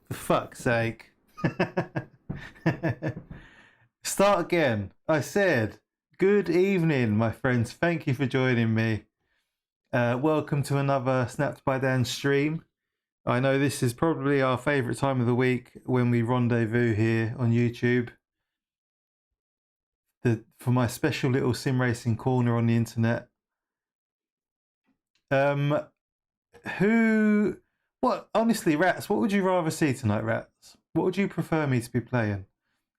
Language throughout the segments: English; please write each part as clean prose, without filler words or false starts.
For fuck's sake. Start again. I said, good evening, my friends. Thank you for joining me. Welcome to another Snapped by Dan stream. I know this is probably our favourite time of the week when we rendezvous here on YouTube. For my special little sim racing corner on the internet. Honestly, Rats, what would you rather see tonight, Rats? What would you prefer me to be playing?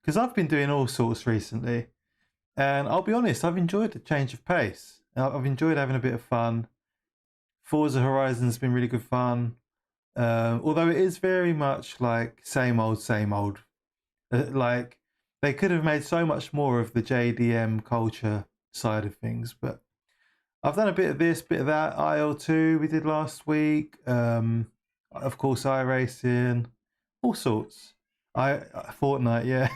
Because I've been doing all sorts recently. And I'll be honest, I've enjoyed the change of pace. I've enjoyed having a bit of fun. Forza Horizon's been really good fun. Although it is very much like same old, same old. Like, they could have made so much more of the JDM culture side of things. But I've done a bit of this, bit of that. IL2 we did last week. Of course, iRacing. All sorts. Fortnite, yeah.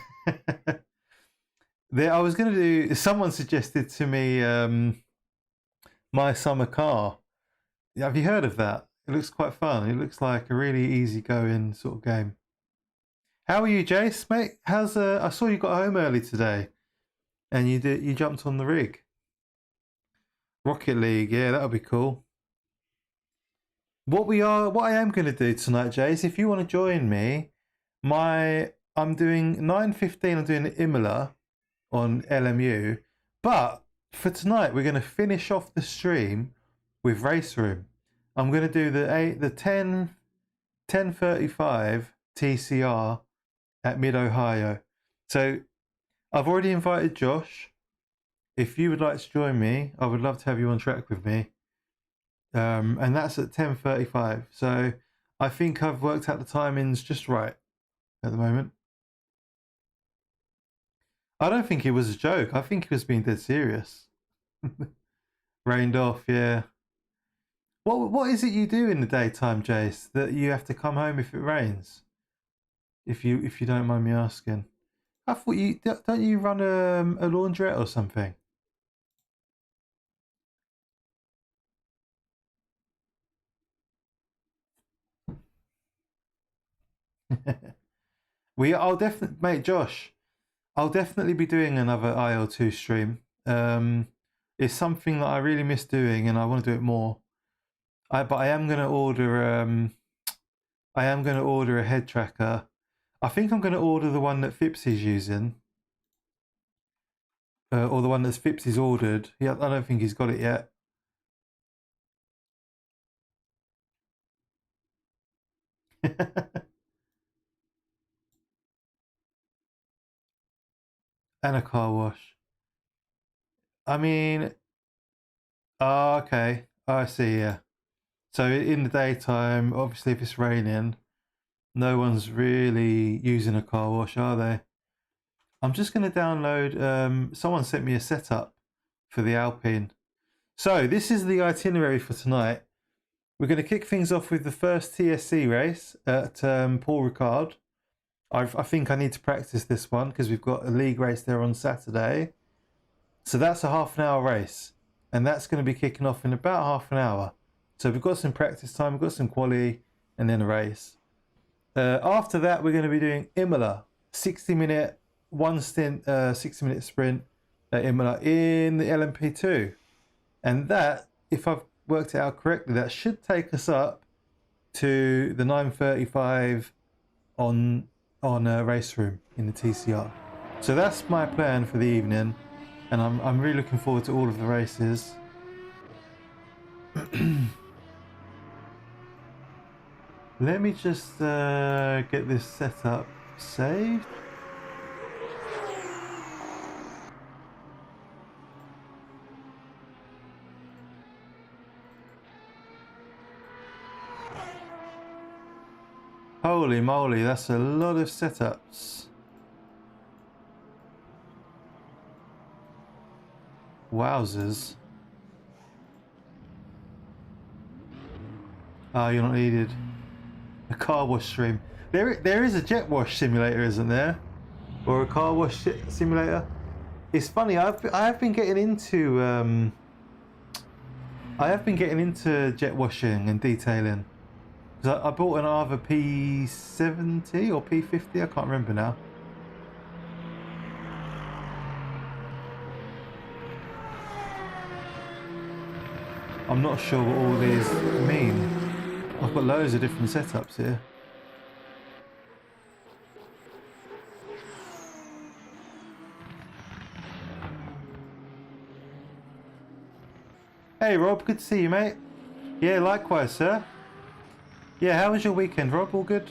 I was going to do... Someone suggested to me My Summer Car. Have you heard of that? It looks quite fun. It looks like a really easygoing sort of game. How are you, Jace, mate? How's I saw you got home early today, and you jumped on the rig. Rocket League, yeah, that'll be cool. What I am going to do tonight, Jace, if you want to join me, I'm doing 9:15. I'm doing Imola on LMU, but for tonight we're going to finish off the stream with Race Room. I'm going to do the 10:35 TCR at Mid Ohio. So I've already invited Josh. If you would like to join me, I would love to have you on track with me. And that's at 10:35. So I think I've worked out the timings just right at the moment. I don't think it was a joke. I think he was being dead serious. Rained off, yeah. What is it you do in the daytime, Jace, that you have to come home if it rains? If you don't mind me asking. I thought don't you run a laundrette or something? I'll definitely, mate, Josh. I'll definitely be doing another IL2 stream. It's something that I really miss doing, and I want to do it more. But I am going to order. I am going to order a head tracker. I think I'm going to order the one that Fipsy's using, or the one that Fipsy's ordered. Yeah, I don't think he's got it yet. And a car wash. I mean, okay. I see, yeah. So in the daytime, obviously if it's raining, no one's really using a car wash, are they? I'm just going to download... someone sent me a setup for the Alpine. So this is the itinerary for tonight. We're going to kick things off with the first TSC race at Paul Ricard. I think I need to practice this one because we've got a league race there on Saturday. So that's a half-an-hour race. And that's going to be kicking off in about half an hour. So we've got some practice time, we've got some quali, and then a race. After that, we're going to be doing Imola. 60-minute, one stint, 60-minute sprint at Imola in the LMP2. And that, if I've worked it out correctly, that should take us up to the 9:35 on Race Room in the TCR. So that's my plan for the evening, and I'm really looking forward to all of the races. Let me just get this set up saved. Holy moly, that's a lot of setups. Wowzers. Oh, you're not needed. A car wash stream. There is a jet wash simulator, isn't there? Or a car wash simulator? It's funny, I have been getting into jet washing and detailing. Because I bought an either P70 or P50, I can't remember now. I'm not sure what all these mean. I've got loads of different setups here. Hey Rob, good to see you, mate. Yeah, likewise, sir. Yeah, how was your weekend, Rob? All good?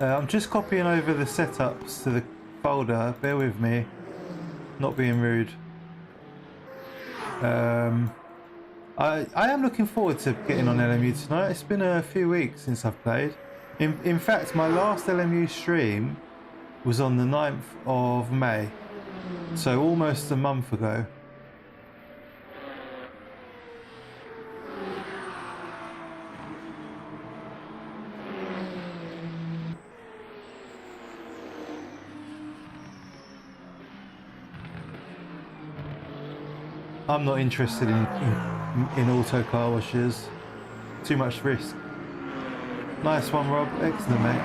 I'm just copying over the setups to the folder. Bear with me. Not being rude. I am looking forward to getting on LMU tonight. It's been a few weeks since I've played. In fact, my last LMU stream was on the 9th of May. So almost a month ago. I'm not interested in auto car washes. Too much risk. Nice one, Rob. Excellent, mate.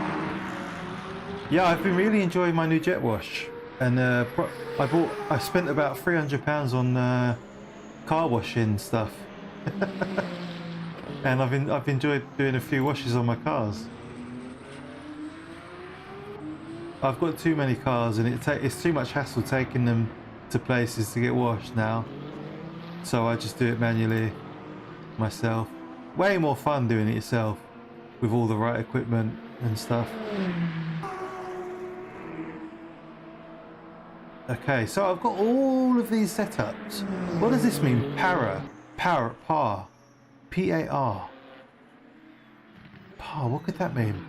Yeah, I've been really enjoying my new jet wash, and I spent about £300 on car washing stuff, and I've enjoyed doing a few washes on my cars. I've got too many cars, and it's too much hassle taking them to places to get washed now. So I just do it manually myself. Way more fun doing it yourself with all the right equipment and stuff. Okay, so I've got all of these setups. What does this mean? Par. Par. P-A-R. Par, what could that mean?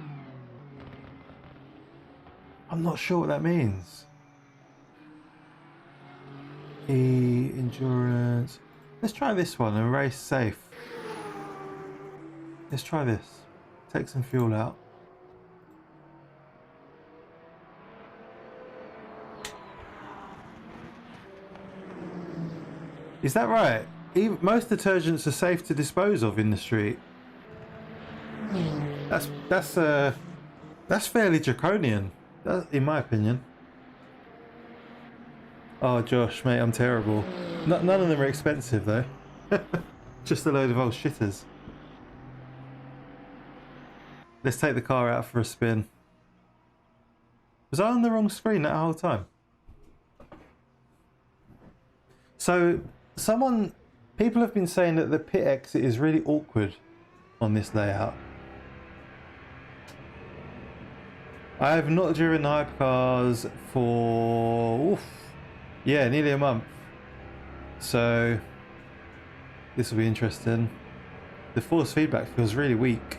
I'm not sure what that means. Endurance. Let's try this one and race safe. Let's try this. Take some fuel out. Is that right? Most detergents are safe to dispose of in the street. That's fairly draconian, in my opinion. Oh, Josh, mate, I'm terrible. None of them are expensive, though. Just a load of old shitters. Let's take the car out for a spin. Was I on the wrong screen that whole time? So, people have been saying that the pit exit is really awkward on this layout. I have not driven hypercars for... yeah, nearly a month. So this will be interesting. The force feedback feels really weak.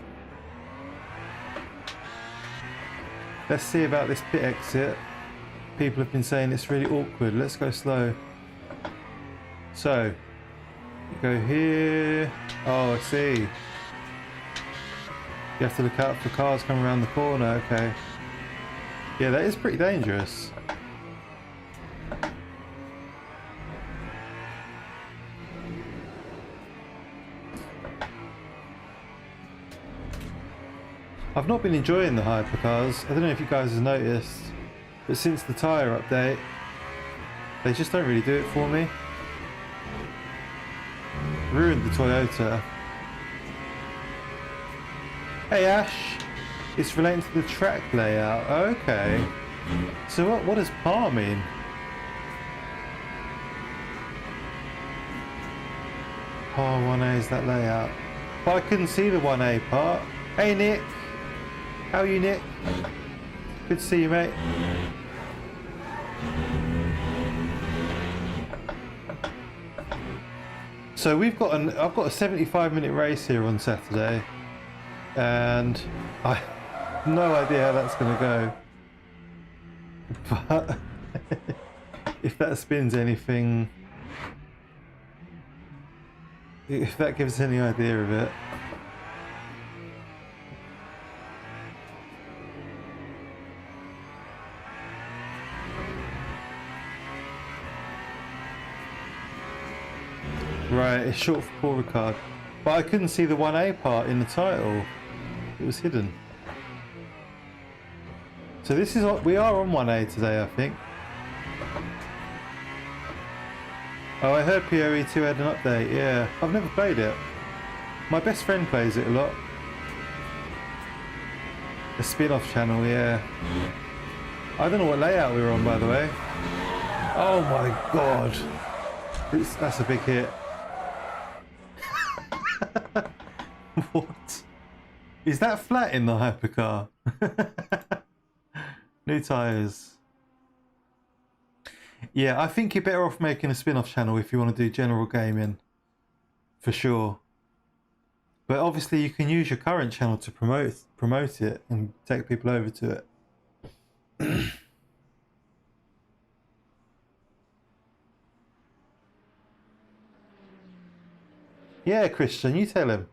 Let's see about this pit exit. People have been saying it's really awkward. Let's go slow. So, go here. Oh, I see. You have to look out for cars coming around the corner. Okay. Yeah, that is pretty dangerous. I've not been enjoying the hypercars. I don't know if you guys have noticed, but since the tyre update, they just don't really do it for me. Ruined the Toyota. Hey Ash, it's relating to the track layout. Okay. So what does par mean? Par 1A is that layout. But I couldn't see the 1A part. Hey Nick. How are you, Nick? Good to see you, mate. So I've got a 75-minute race here on Saturday, and I have no idea how that's going to go. But if that spins anything, if that gives any idea of it. Right, it's short for Paul Ricard. But I couldn't see the 1A part in the title. It was hidden. So this is we are on 1A today, I think. Oh, I heard PoE2 had an update. Yeah, I've never played it. My best friend plays it a lot. The spin-off channel, yeah. I don't know what layout we were on, by the way. Oh my god. That's a big hit. What? Is that flat in the hypercar? New tyres. Yeah, I think you're better off making a spin-off channel if you want to do general gaming. For sure. But obviously you can use your current channel to promote it and take people over to it. Yeah, Christian, you tell him.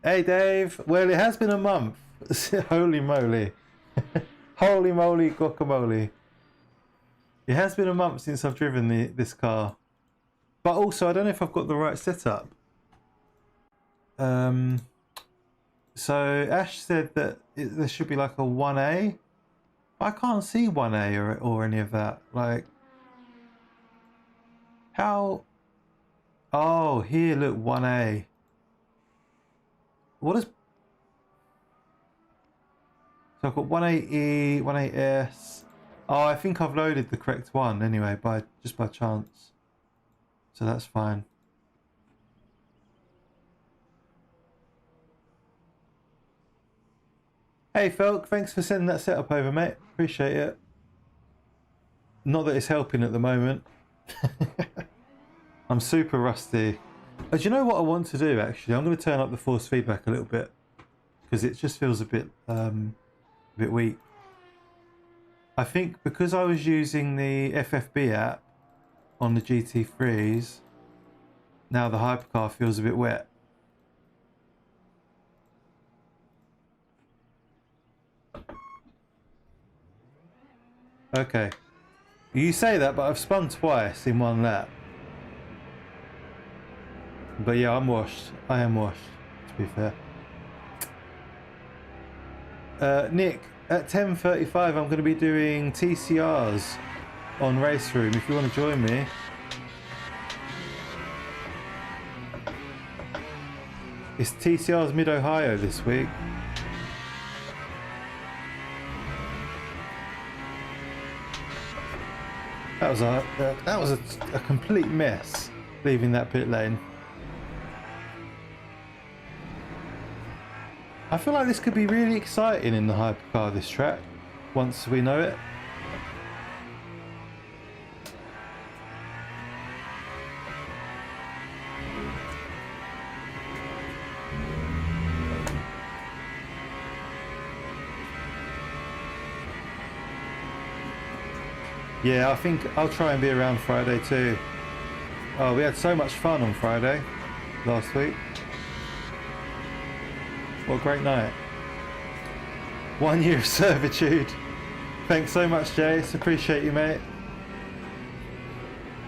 Hey, Dave. Well, it has been a month. Holy moly. Holy moly guacamole. It has been a month since I've driven this car. But also, I don't know if I've got the right setup. So Ash said that there should be like a 1A. I can't see 1A or any of that. Like, how? Oh, here, look, 1A. What is? So I've got 180E, 180S. Oh, I think I've loaded the correct one anyway, just by chance. So that's fine. Hey Felk, thanks for sending that setup over, mate. Appreciate it. Not that it's helping at the moment. I'm super rusty. Do you know what I want to do actually? I'm going to turn up the force feedback a little bit because it just feels a bit weak. I think because I was using the FFB app on the GT3s, now the hypercar feels a bit wet. Okay. You say that, but I've spun twice in one lap. But yeah, I'm washed. I am washed, to be fair. Nick, at 10:35 I'm going to be doing TCRs on Race Room if you want to join me. It's TCRs Mid-Ohio this week. That was a complete mess leaving that pit lane. I feel like this could be really exciting in the hypercar, this track, once we know it. Yeah, I think I'll try and be around Friday too. Oh, we had so much fun on Friday last week. What a great night. 1 year of servitude. Thanks so much, Jace. Appreciate you, mate.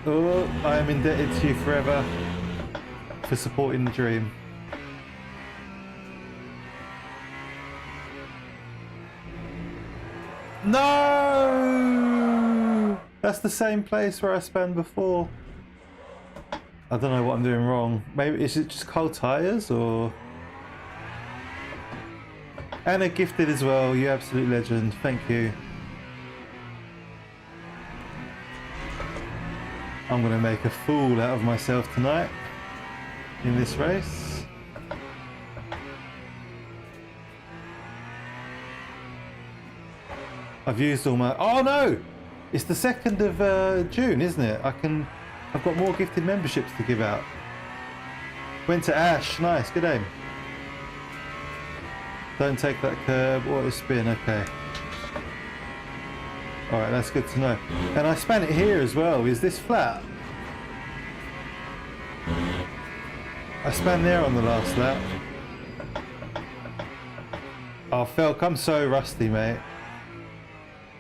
Oh, I am indebted to you forever for supporting the dream. No! That's the same place where I spun before. I don't know what I'm doing wrong. Maybe is it just cold tires or... Anna gifted as well, you absolute legend, thank you. I'm going to make a fool out of myself tonight in this race. I've used all my... Oh no! It's the 2nd of June, isn't it? I've got more gifted memberships to give out. Went to Ash, nice, good aim. Don't take that curb, auto spin, okay. Alright, that's good to know. And I span it here as well. Is this flat? I span there on the last lap. Oh, Felk, I'm so rusty, mate.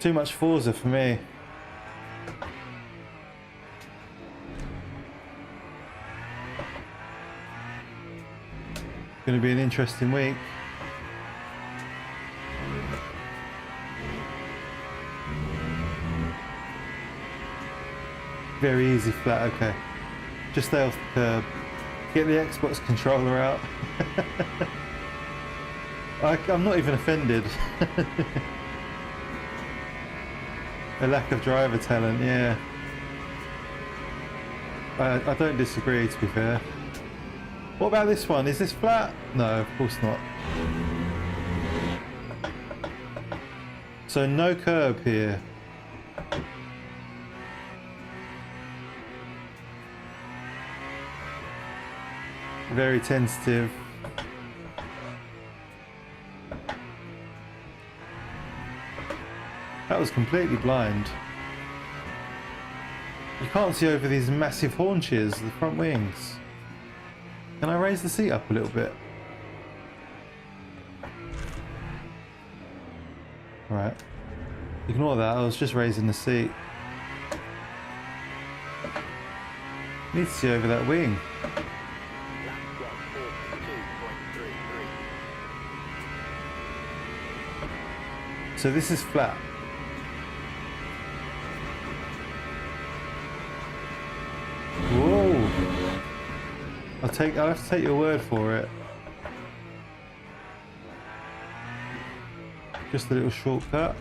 Too much Forza for me. Going to be an interesting week. Very easy flat, okay. Just stay off the curb. Get the Xbox controller out. I'm not even offended. A lack of driver talent, yeah. I don't disagree, to be fair. What about this one? Is this flat? No, of course not. So no curb here. Very tentative. That was completely blind. You can't see over these massive haunches, the front wings. Can I raise the seat up a little bit? Right. Ignore that, I was just raising the seat. Need to see over that wing. So this is flat. Whoa! I'll have to take your word for it. Just a little shortcut.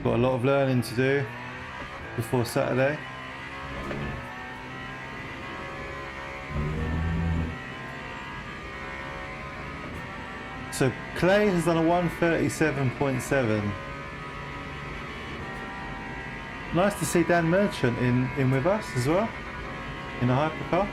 Got a lot of learning to do before Saturday. So Clay has done a 137.7. Nice to see Dan Merchant in with us as well, in a hypercar.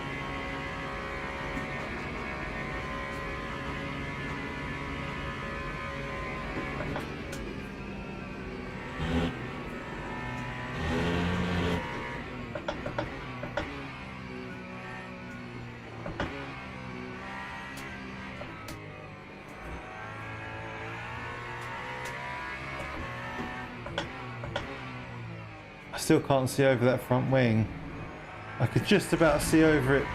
Still can't see over that front wing. I could just about see over it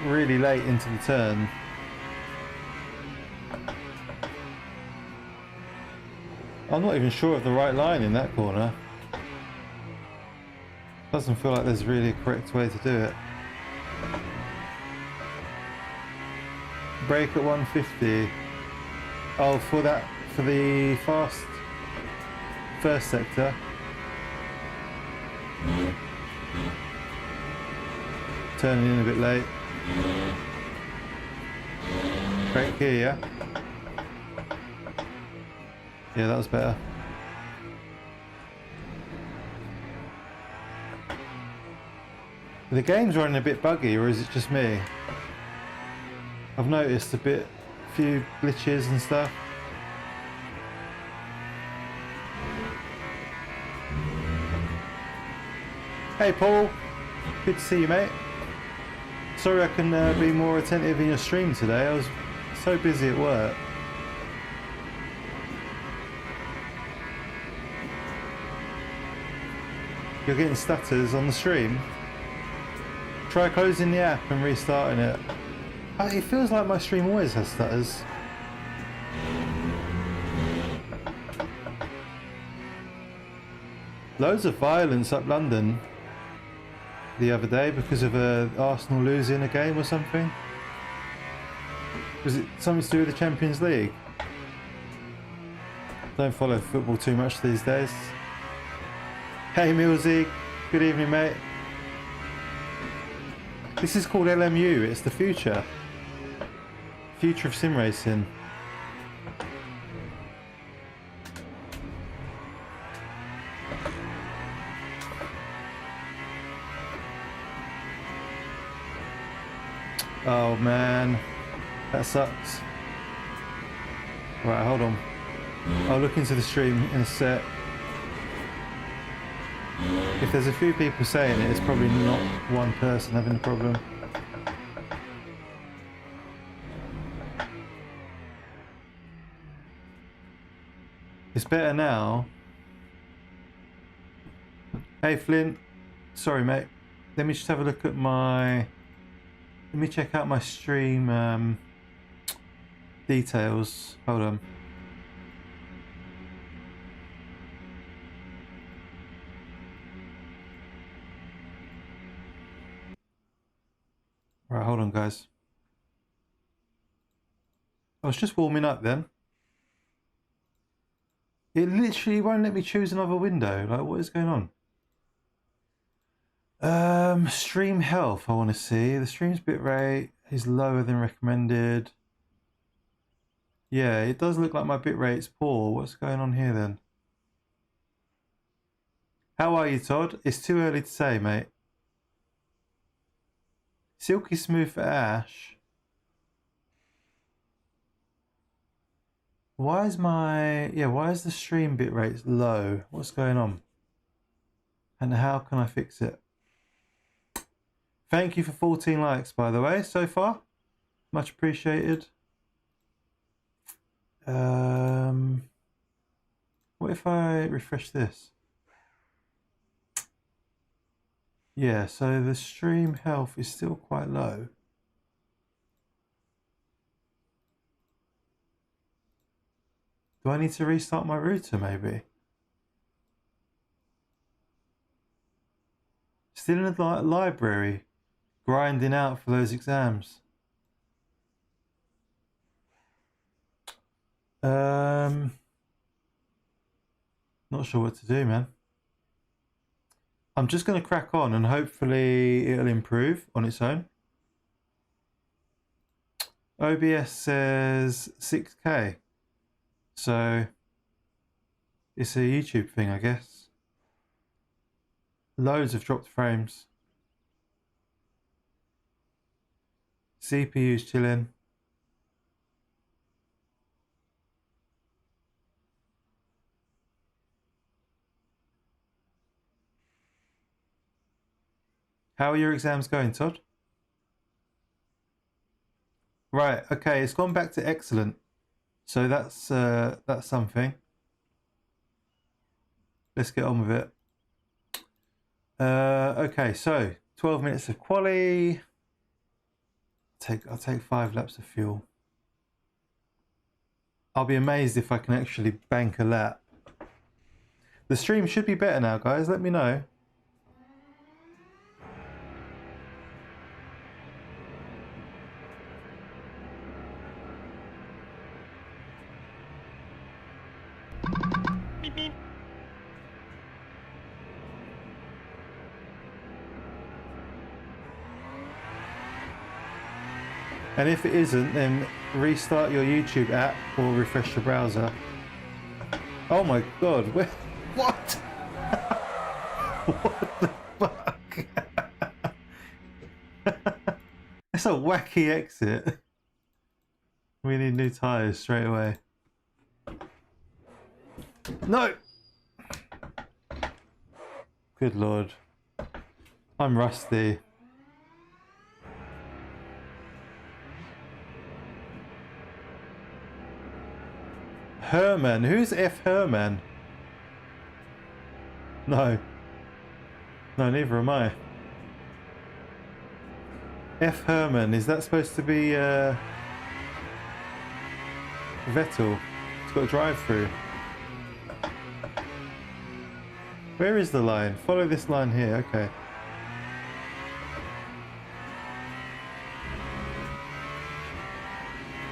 really late into the turn. I'm not even sure of the right line in that corner. Doesn't feel like there's really a correct way to do it. Brake at 150. Oh, for the fast first sector. Turning in a bit late. Brake here, yeah? Yeah, that was better. The game's running a bit buggy, or is it just me? I've noticed a few glitches and stuff. Hey Paul, good to see you, mate. Sorry I can be more attentive in your stream today. I was so busy at work. You're getting stutters on the stream? Try closing the app and restarting it. It feels like my stream always has stutters. Loads of violence up London the other day because of Arsenal losing a game or something. Was it something to do with the Champions League? Don't follow football too much these days. Hey Millsy, good evening mate. This is called LMU, it's the future. Future of sim racing. Oh man, that sucks. Right, hold on. I'll look into the stream in a sec. If there's a few people saying it, it's probably not one person having the problem. It's better now. Hey Flint, sorry mate, let me just have a look at my, let me check out my stream details. Hold on. Right, hold on guys. I was just warming up then. It literally won't let me choose another window. Like, what is going on? Stream health, I want to see. The stream's bitrate is lower than recommended. Yeah, it does look like my bitrate's poor. What's going on here then? How are you, Todd? It's too early to say, mate. Silky smooth for Ash. Why is why is the stream bitrate low? What's going on? And how can I fix it? Thank you for 14 likes, by the way, so far. Much appreciated. What if I refresh this? Yeah, so the stream health is still quite low. Do I need to restart my router, maybe? Still in the library, grinding out for those exams. Not sure what to do, man. I'm just going to crack on and hopefully it'll improve on its own. OBS says 6K. So it's a YouTube thing, I guess. Loads of dropped frames. CPU's chilling. How are your exams going, Todd? Right, okay, it's gone back to excellent. So that's something. Let's get on with it. Okay, so 12 minutes of quali. I'll take 5 laps of fuel. I'll be amazed if I can actually bank a lap. The stream should be better now, guys. Let me know. And if it isn't, then restart your YouTube app or refresh your browser. Oh my god, what? What the fuck? It's a wacky exit. We need new tyres straight away. No! Good lord. I'm rusty. Herman? Who's F Herman? No. No, neither am I. F Herman, is that supposed to be Vettel? It's got a drive through. Where is the line? Follow this line here, okay.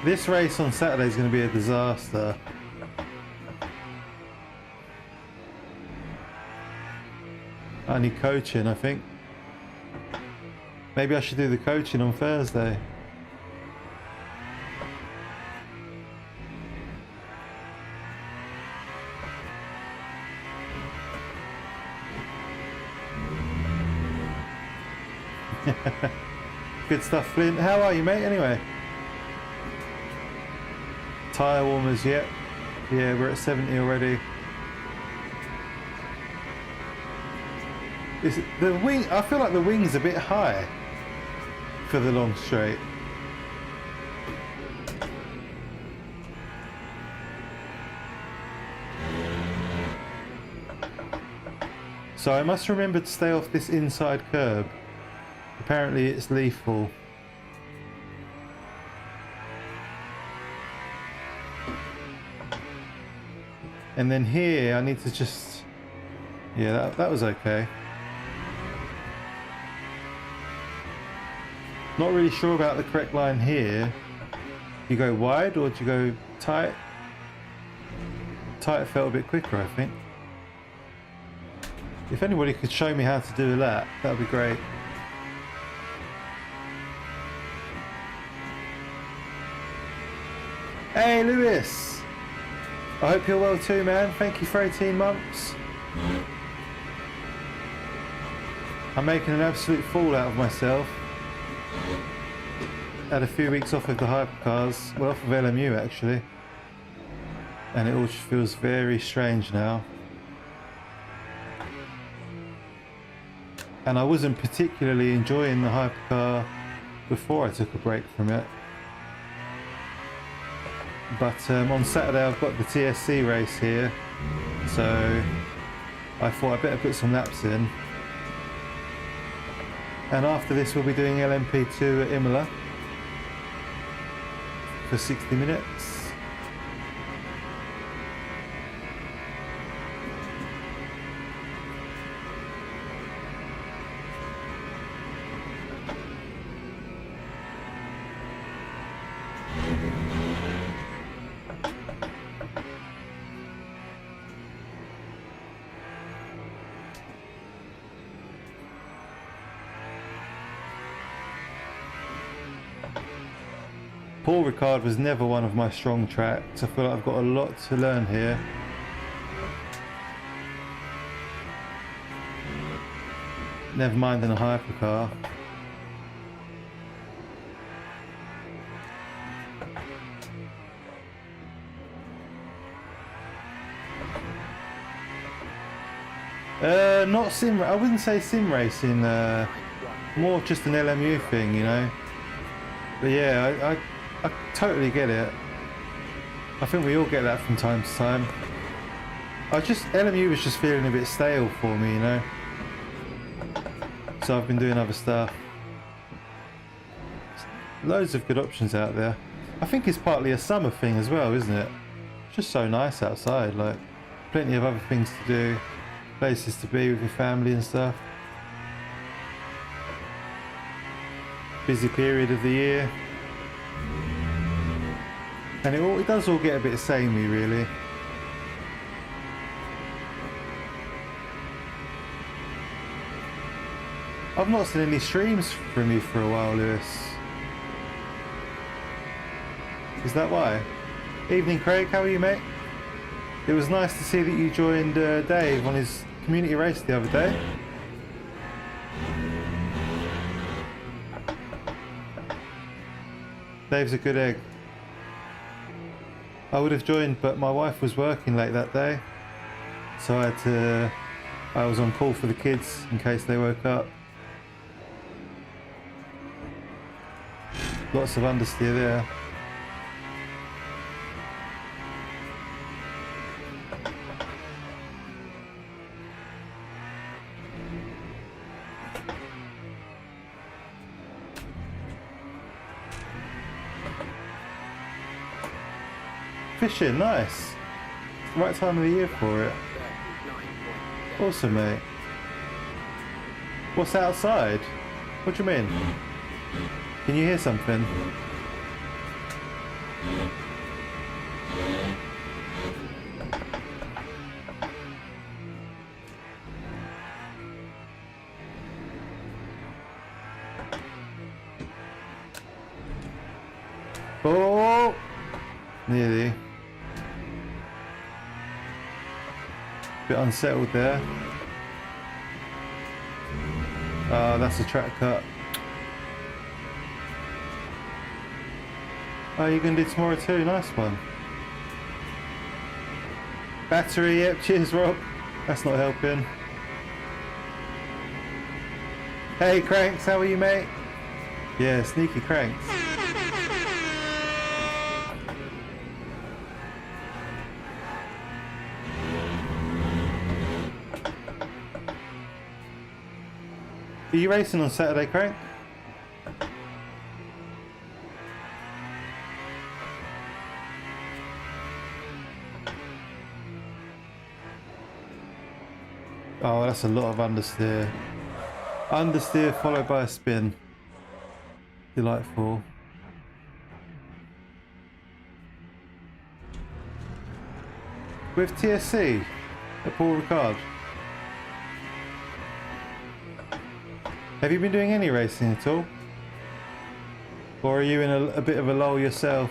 This race on Saturday is going to be a disaster. I need coaching, I think. Maybe I should do the coaching on Thursday. Good stuff, Flint. How are you, mate, anyway? Tyre warmers, yep. Yeah, we're at 70 already. Is the wing? I feel like the wing's a bit high for the long straight. So I must remember to stay off this inside curb. Apparently it's lethal. And then here I need to just... Yeah, that was okay. Not really sure about the correct line here. You go wide or do you go tight? Tight felt a bit quicker, I think. If anybody could show me how to do that, that would be great. Hey Lewis! I hope you're well too, man. Thank you for 18 months. I'm making an absolute fool out of myself. Had a few weeks off of the hypercars, well, off of LMU actually. And it all just feels very strange now. And I wasn't particularly enjoying the hypercar before I took a break from it. But on Saturday I've got the TSC race here, so I thought I'd better put some laps in. And after this we'll be doing LMP2 at Imola for 60 minutes. Paul Ricard was never one of my strong tracks. I feel like I've got a lot to learn here. Never mind in a hypercar. Not sim. I wouldn't say sim racing. More just an LMU thing, you know. But yeah, I totally get it. I think we all get that from time to time. LMU was just feeling a bit stale for me, you know. So I've been doing other stuff. Loads of good options out there. I think it's partly a summer thing as well, isn't it? It's just so nice outside, like plenty of other things to do, places to be with your family and stuff. Busy period of the year. And it does all get a bit samey, really. I've not seen any streams from you for a while, Lewis. Is that why? Evening, Craig. How are you, mate? It was nice to see that you joined Dave on his community race the other day. Dave's a good egg. I would have joined, but my wife was working late that day, so I was on call for the kids in case they woke up. Lots of understeer there. Fishing, nice. Right time of the year for it. Awesome, mate. What's outside? What do you mean? Can you hear something? Oh! Nearly. Bit unsettled there. That's a track cut. Oh, you're going to do tomorrow too? Nice one. Battery, yep, cheers Rob. That's not helping. Hey Cranks, how are you, mate? Yeah, sneaky Cranks. Are you racing on Saturday, Crank? Oh, that's a lot of understeer. Understeer followed by a spin. Delightful. With TSC at Paul Ricard. Have you been doing any racing at all? Or are you in a bit of a lull yourself?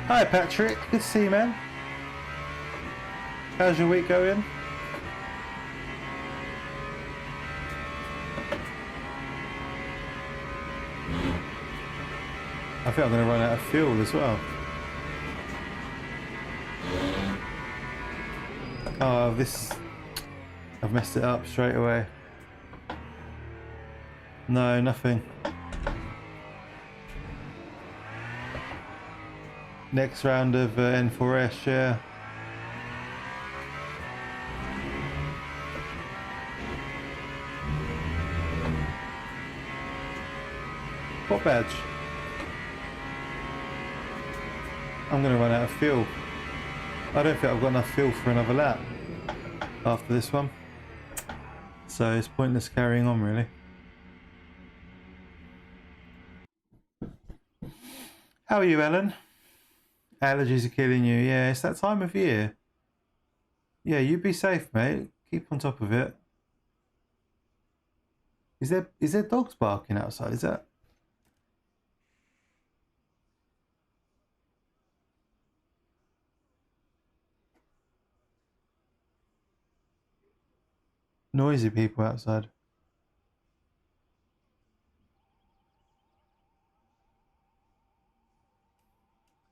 Hi Patrick, good to see you, man. How's your week going? I think I'm going to run out of fuel as well. Oh, this... I've messed it up straight away. No, nothing. Next round of N4S, yeah. What badge? I'm going to run out of fuel. I don't think I've got enough fuel for another lap after this one. So it's pointless carrying on, really. How are you, Ellen? Allergies are killing you. Yeah, it's that time of year. Yeah, you be safe, mate. Keep on top of it. Is there dogs barking outside? Is that... noisy people outside?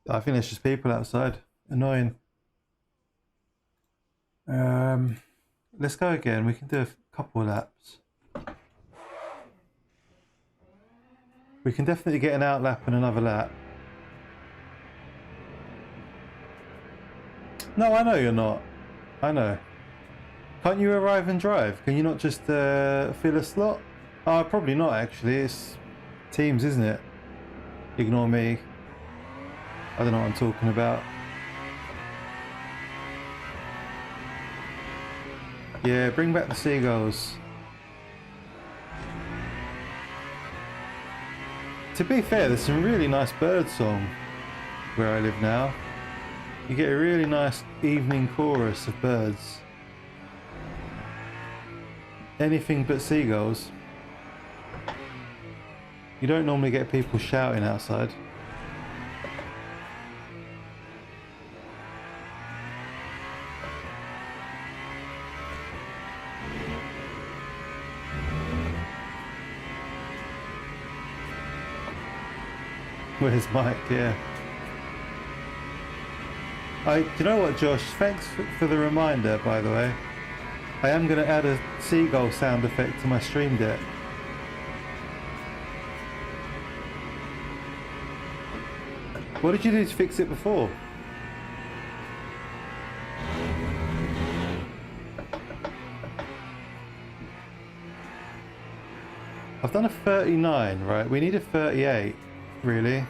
I think there's just people outside. Annoying. Let's go again. We can do a couple of laps. We can definitely get an out lap and another lap. No, I know you're not. I know. Can't you arrive and drive? Can you not just fill a slot? Oh, probably not actually. It's Teams, isn't it? Ignore me. I don't know what I'm talking about. Yeah, bring back the seagulls. To be fair, there's some really nice bird song where I live now. You get a really nice evening chorus of birds. Anything but seagulls. You don't normally get people shouting outside. Where's Mike? Yeah. Do you know what, Josh? Thanks for the reminder, by the way. I am going to add a seagull sound effect to my stream deck. What did you do to fix it before? I've done a 39, right? We need a 38, really.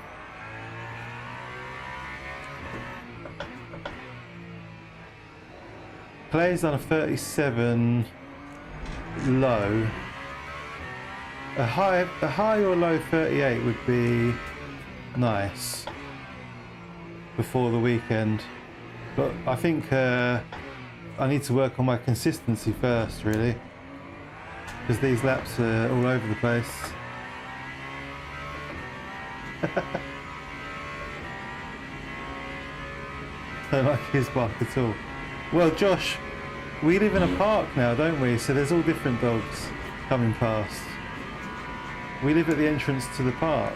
Clay's done a 37 low. A high or low 38 would be nice before the weekend. But I think I need to work on my consistency first, really. Because these laps are all over the place. Don't like his bark at all. Well, Josh, we live in a park now, don't we? So there's all different dogs coming past. We live at the entrance to the park.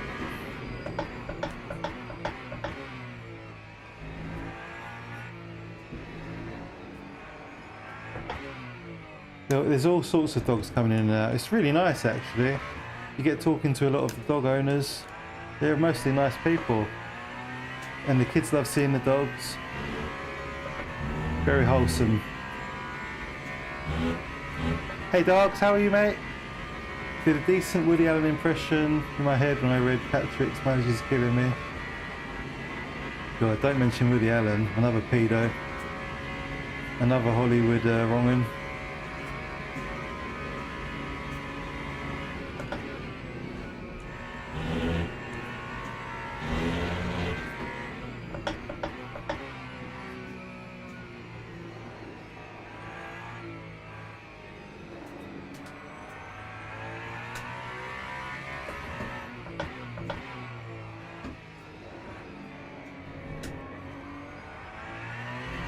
There's all sorts of dogs coming in and out. It's really nice, actually. You get talking to a lot of the dog owners. They're mostly nice people. And the kids love seeing the dogs. Very wholesome. Hey dogs, how are you, mate? Did a decent Woody Allen impression in my head when I read Patrick's Manager's Killing Me. God, don't mention Woody Allen, another pedo. Another Hollywood wrong'un.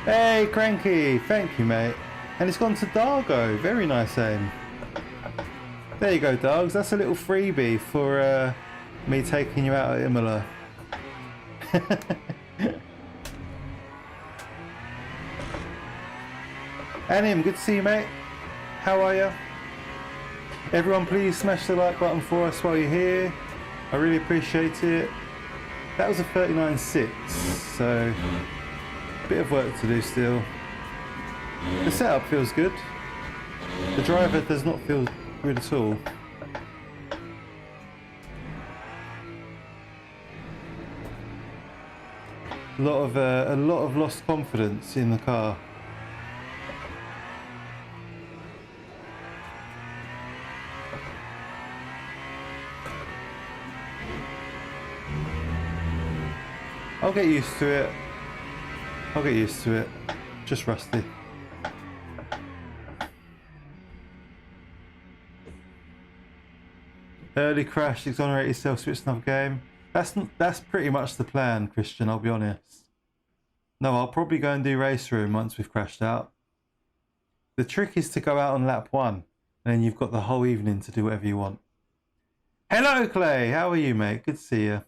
Hey, Cranky! Thank you, mate. And it's gone to Dargo. Very nice aim. There you go, Dargs. That's a little freebie for me taking you out at Imola. Anim, good to see you, mate. How are you? Everyone, please smash the like button for us while you're here. I really appreciate it. That was a 39.6, so bit of work to do still. The setup feels good. The driver does not feel good at all. A lot of lost confidence in the car. I'll get used to it. I'll get used to it. Just rusty. Early crash, exonerate yourself, switch another game. That's pretty much the plan, Christian, I'll be honest. No, I'll probably go and do race room once we've crashed out. The trick is to go out on lap 1, and then you've got the whole evening to do whatever you want. Hello, Clay! How are you, mate? Good to see you.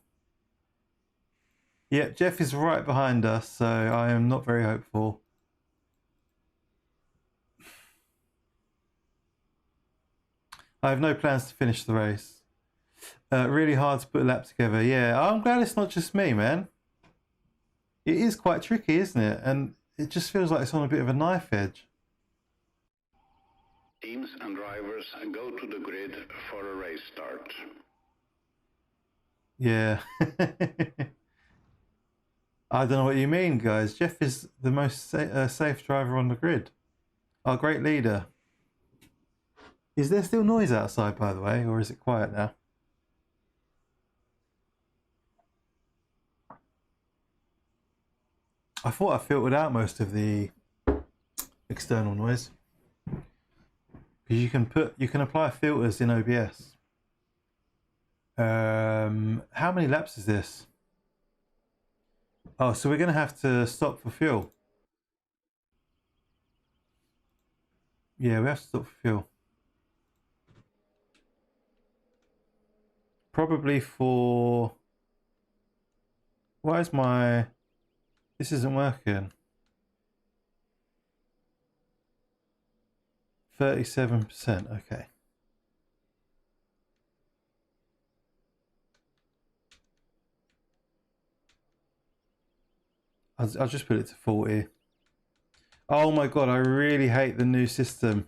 Yep, Jeff is right behind us, so I am not very hopeful. I have no plans to finish the race. Really hard to put a lap together. Yeah, I'm glad it's not just me, man. It is quite tricky, isn't it? And it just feels like it's on a bit of a knife edge. Teams and drivers go to the grid for a race start. Yeah. I don't know what you mean, guys. Jeff is the most safe driver on the grid. Our great leader. Is there still noise outside, by the way, or is it quiet now? I thought I filtered out most of the external noise. Because you can apply filters in OBS. How many laps is this? Oh, so we're going to have to stop for fuel. Yeah, we have to stop for fuel. Probably for... Why is my... This isn't working. 37%, okay. I'll just put it to 40. Oh my god, I really hate the new system.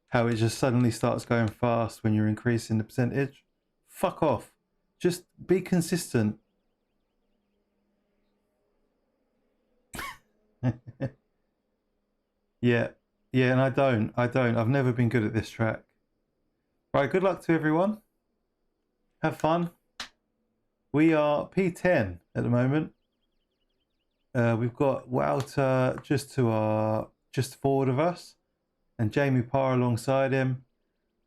How it just suddenly starts going fast when you're increasing the percentage. Fuck off. Just be consistent. Yeah, and I don't. I've never been good at this track. Right, good luck to everyone. Have fun. We are P10 at the moment. We've got Wouter just forward of us, and Jamie Parr alongside him.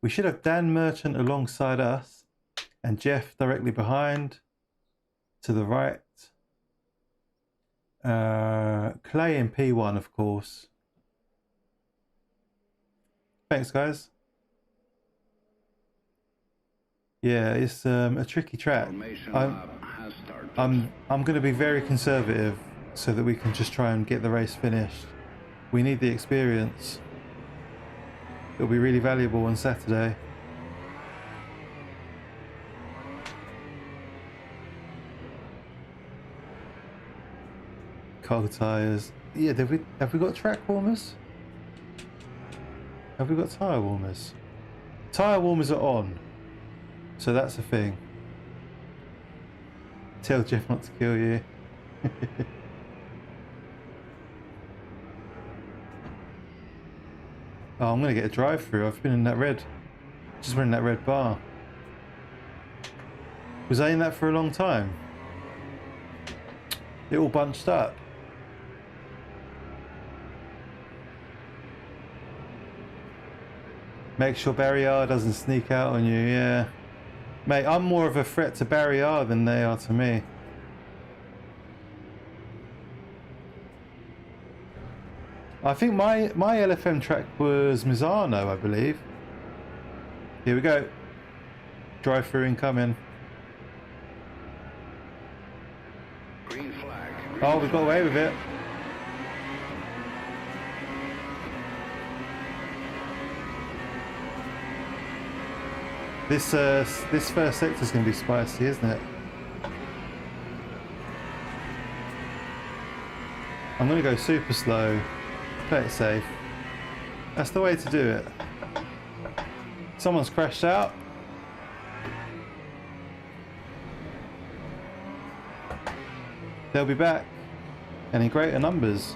We should have Dan Merchant alongside us, and Jeff directly behind, to the right. Clay in P1, of course. Thanks, guys. Yeah, it's a tricky track. I'm going to be very conservative so that we can just try and get the race finished. We need the experience. It'll be really valuable on Saturday. Cold tyres. Yeah, have we got track warmers? Have we got tyre warmers? Tyre warmers are on. So that's a thing. Tell Jeff not to kill you. Oh, I'm gonna get a drive-through. I've been in that red. Just been in that red bar. Was I in that for a long time? It all bunched up. Make sure Barry R doesn't sneak out on you, yeah. Mate, I'm more of a threat to Barry R than they are to me. I think my LFM track was Mizano, I believe. Here we go. Drive through incoming. Green flag. Oh, we got away with it. This first sector's going to be spicy, isn't it? I'm going to go super slow. Play it safe. That's the way to do it. Someone's crashed out. They'll be back. And in greater numbers.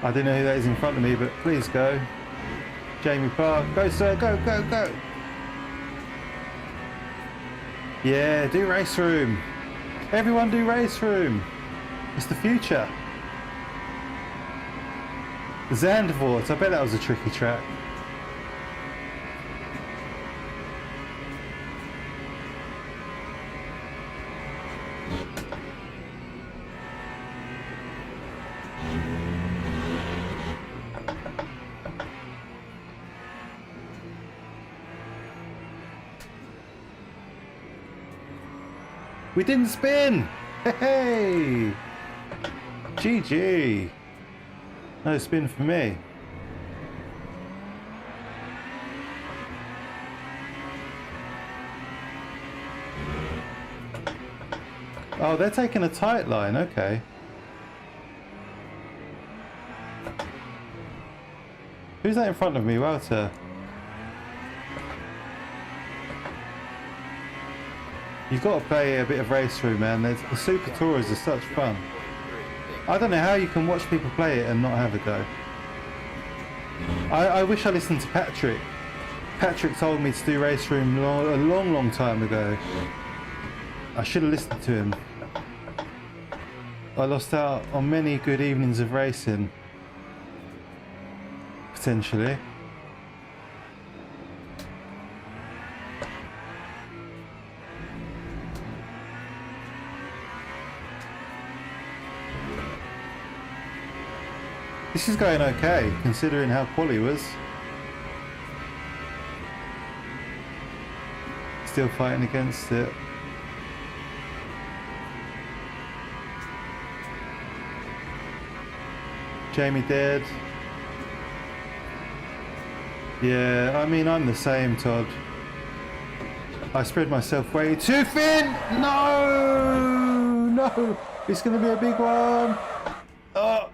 I don't know who that is in front of me, but please go. Jamie Park. Go, sir. Go, go, go. Yeah, do race room. Everyone do race room. It's the future. Zandvoort. I bet that was a tricky track. We didn't spin! Hey! GG! No spin for me. Oh, they're taking a tight line, okay. Who's that in front of me, Walter? You've got to play a bit of race through, man. The Super Tours are such fun. I don't know how you can watch people play it and not have a go. I wish I listened to Patrick. Patrick told me to do race room a long time ago. I should have listened to him. I lost out on many good evenings of racing. Potentially. This is going okay, considering how quali was. Still fighting against it. Jamie dead. Yeah, I mean, I'm the same, Todd. I spread myself way too thin! No! No! It's going to be a big one! Oh!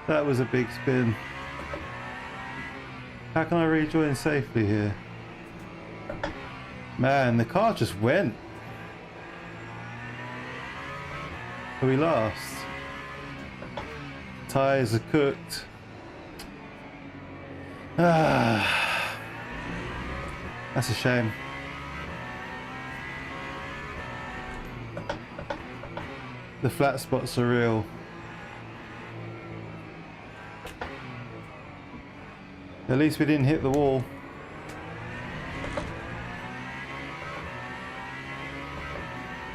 That was a big spin. How can I rejoin safely here? Man, the car just went. Are we last? Tyres are cooked. Ah, that's a shame. The flat spots are real. At least we didn't hit the wall.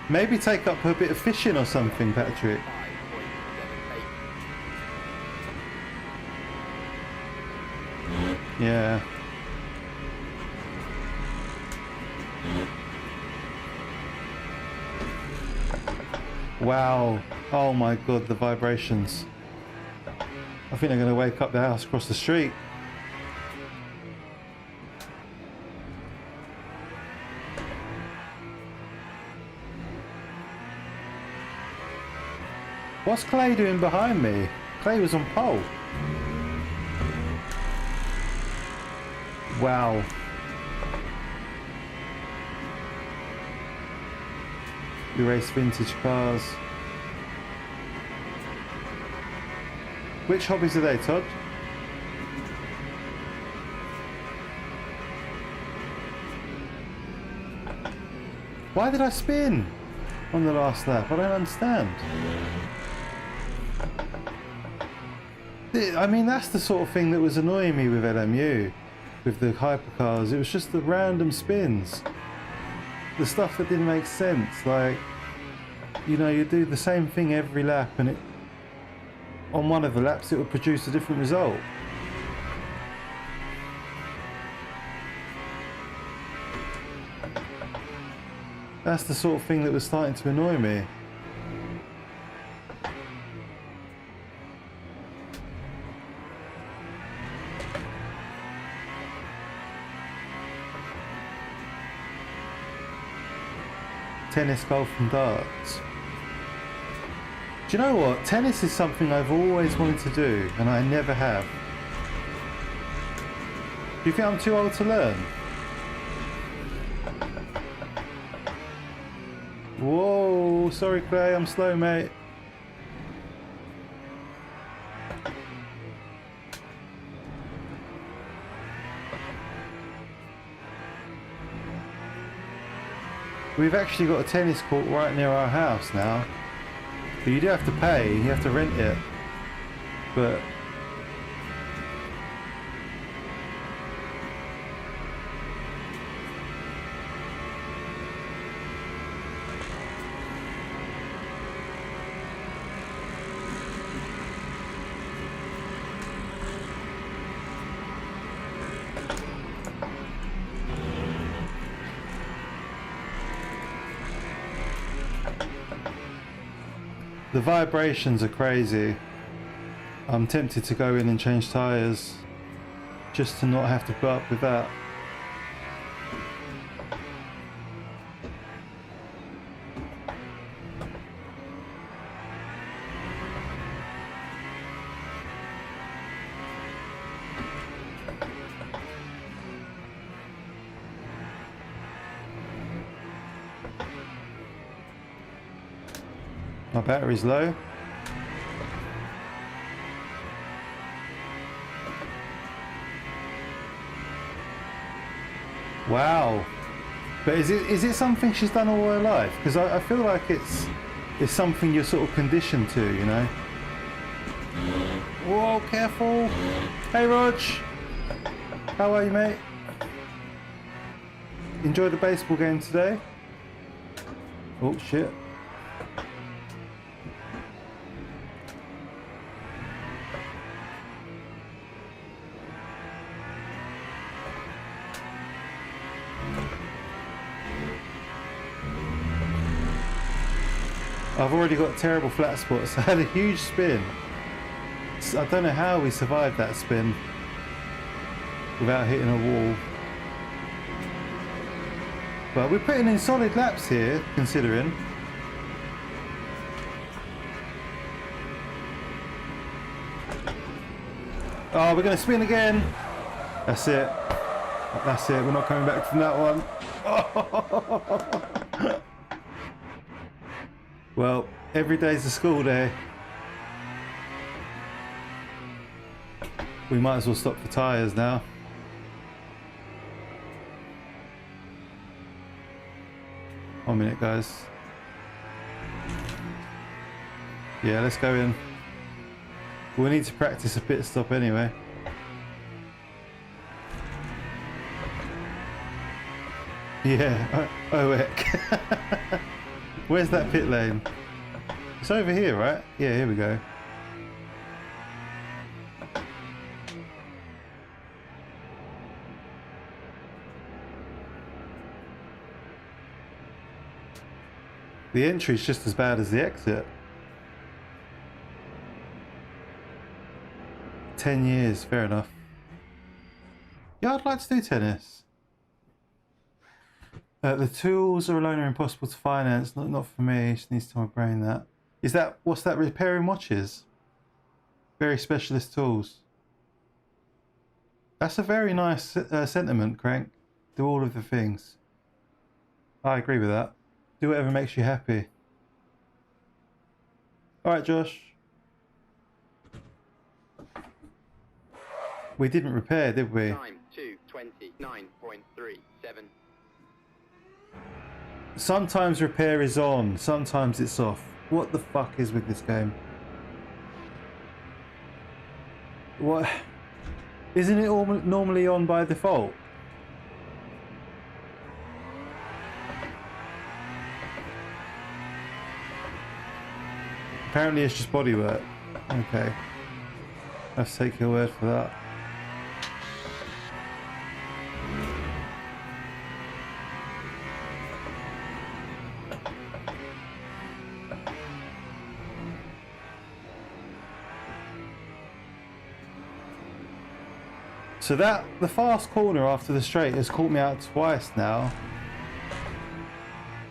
Maybe take up a bit of fishing or something, Patrick. Yeah. Wow. Oh my god, the vibrations. I think I'm going to wake up the house across the street. What's Clay doing behind me? Clay was on pole. Wow. We race vintage cars. Which hobbies are they, Todd? Why did I spin on the last lap? I don't understand. I mean, that's the sort of thing that was annoying me with LMU, with the hypercars. It was just the random spins. The stuff that didn't make sense. Like, you know, you do the same thing every lap and on one of the laps it would produce a different result. That's the sort of thing that was starting to annoy me. Tennis, golf and darts. Do you know what? Tennis is something I've always wanted to do and I never have. Do you think I'm too old to learn? Whoa, sorry Clay, I'm slow mate. We've actually got a tennis court right near our house now. But you do have to pay, you have to rent it. But the vibrations are crazy. I'm tempted to go in and change tyres just to not have to put up with that. My battery's low. Wow. But is it something she's done all her life? Because I feel like it's something you're sort of conditioned to, you know? Whoa, careful. Hey Rog. How are you, mate? Enjoy the baseball game today? Oh shit. I've already got terrible flat spots. I had a huge spin. I don't know how we survived that spin without hitting a wall. But we're putting in solid laps here, considering. Oh, we're going to spin again. That's it. That's it. We're not coming back from that one. Well, every day's a school day. We might as well stop for tyres now. One minute, guys. Yeah, let's go in. We'll need to practice a pit stop anyway. Yeah, oh heck. Where's that pit lane? It's over here, right? Yeah, here we go. The entry's just as bad as the exit. 10 years, fair enough. Yeah, I'd like to do tennis. The tools are alone are impossible to finance. Not for me. Just needs to tell my brain that. Is that what's that? Repairing watches. Very specialist tools. That's a very nice sentiment, Crank. Do all of the things. I agree with that. Do whatever makes you happy. All right, Josh. We didn't repair, did we? Time 2:29.37. Sometimes repair is on, sometimes it's off. What the fuck is with this game? What? Isn't it all normally on by default? Apparently it's just bodywork. Okay. Let's take your word for that. So the fast corner after the straight has caught me out twice now.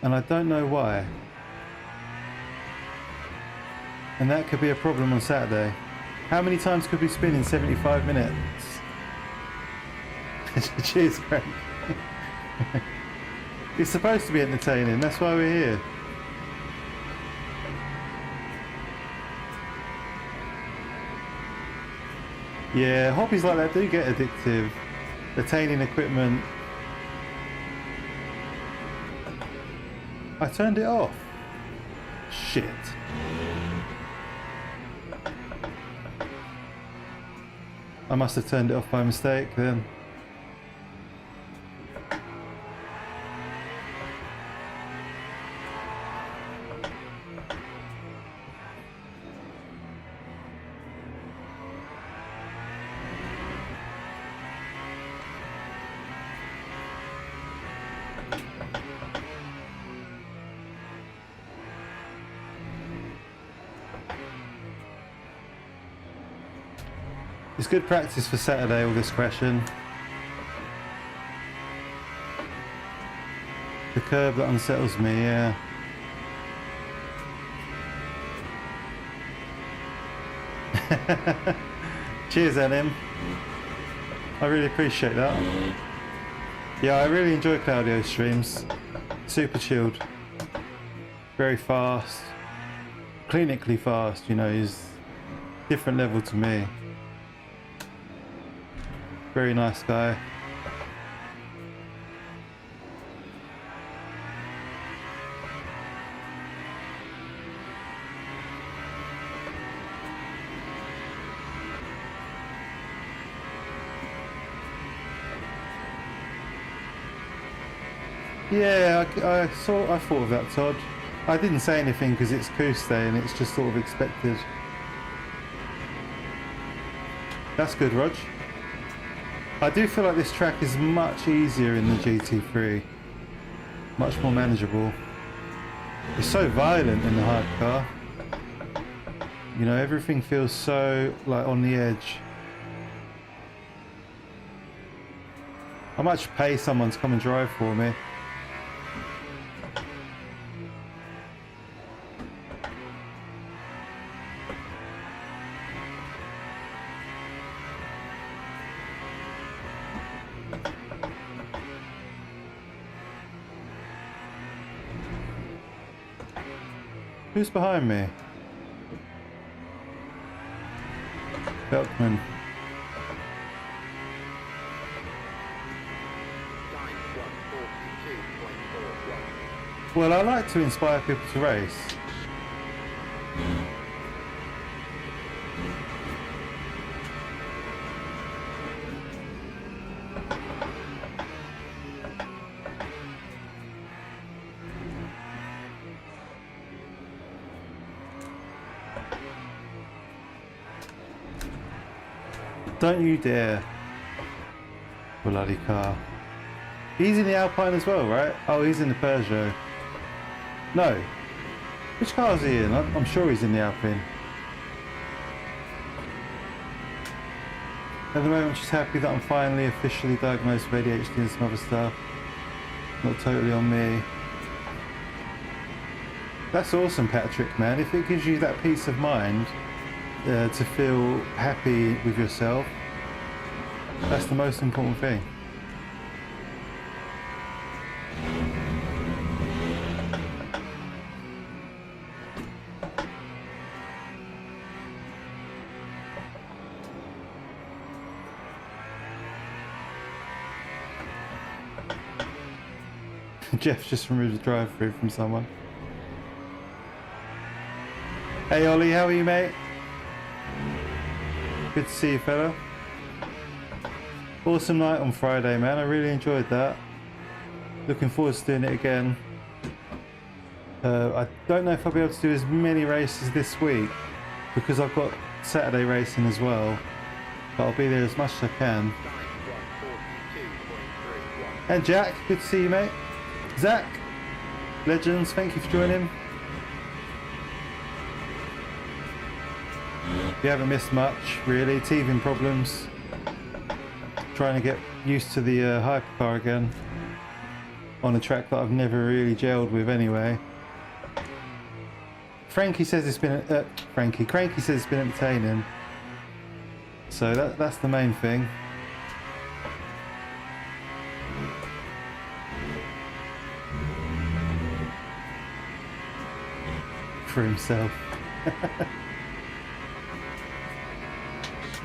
And I don't know why. And that could be a problem on Saturday. How many times could we spin in 75 minutes? Cheers, Craig. It's supposed to be entertaining, that's why we're here. Yeah, hobbies like that do get addictive. Attaining equipment. I turned it off. Shit. I must have turned it off by mistake then. It's good practice for Saturday, all this crashing. The curb that unsettles me, yeah. Cheers, LM. I really appreciate that. Yeah, I really enjoy Claudio streams. Super chilled. Very fast. Clinically fast, you know, he's different level to me. Very nice guy. Yeah, I thought of that, Todd. I didn't say anything because it's Coos Day and it's just sort of expected. That's good, Rog. I do feel like this track is much easier in the GT3. Much more manageable. It's so violent in the hypercar. You know, everything feels so, like, on the edge. I might just pay someone to come and drive for me. Who's behind me? Belkman. Well, I like to inspire people to race. Don't you dare. Bloody car. He's in the Alpine as well, right? Oh, he's in the Peugeot. No. Which car is he in? I'm sure he's in the Alpine. At the moment, she's happy that I'm finally officially diagnosed with ADHD and some other stuff. Not totally on me. That's awesome, Patrick, man. If it gives you that peace of mind to feel happy with yourself, that's the most important thing. Jeff just removed the drive-through from someone. Hey Ollie, how are you, mate? Good to see you, fella. Awesome night on Friday, man. I really enjoyed that. Looking forward to doing it again. I don't know if I'll be able to do as many races this week because I've got Saturday racing as well. But I'll be there as much as I can. And Jack, good to see you, mate. Zach, legends, thank you for joining. You haven't missed much, really. Teething problems. Trying to get used to the hypercar again on a track that I've never really gelled with anyway. Cranky says it's been entertaining. So that's the main thing. For himself.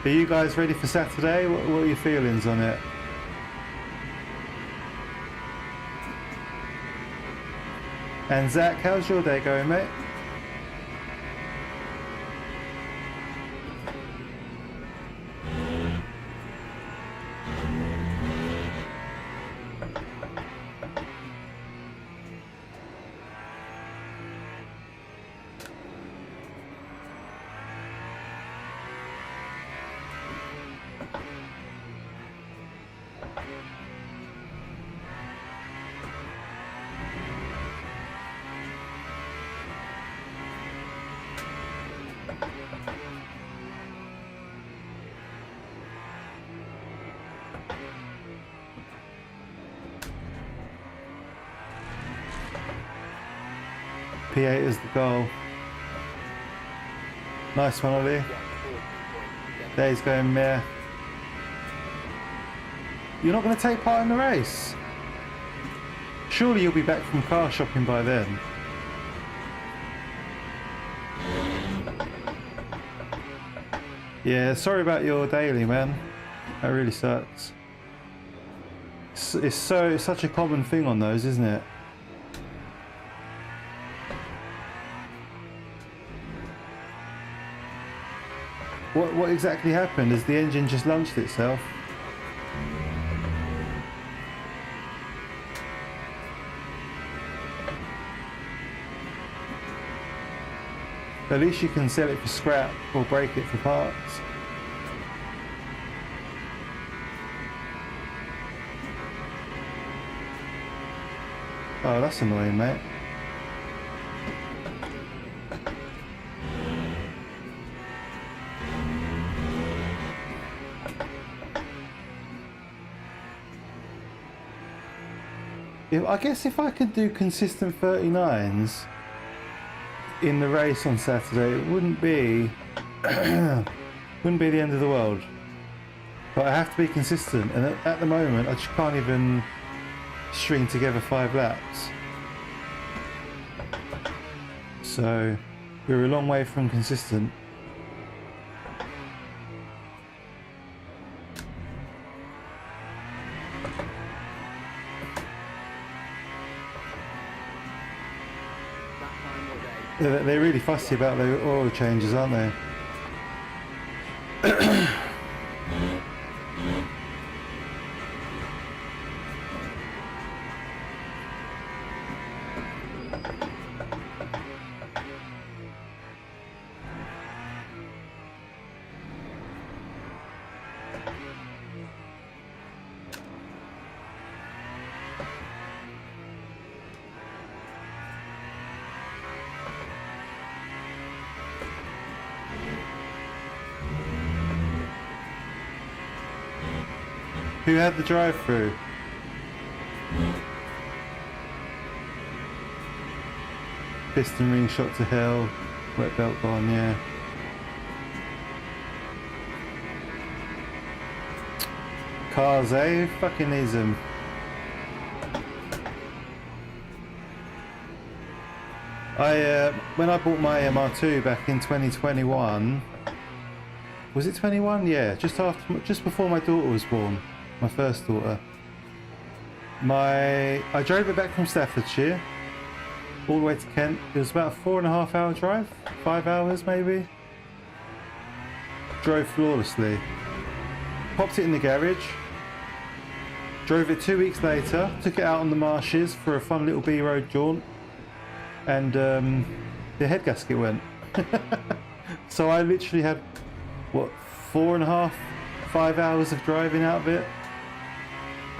Are you guys ready for Saturday? What are your feelings on it? And Zach, how's your day going, mate? P8 is the goal. Nice one, Ollie. There he's going meh. You're not going to take part in the race? Surely you'll be back from car shopping by then. Yeah, sorry about your daily, man. That really sucks. It's such a common thing on those, isn't it? What exactly happened? Has the engine just launched itself? At least you can sell it for scrap or break it for parts. Oh, that's annoying, mate. I guess if I could do consistent 39s in the race on Saturday, it wouldn't be the end of the world. But I have to be consistent, and at the moment I just can't even string together 5 laps. So we're a long way from consistent. They're really fussy about their oil changes, aren't they? Who had the drive-through? Piston ring shot to hell. Wet belt gone, yeah. Cars, eh? Fucking needs them. When I bought my MR2 back in 2021, was it 21? Yeah, just before my daughter was born. My first daughter. I drove it back from Staffordshire all the way to Kent. It was about a 4.5 hour drive, 5 hours maybe. Drove flawlessly. Popped it in the garage. Drove it 2 weeks later. Took it out on the marshes for a fun little B-road jaunt, and the head gasket went. So I literally had what, 4.5, 5 hours of driving out of it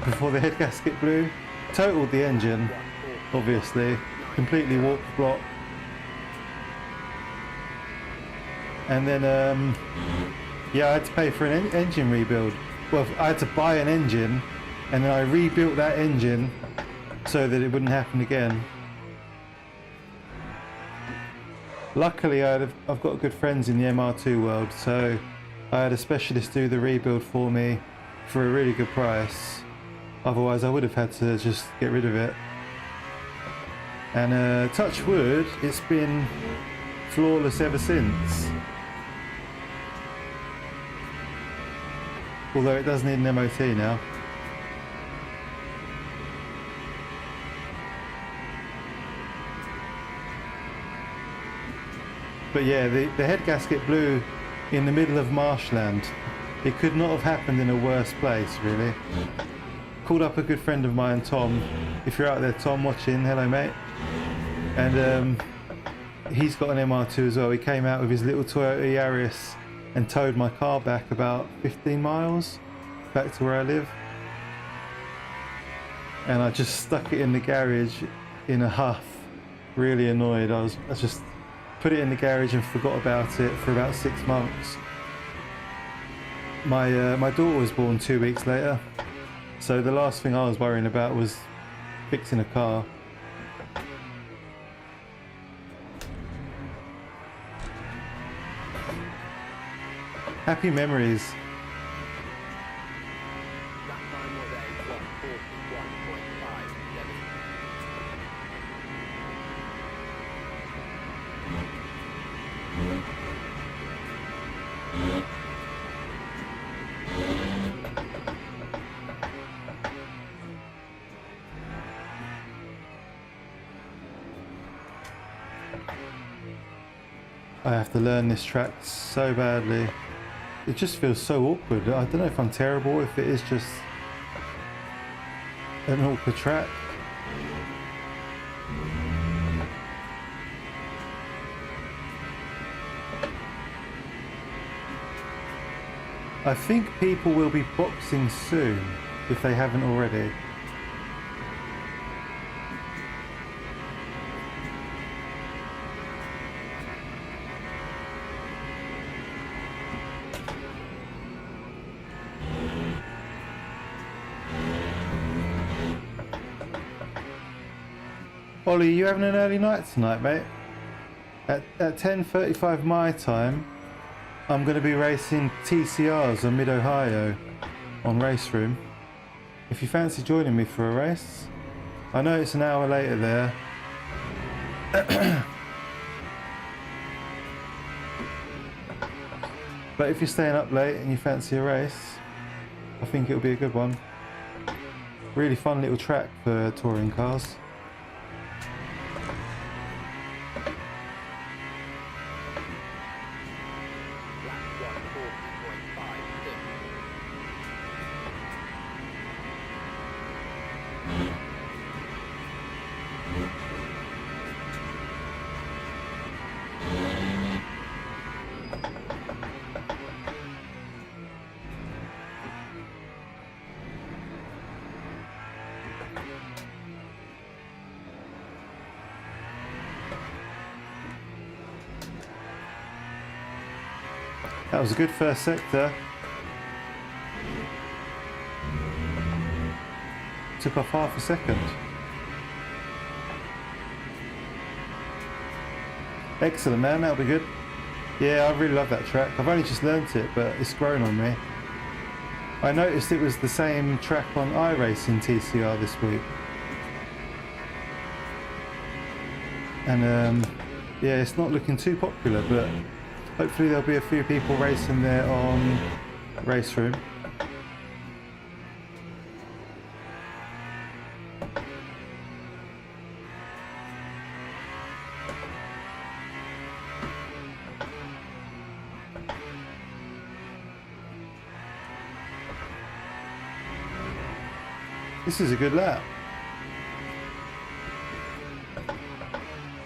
before the head gasket blew. Totaled the engine, obviously. Completely warped the block. And then, yeah, I had to pay for an engine rebuild. Well, I had to buy an engine, and then I rebuilt that engine so that it wouldn't happen again. Luckily, I've got good friends in the MR2 world, so I had a specialist do the rebuild for me for a really good price. Otherwise, I would have had to just get rid of it. And touch wood, it's been flawless ever since. Although it does need an MOT now. But yeah, the head gasket blew in the middle of marshland. It could not have happened in a worse place, really. Called up a good friend of mine, Tom. If you're out there, Tom, watching, hello mate. And he's got an MR2 as well. He came out with his little Toyota Yaris and towed my car back about 15 miles back to where I live. And I just stuck it in the garage in a huff, really annoyed. I just put it in the garage and forgot about it for about 6 months. My daughter was born 2 weeks later, so the last thing I was worrying about was fixing a car. Happy memories. I have to learn this track so badly. It just feels so awkward. I don't know if I'm terrible, if it is just an awkward track. I think people will be boxing soon, if they haven't already. Ollie, you having an early night tonight, mate? At 10:35 my time, I'm going to be racing TCRs on Mid-Ohio on Race Room. If you fancy joining me for a race, I know it's an hour later there. But if you're staying up late and you fancy a race, I think it'll be a good one. Really fun little track for touring cars. That was a good first sector. Took off half a second. Excellent, man, that'll be good. Yeah, I really love that track. I've only just learnt it, but it's grown on me. I noticed it was the same track on iRacing TCR this week. And yeah, it's not looking too popular, but hopefully there'll be a few people racing there on Race Room. This is a good lap.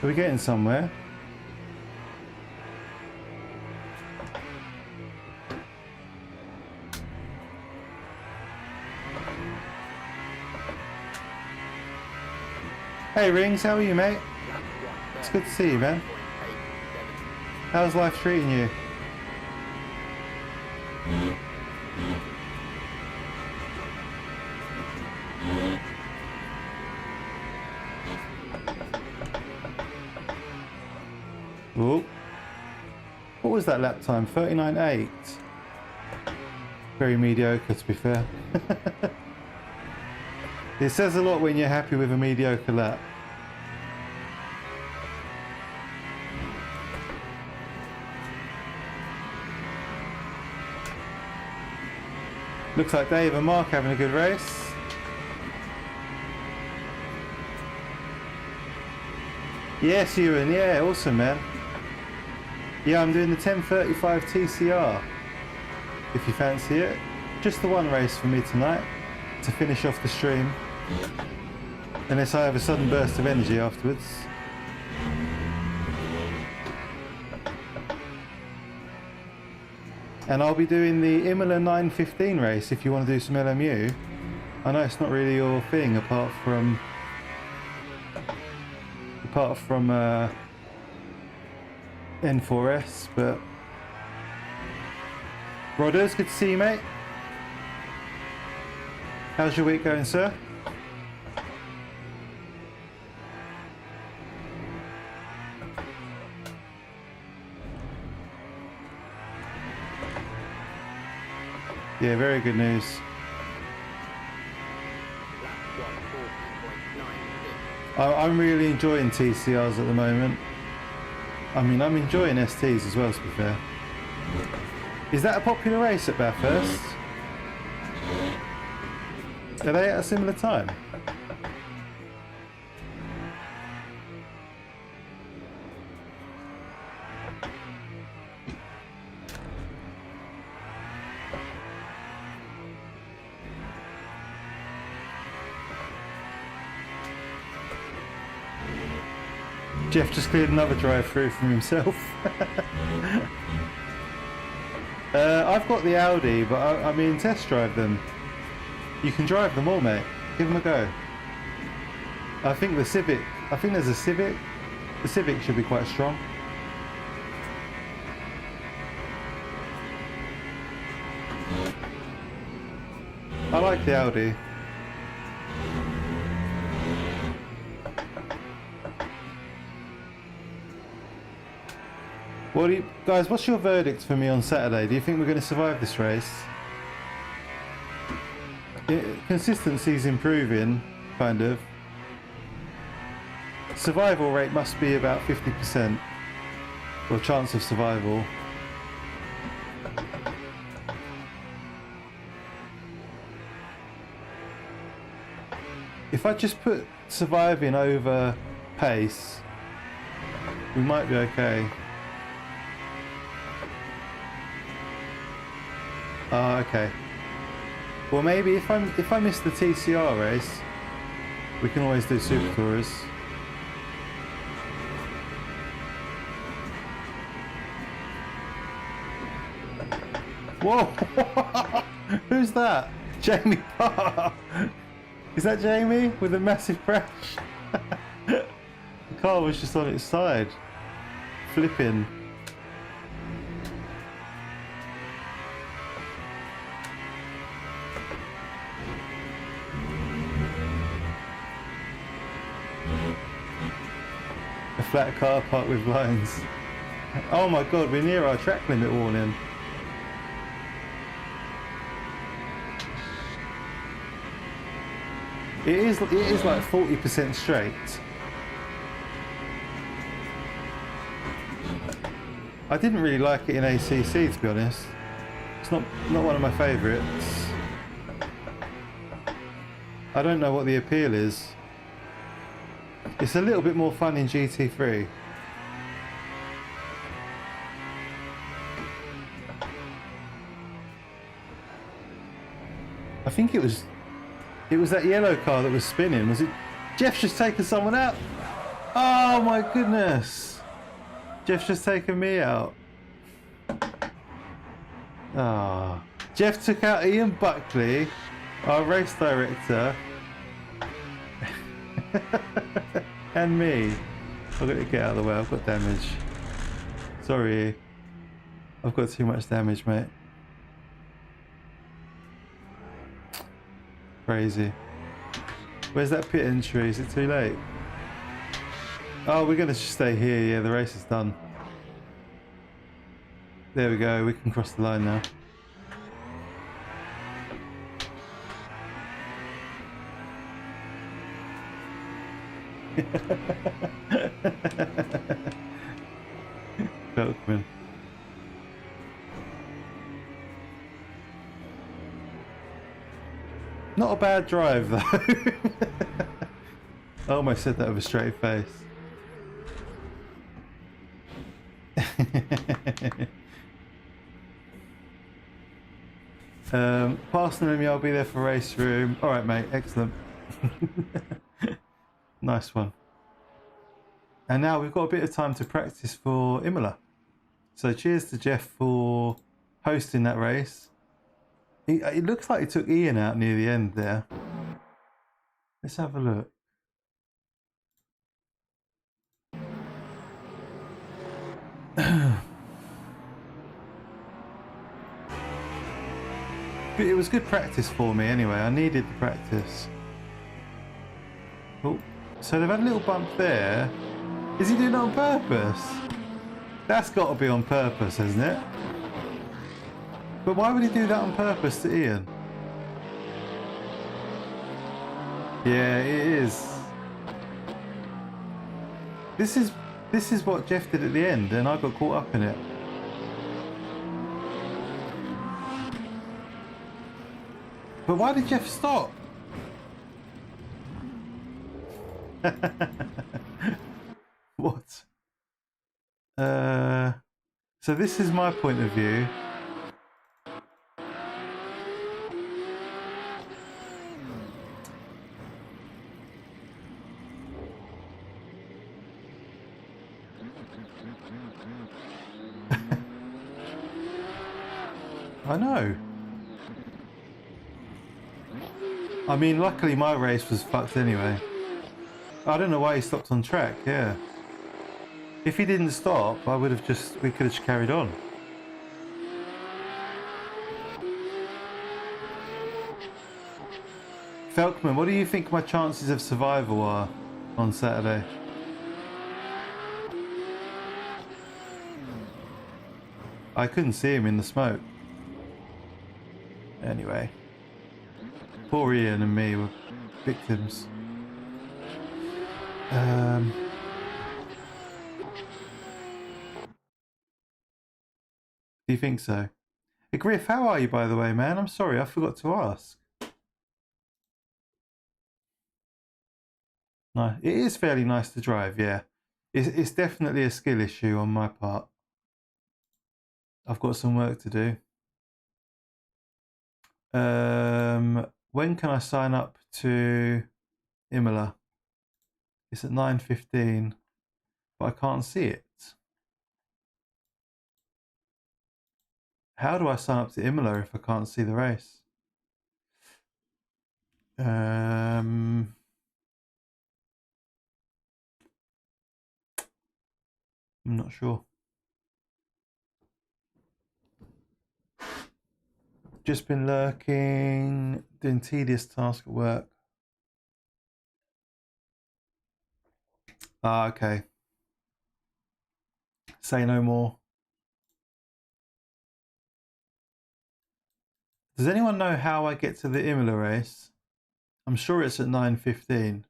Are we getting somewhere? Hey Rings, how are you, mate? It's good to see you, man. How's life treating you? Oh, what was that lap time? 39.8. Very mediocre, to be fair. It says a lot when you're happy with a mediocre lap. Looks like Dave and Mark having a good race. Yes, Ewan, yeah, awesome, man. Yeah, I'm doing the 1035 TCR, if you fancy it. Just the one race for me tonight, to finish off the stream. Unless I have a sudden burst of energy afterwards. And I'll be doing the Imola 915 race if you want to do some LMU. I know it's not really your thing apart from N4S, but Rodders, good to see you, mate. How's your week going, sir? Yeah, very good news. I'm really enjoying TCRs at the moment. I mean, I'm enjoying STs as well, to be fair. Is that a popular race at Bathurst? Are they at a similar time? Jeff just cleared another drive-through from himself. I've got the Audi, but I mean, test drive them. You can drive them all, mate. Give them a go. I think the Civic, I think there's a Civic. The Civic should be quite strong. I like the Audi. What do you, guys, what's your verdict for me on Saturday? Do you think we're going to survive this race? Consistency's improving, kind of. Survival rate must be about 50%, or chance of survival. If I just put surviving over pace, we might be okay. Okay. Well, maybe if I miss the TCR race, we can always do Super Tourers. Whoa! Who's that? Jamie Parr. Is that Jamie with a massive crash? The car was just on its side, flipping. A flat car park with lines. Oh my god, we're near our track limit warning. It is like 40% straight. I didn't really like it in ACC, to be honest. It's not one of my favourites. I don't know what the appeal is. It's a little bit more fun in GT3. I think it was It was that yellow car that was spinning. Was it? Jeff's just taken someone out. Oh my goodness. Jeff's just taken me out. Ah. Oh. Jeff took out Ian Buckley, our race director. And me. I've got to get out of the way. I've got damage. Sorry. I've got too much damage, mate. Crazy. Where's that pit entry? Is it too late? Oh, we're going to stay here. Yeah, the race is done. There we go. We can cross the line now. Felkman. Not a bad drive though. I almost said that with a straight face. Past LMU, I'll be there for race room. Alright mate, excellent. Nice one. And now we've got a bit of time to practice for Imola. So cheers to Jeff for hosting that race. It looks like he took Ian out near the end there. Let's have a look. But it was good practice for me anyway. I needed the practice. Oh, so they've had a little bump there. Is he doing it on purpose? That's got to be on purpose, hasn't it? But why would he do that on purpose to Ian? Yeah, it is. This is what Jeff did at the end, and I got caught up in it. But why did Jeff stop? What? So this is my point of view. I know. I mean, luckily my race was fucked anyway. I don't know why he stopped on track, yeah. If he didn't stop, we could have just carried on. Felkman, what do you think my chances of survival are on Saturday? I couldn't see him in the smoke. Anyway. Poor Ian and me were victims. Do you think so? Hey, Griff, how are you, by the way, man? I'm sorry, I forgot to ask. No, it is fairly nice to drive, yeah. It's definitely a skill issue on my part. I've got some work to do. When can I sign up to Imola? It's at 9:15, but I can't see it. How do I sign up to Imola if I can't see the race? I'm not sure. Just been lurking, doing tedious task at work. Ah, okay. Say no more. Does anyone know how I get to the Imola race? I'm sure it's at 9:15.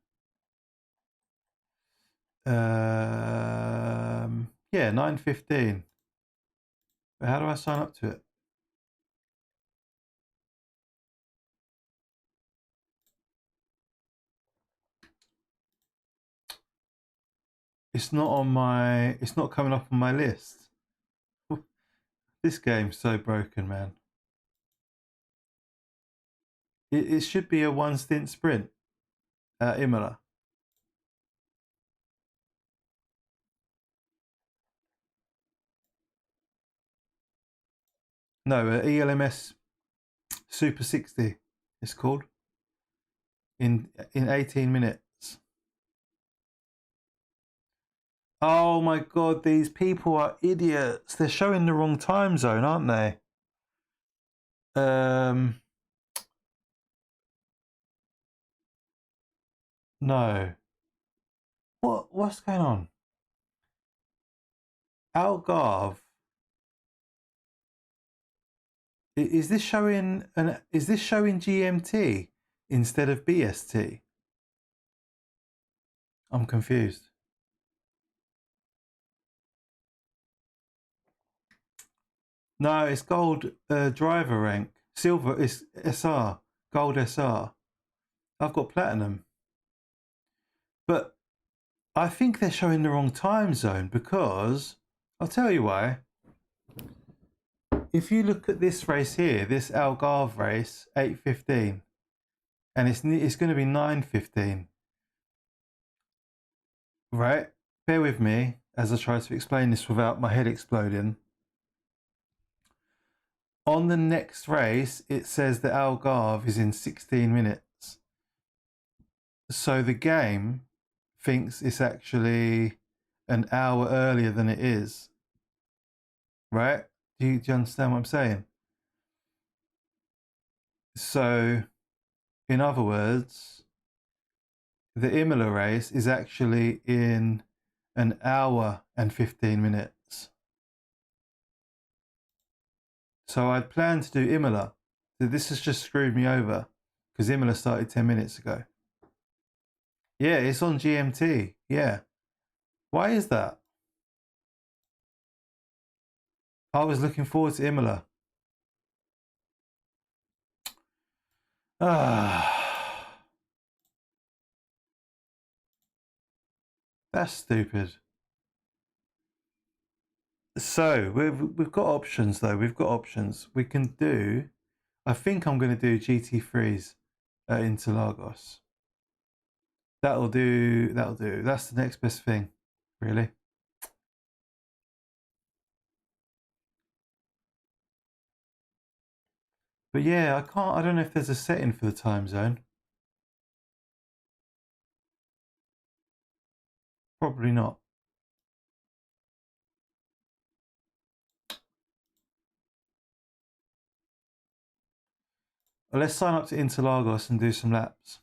Yeah, 9:15. But how do I sign up to it? It's not coming up on my list. This game's so broken, man. It should be a one stint sprint at Imola. No, ELMS Super 60 it's called. In 18 minutes. Oh my god, these people are idiots. They're showing the wrong time zone, aren't they? No. What's going on? Algarve. Is this showing GMT instead of BST? I'm confused. No, it's gold driver rank. Silver is SR. Gold SR. I've got platinum. But I think they're showing the wrong time zone because I'll tell you why. If you look at this race here, this Algarve race, 8:15, and it's going to be 9:15, right? Bear with me as I try to explain this without my head exploding. On the next race, it says that Algarve is in 16 minutes. So the game thinks it's actually an hour earlier than it is, right? Do you understand what I'm saying? So, in other words, the Imola race is actually in an hour and 15 minutes. So I'd planned to do Imola. So this has just screwed me over because Imola started 10 minutes ago. Yeah, it's on GMT. Yeah. Why is that? I was looking forward to Imola. Ah, that's stupid. So we've got options though. We've got options. We can do. I think I'm going to do GT3s at Interlagos. That'll do. That'll do. That's the next best thing, really. But yeah, I can't. I don't know if there's a setting for the time zone. Probably not. Well, let's sign up to Interlagos and do some laps.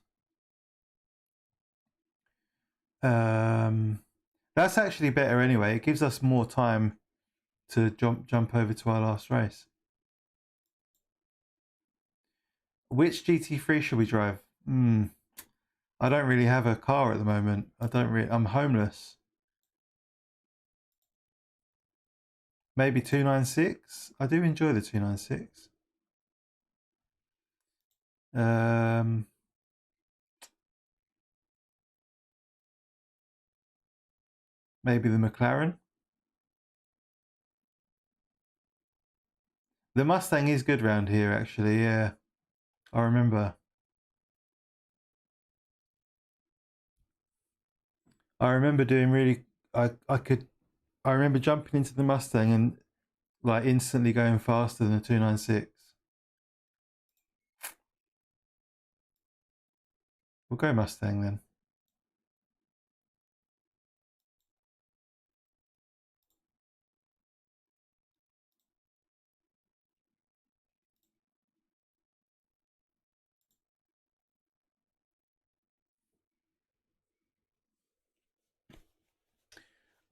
That's actually better anyway. It gives us more time to jump over to our last race. Which GT3 should we drive? I don't really have a car at the moment. I'm homeless. Maybe 296. I do enjoy the 296. Maybe the McLaren. The Mustang is good round here, actually. Yeah, I remember. I remember doing really. I remember jumping into the Mustang and like instantly going faster than the 296. We'll go Mustang then.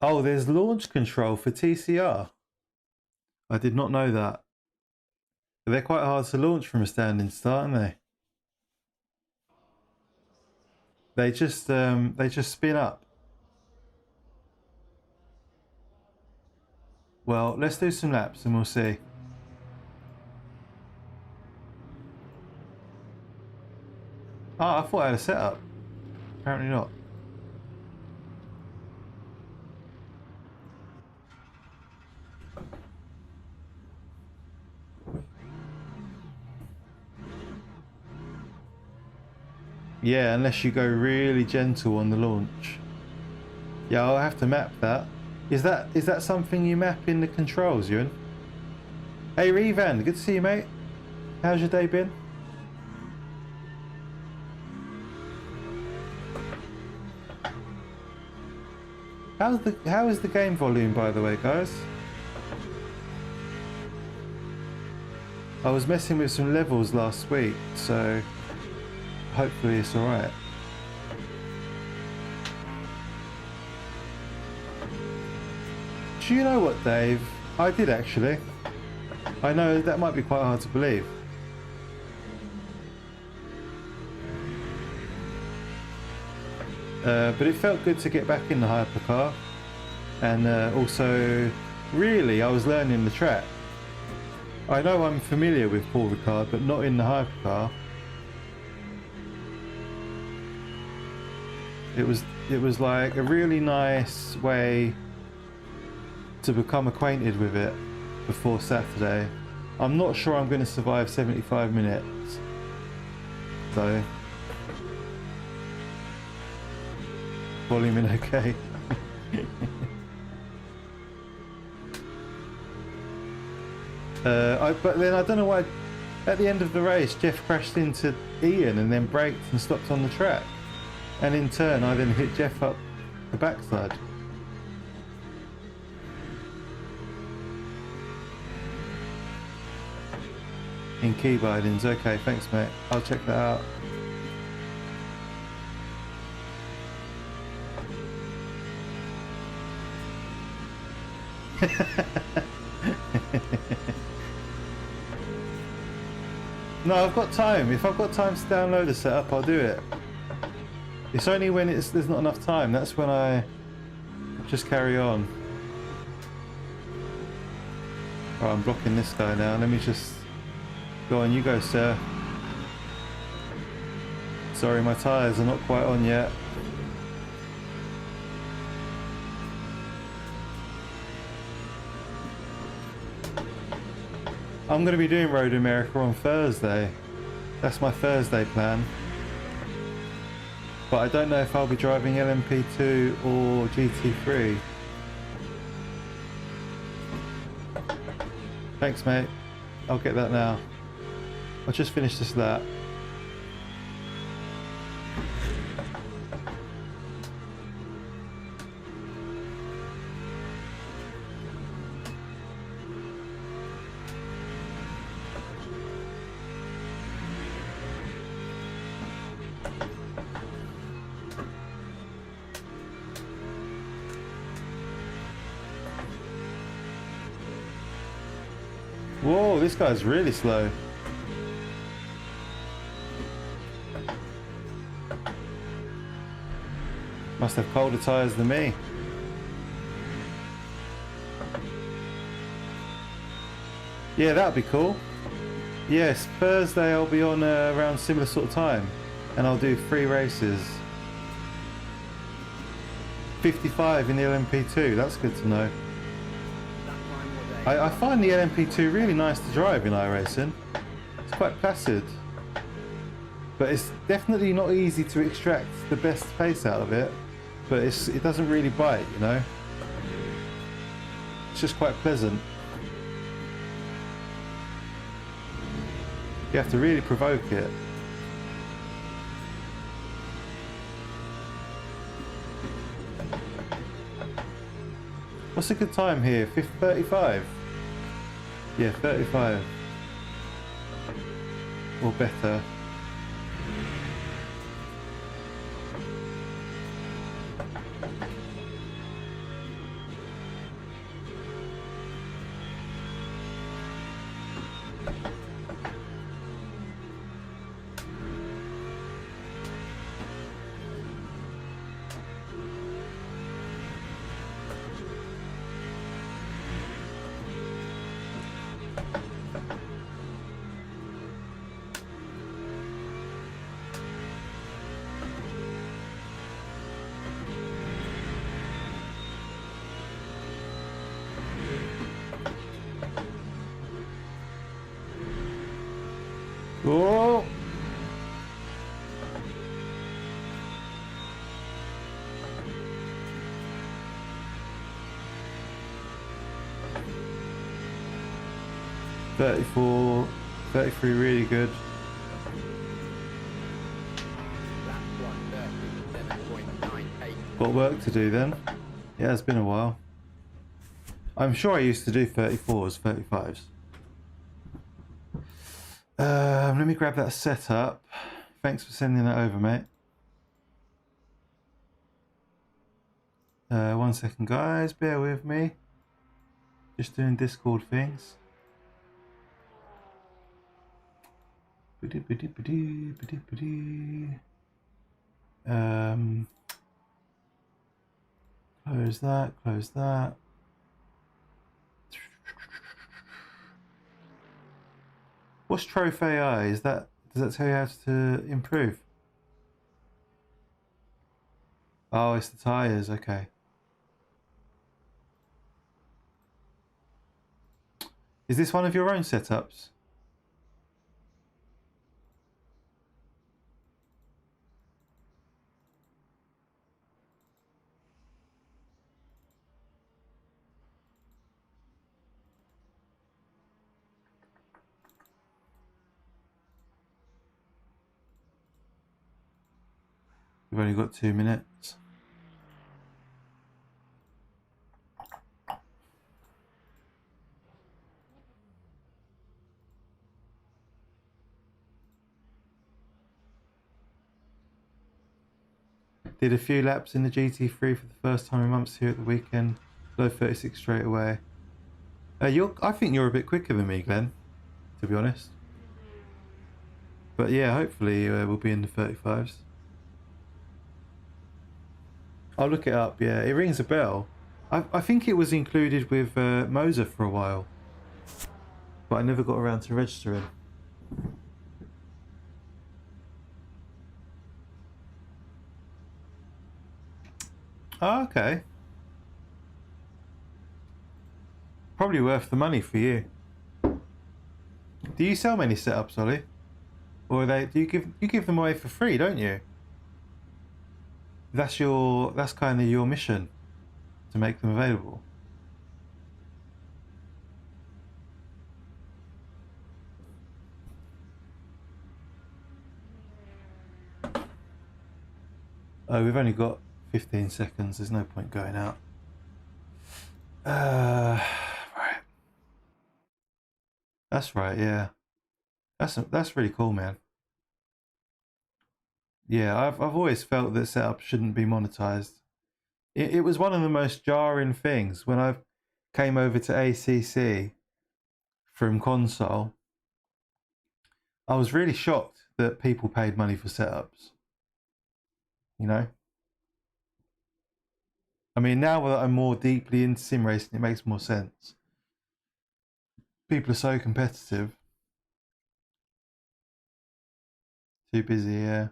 Oh, there's launch control for TCR. I did not know that. But they're quite hard to launch from a standing start, aren't they? They just spin up. Well, let's do some laps and we'll see. Oh, I thought I had a setup. Apparently not. Yeah, unless you go really gentle on the launch. Yeah, I'll have to map that. Is that something you map in the controls, Ewan? Hey Revan, good to see you, mate. How's your day been? How is the game volume, by the way, guys? I was messing with some levels last week, so hopefully it's alright. Do you know what, Dave? I did actually. I know that might be quite hard to believe. But it felt good to get back in the hypercar. And also, really, I was learning the track. I know I'm familiar with Paul Ricard, but not in the hypercar. It was like a really nice way to become acquainted with it before Saturday. I'm not sure I'm going to survive 75 minutes. So, volume in okay. But then I don't know why at the end of the race Jeff crashed into Ian and then braked and stopped on the track, and in turn I then hit Jeff up the backside. In key bindings, okay, thanks mate, I'll check that out. No, I've got time. If I've got time to download a setup, I'll do it. It's only when there's not enough time, that's when I just carry on. Right, I'm blocking this guy now. Let me just go on, you go, sir. Sorry, my tyres are not quite on yet. I'm going to be doing Road America on Thursday. That's my Thursday plan. But I don't know if I'll be driving LMP2 or GT3. Thanks mate. I'll get that now. I'll just finish this lap. Whoa, this guy's really slow. Must have colder tyres than me. Yeah, that'd be cool. Yes, Thursday I'll be on around similar sort of time, and I'll do 3 races. 55 in the LMP2, that's good to know. I find the LMP2 really nice to drive in iRacing. It's quite placid. But it's definitely not easy to extract the best pace out of it. But it doesn't really bite, you know. It's just quite pleasant. You have to really provoke it. What's a good time here? 35? Yeah, 35. Or better. Oh! 34, 33 really good. Got work to do then. Yeah, it's been a while. I'm sure I used to do 34s, 35s. Let me grab that setup. Thanks for sending that over, mate. 1 second, guys. Bear with me. Just doing Discord things. Close that, close that. What's Trophy AI? Does that tell you how to improve? Oh, it's the tires, okay. Is this one of your own setups? We've only got 2 minutes. Did a few laps in the GT3 for the first time in months here at the weekend. Low 36 straight away. I think you're a bit quicker than me, Glenn, to be honest. But yeah, hopefully we'll be in the 35s. I'll look it up, yeah. It rings a bell. I think it was included with Moza for a while. But I never got around to registering. Oh, okay. Probably worth the money for you. Do you sell many setups, Ollie? Or do you give them away for free, don't you? That's kind of your mission, to make them available. Oh, we've only got 15 seconds. There's no point going out. Right. That's right. Yeah. That's really cool, man. Yeah, I've always felt that setup shouldn't be monetized. It was one of the most jarring things when I came over to ACC from console. I was really shocked that people paid money for setups. You know? I mean, now that I'm more deeply into sim racing, it makes more sense. People are so competitive. Too busy, yeah.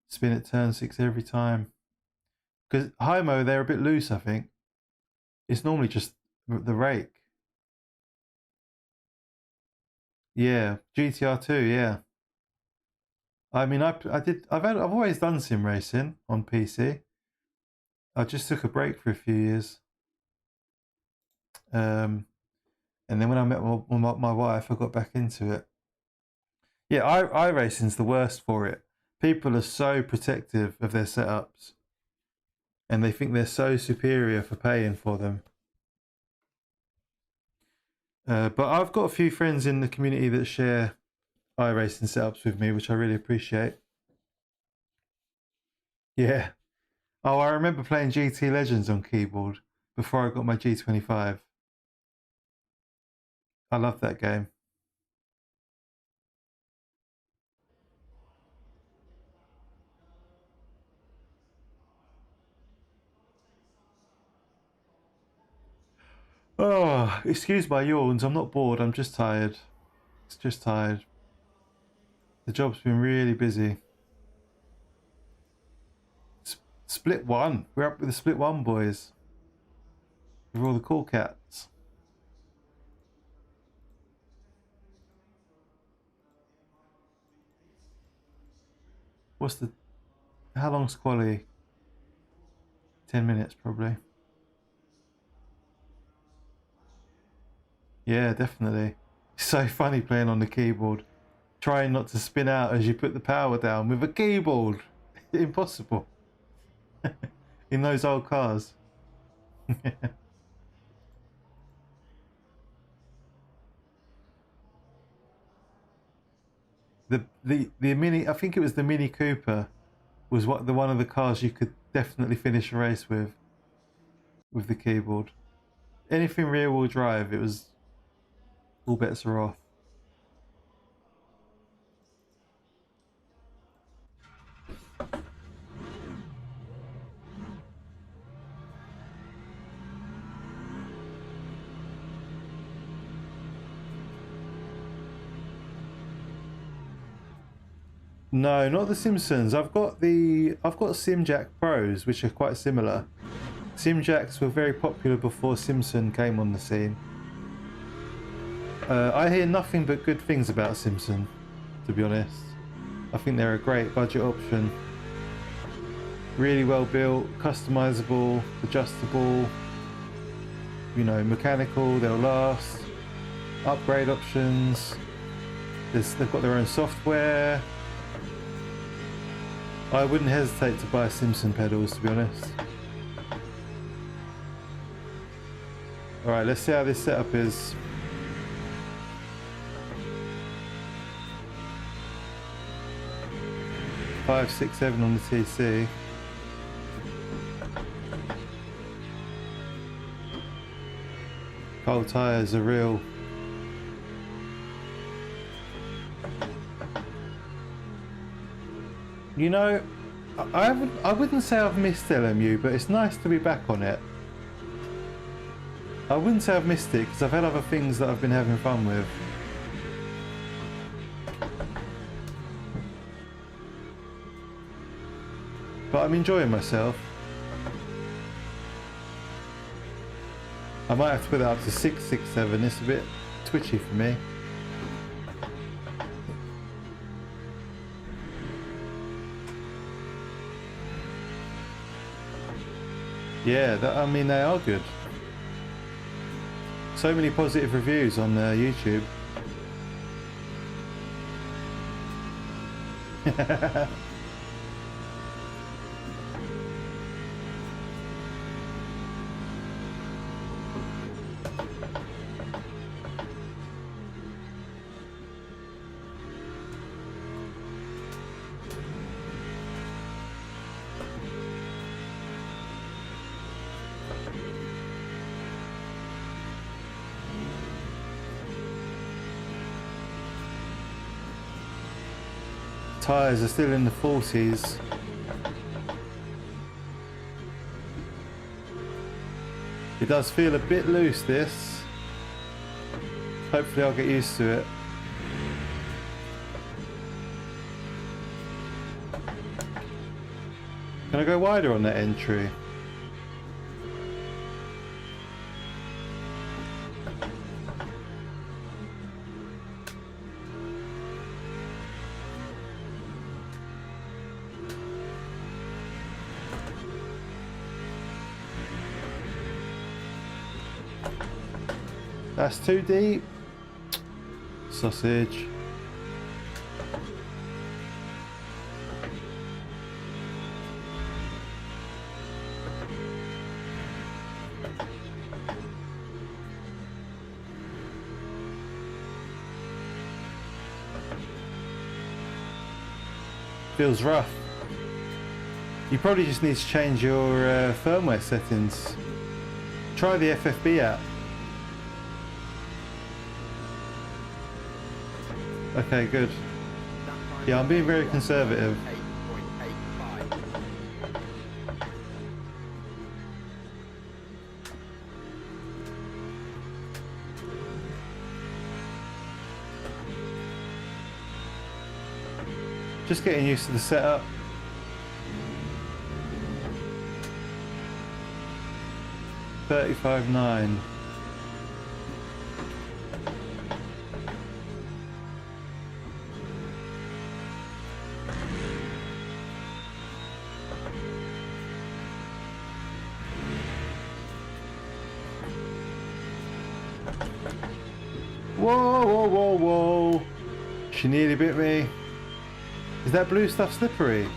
Spin at turn 6 every time. Because Hymo, they're a bit loose, I think. It's normally just the rake. Yeah, GTR 2, yeah. I mean, I've always done sim racing on PC. I just took a break for a few years. And then when I met my wife, I got back into it. Yeah, iRacing's the worst for it. People are so protective of their setups. And they think they're so superior for paying for them. But I've got a few friends in the community that share iRacing setups with me, which I really appreciate. Yeah. Oh, I remember playing GT Legends on keyboard before I got my G25. I love that game. Oh, excuse my yawns. I'm not bored. I'm just tired. It's just tired. The job's been really busy. Split one. We're up with the split one boys. With all the cool cats. How long's quality? 10 minutes probably. Yeah, definitely. It's so funny playing on the keyboard. Trying not to spin out as you put the power down with a keyboard. Impossible. In those old cars. The Mini, I think it was the Mini Cooper, was one of the cars you could definitely finish a race with the keyboard. Anything rear wheel drive, it was all bets are off. No, not the Simpsons. I've got Simjack Pros, which are quite similar. Simjacks were very popular before Simpson came on the scene. I hear nothing but good things about Simpson, to be honest. I think they're a great budget option. Really well built, customizable, adjustable, you know, mechanical, they'll last. Upgrade options. They've got their own software. I wouldn't hesitate to buy Simpson pedals, to be honest. Alright, let's see how this setup is. Five, 6, 7 on the TC. Cold tyres are real. You know, I wouldn't say I've missed LMU, but it's nice to be back on it. I wouldn't say I've missed it because I've had other things that I've been having fun with. But I'm enjoying myself. I might have to put that up to 6, 6, 7. It's a bit twitchy for me. Yeah, I mean, they are good. So many positive reviews on YouTube. Tyres are still in the 40s. It does feel a bit loose, this. Hopefully I'll get used to it. Can I go wider on that entry? That's too deep. Sausage. Feels rough. You probably just need to change your firmware settings. Try the FFB app. Okay, good. Yeah, I'm being very conservative. Just getting used to the setup. $35.9. Whoa, whoa, whoa, whoa. She nearly bit me. Is that blue stuff slippery?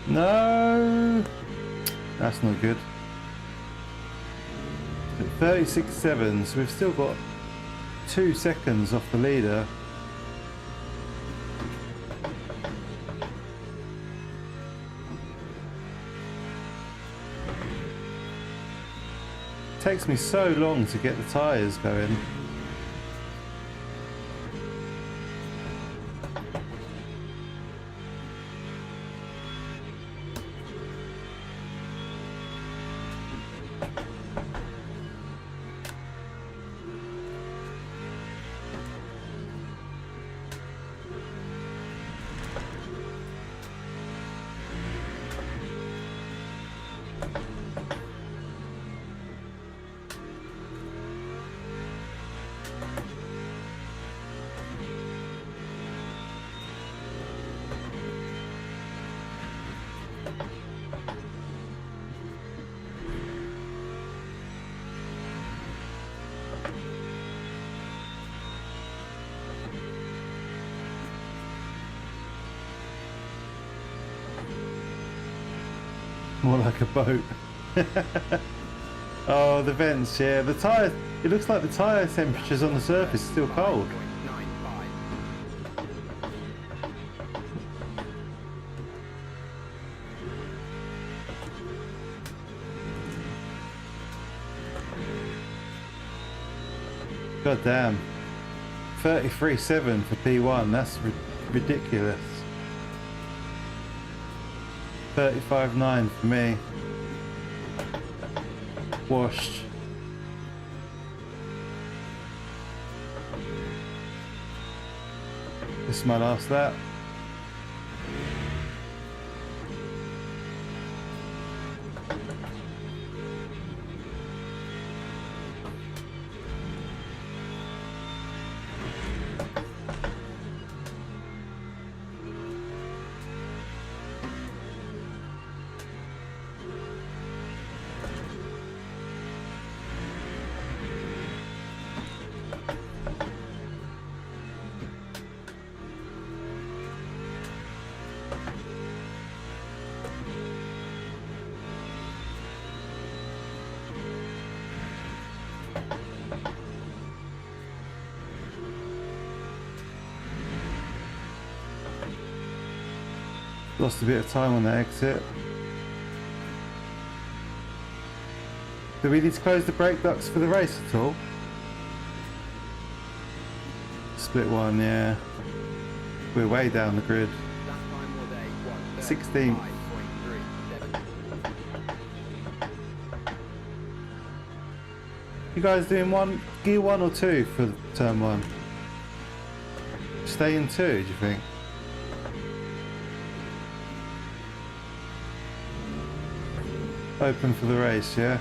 No, that's not good. 36.7, so we've still got 2 seconds off the leader. It takes me so long to get the tyres going. More like a boat. Oh, the vents, yeah. The tyre, it looks like the tyre temperatures on the surface are still cold. God damn. 33.7 for P1, that's ridiculous. 35.9 for me. Washed. This is my last lap. Lost a bit of time on that exit. Do we need to close the brake ducts for the race at all? Split one, yeah. We're way down the grid. 16th. You guys doing gear 1 or 2 for turn 1? Stay in 2, do you think? Open for the race, yeah?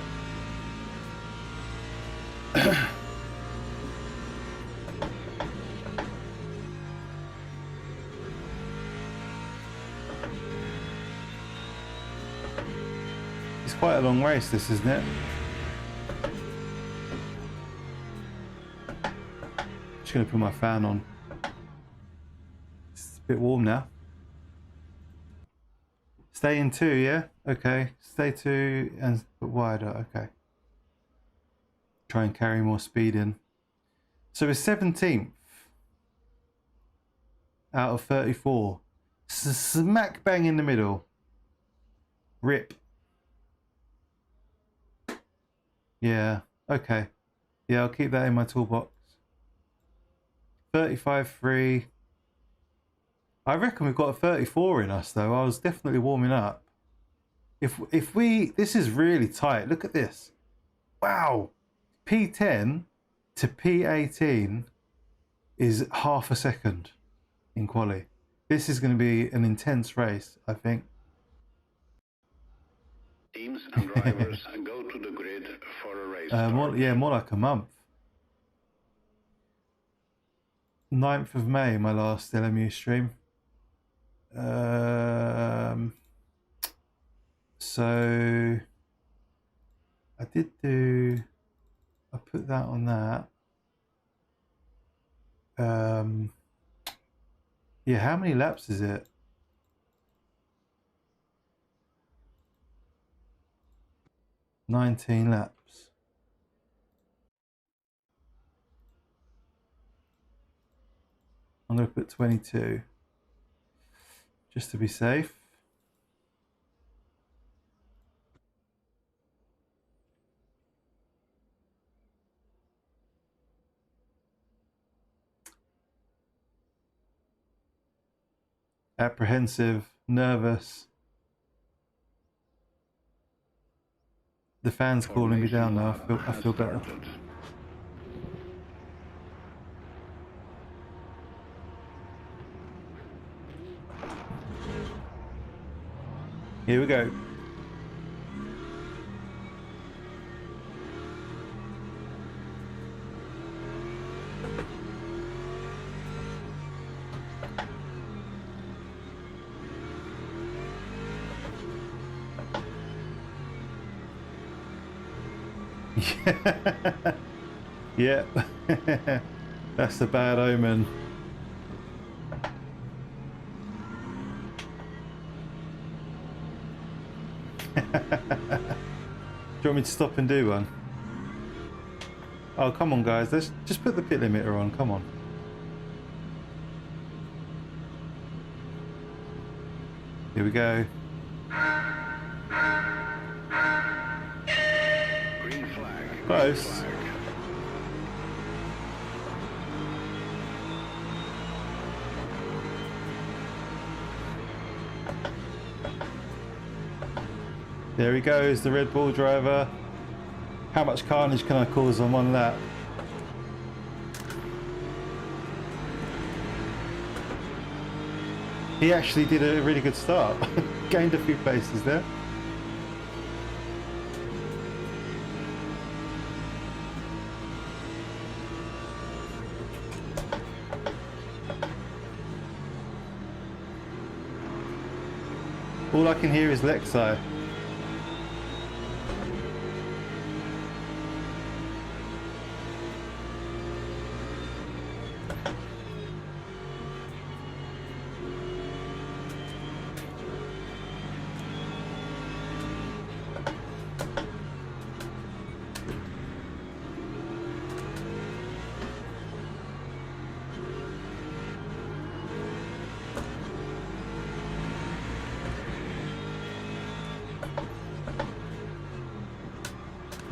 It's quite a long race, this, isn't it? Just gonna put my fan on. It's a bit warm now. Stay in 2, yeah? Okay. Stay 2 and wider, okay. try and carry more speed in. So we're 17th out of 34. Smack bang in the middle. Rip. Yeah, okay. Yeah, I'll keep that in my toolbox. 35.3. I reckon we've got a 34 in us though. I was definitely warming up. If we, this is really tight. Look at this. Wow. P10 to P18 is half a second in quali. This is going to be an intense race, I think. Teams and drivers go to the grid for a race start. More like a month. 9th of May, my last LMU stream. So I put that on that. Yeah, how many laps is it? $19 laps. I'm going to put 22 just to be safe. Apprehensive, nervous. The fan's calling me down now. I feel better. Here we go. Yeah. That's a bad omen. Do you want me to stop and do one? Oh, come on guys, let's just put the pit limiter on, come on. Here we go. Green flag. Close. There he goes, the Red Bull driver. How much carnage can I cause on one lap? He actually did a really good start. Gained a few places there. All I can hear is Lexi.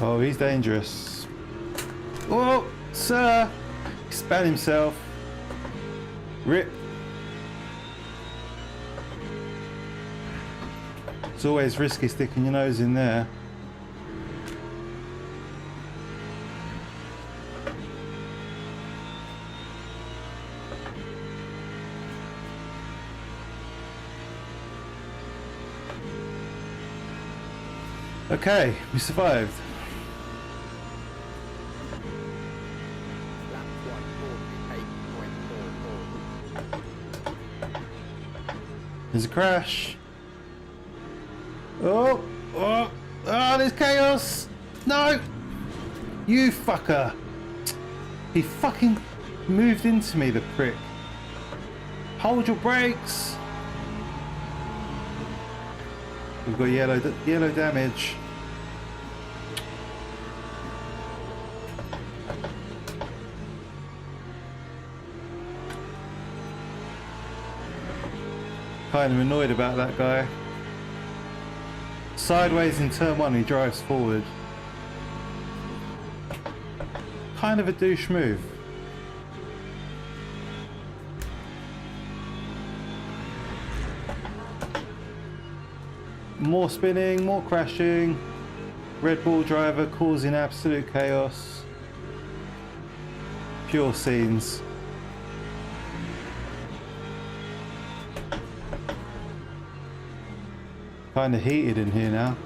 Oh, he's dangerous. Oh, sir! He spat himself. Rip. It's always risky sticking your nose in there. Okay, we survived. There's a crash. Oh, there's chaos. No, you fucker. He fucking moved into me, the prick. Hold your brakes. We've got yellow damage. Kind of annoyed about that guy. Sideways in turn 1, he drives forward. Kind of a douche move. More spinning, more crashing. Red Bull driver causing absolute chaos. Pure scenes. Kind of heated in here now.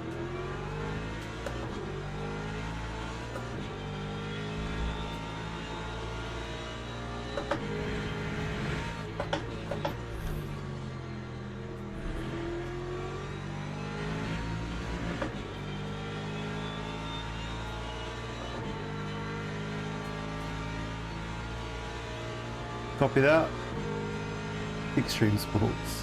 Copy that. Extreme Sports.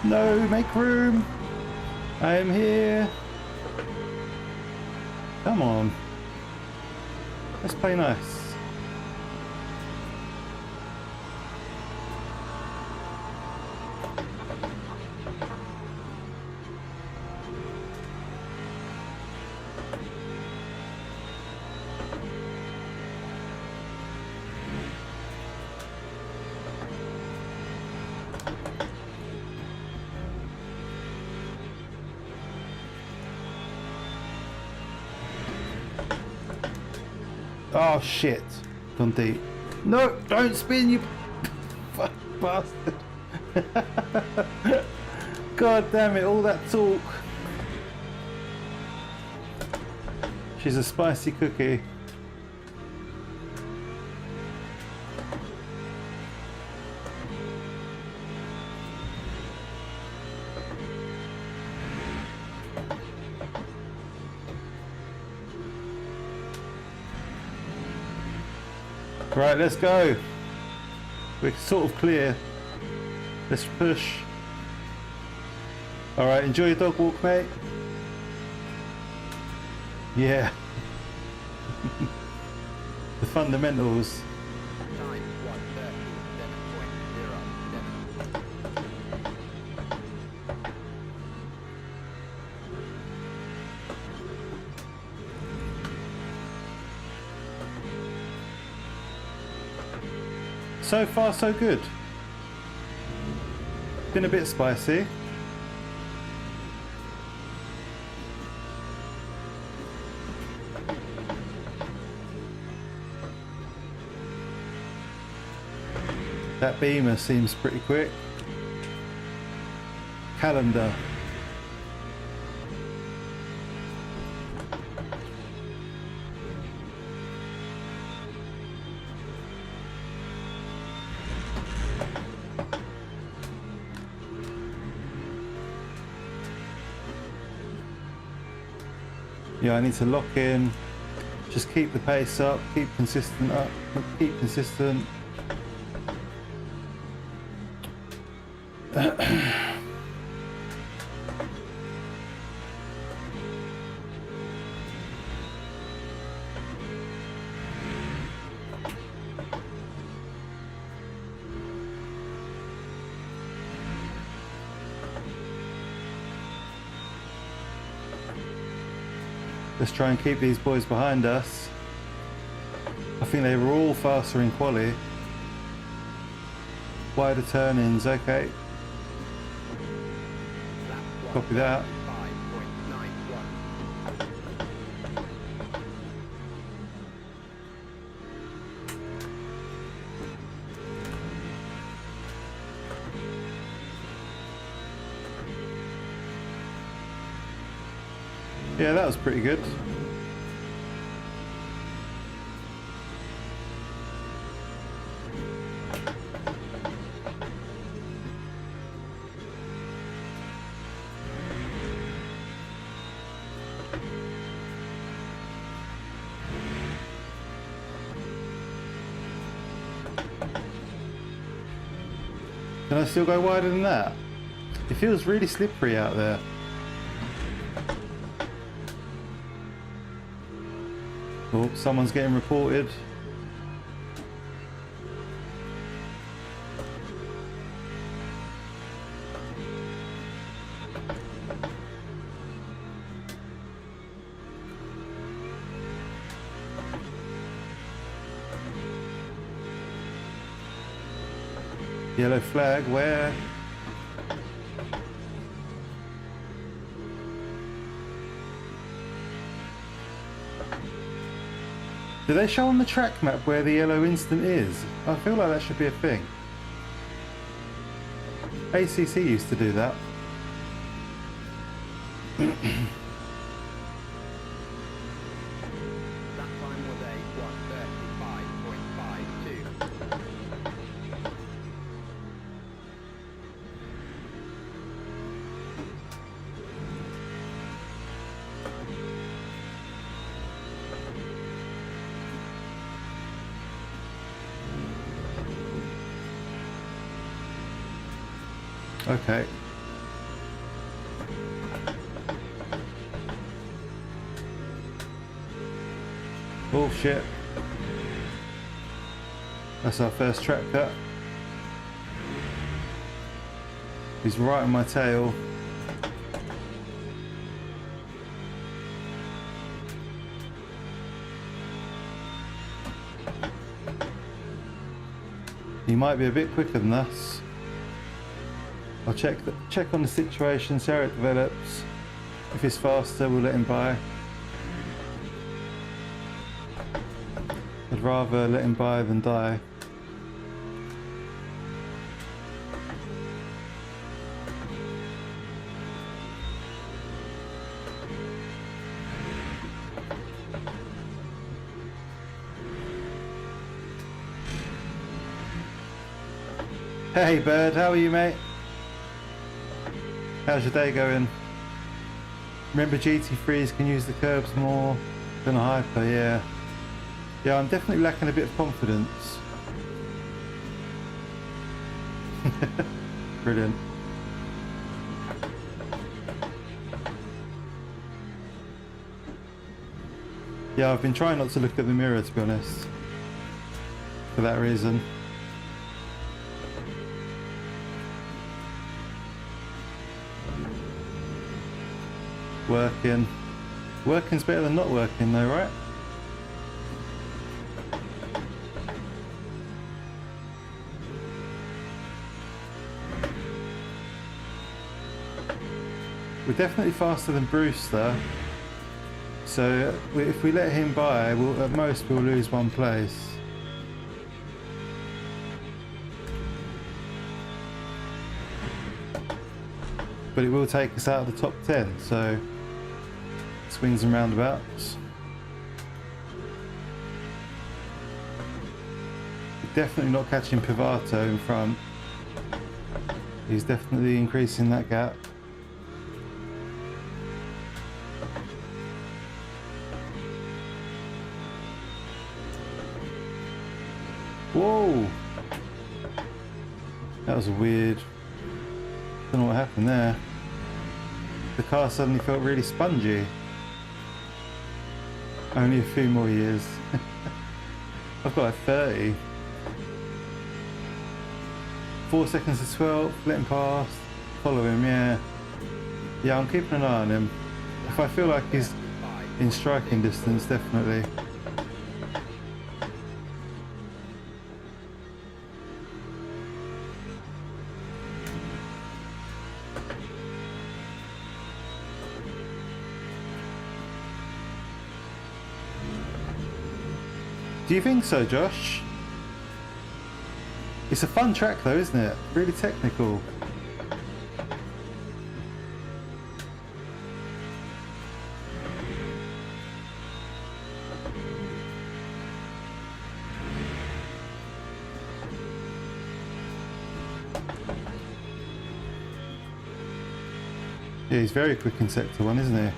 No, make room. I am here. Come on. Let's play nice. Oh shit, gone deep. No, don't spin, you bastard. God damn it, all that talk. She's a spicy cookie. Right, let's go. We're sort of clear. Let's push. Alright, enjoy your dog walk, mate. Yeah. The fundamentals. So far, so good. Been a bit spicy. That Beamer seems pretty quick. Calendar. Yeah, I need to lock in, just keep the pace up, keep consistent up, keep consistent. Let's try and keep these boys behind us. I think they were all faster in quali. Wider turn-ins, okay. Copy that. Yeah, that was pretty good. Can I still go wider than that? It feels really slippery out there. Oh, someone's getting reported. Yellow flag, where? Do they show on the track map where the yellow instant is? I feel like that should be a thing. ACC used to do that. That time was a 1:35.52. Okay. Oh shit. That's our first track cut. He's right on my tail. He might be a bit quicker than us. I'll check on the situation, see how it develops. If it's faster, we'll let him by. I'd rather let him by than die. Hey Bird, how are you, mate? How's your day going? Remember GT3s can use the curbs more than a hyper, yeah. Yeah, I'm definitely lacking a bit of confidence. Brilliant. Yeah, I've been trying not to look at the mirror, to be honest. For that reason. Working. Working's better than not working though, right? We're definitely faster than Brewster. So if we let him by, at most we'll lose one place. But it will take us out of the top 10, so swings and roundabouts. We're definitely not catching Pivato in front. He's definitely increasing that gap. Whoa! That was a weird... Don't know what happened there. The car suddenly felt really spongy. Only a few more years. I've got a 30. 4 seconds to 12, let him pass. Follow him, yeah. Yeah, I'm keeping an eye on him. If I feel like he's in striking distance, definitely. Do you think so, Josh? It's a fun track though, isn't it? Really technical. Yeah, he's very quick in Sector 1, isn't he?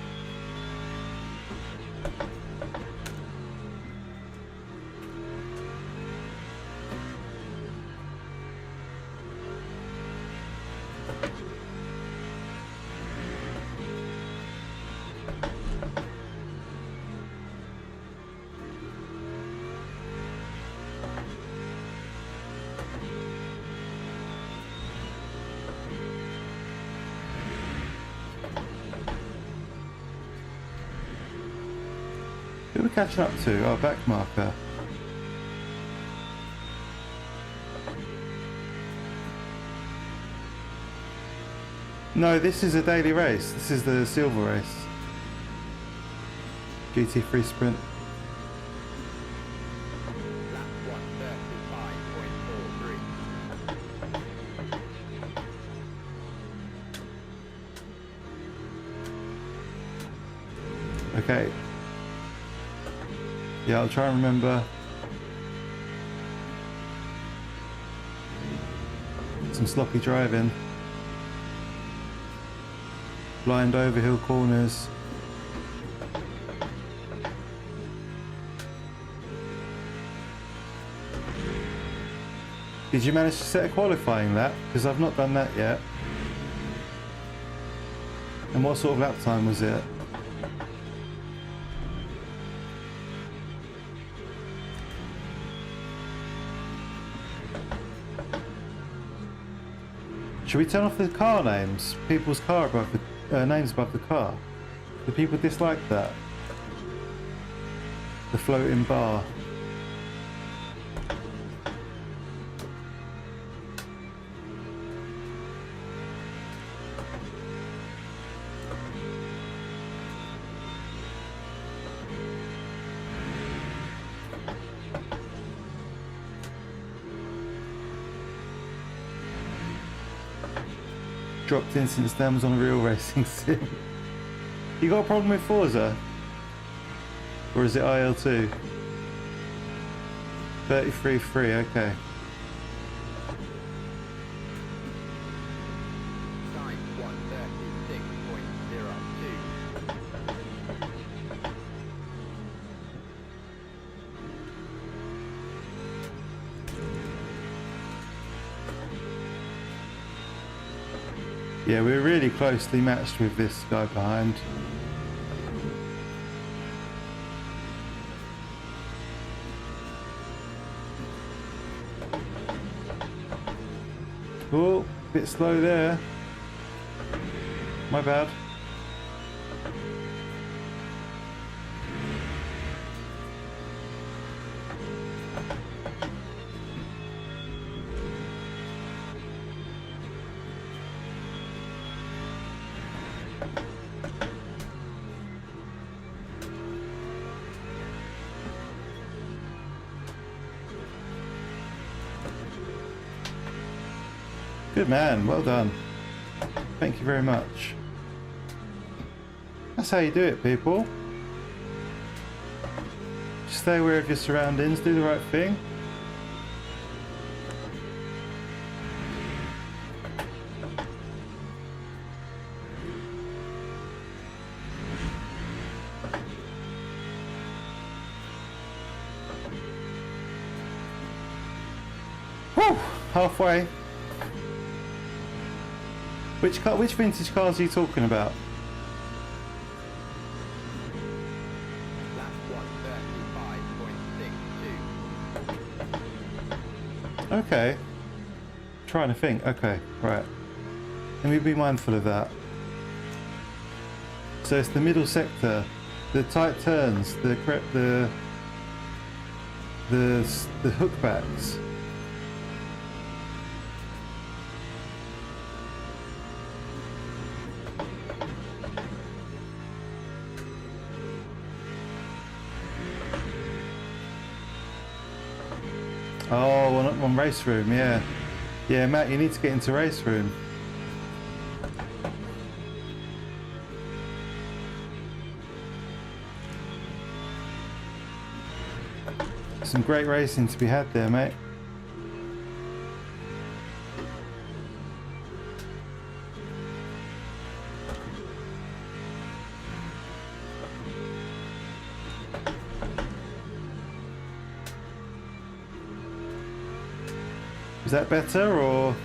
Who are we catching up to? Oh, back marker. No, this is a daily race. This is the silver race. GT3 sprint. Lap 135.43. Okay. Yeah, I'll try and remember. Some sloppy driving. Blind overhill corners. Did you manage to set a qualifying lap? Because I've not done that yet. And what sort of lap time was it? Should we turn off the car names? People's car above the names above the car. Do people dislike that? The floating bar. Dropped in since Dan was on a real racing sim. You got a problem with Forza? Or is it IL2? 33.3, okay. Time 1:36.02. Yeah, we're really closely matched with this guy behind. Oh, bit slow there. My bad. Good man, well done. Thank you very much. That's how you do it, people. Just stay aware of your surroundings, do the right thing. Whew, halfway. Which vintage cars are you talking about? Lap 1:35.62. Okay. Trying to think. Okay, right. Let me be mindful of that. So it's the middle sector, the tight turns, the hookbacks. Oh, on race room, yeah. Yeah, Matt, you need to get into race room. Some great racing to be had there, mate. Is that better, or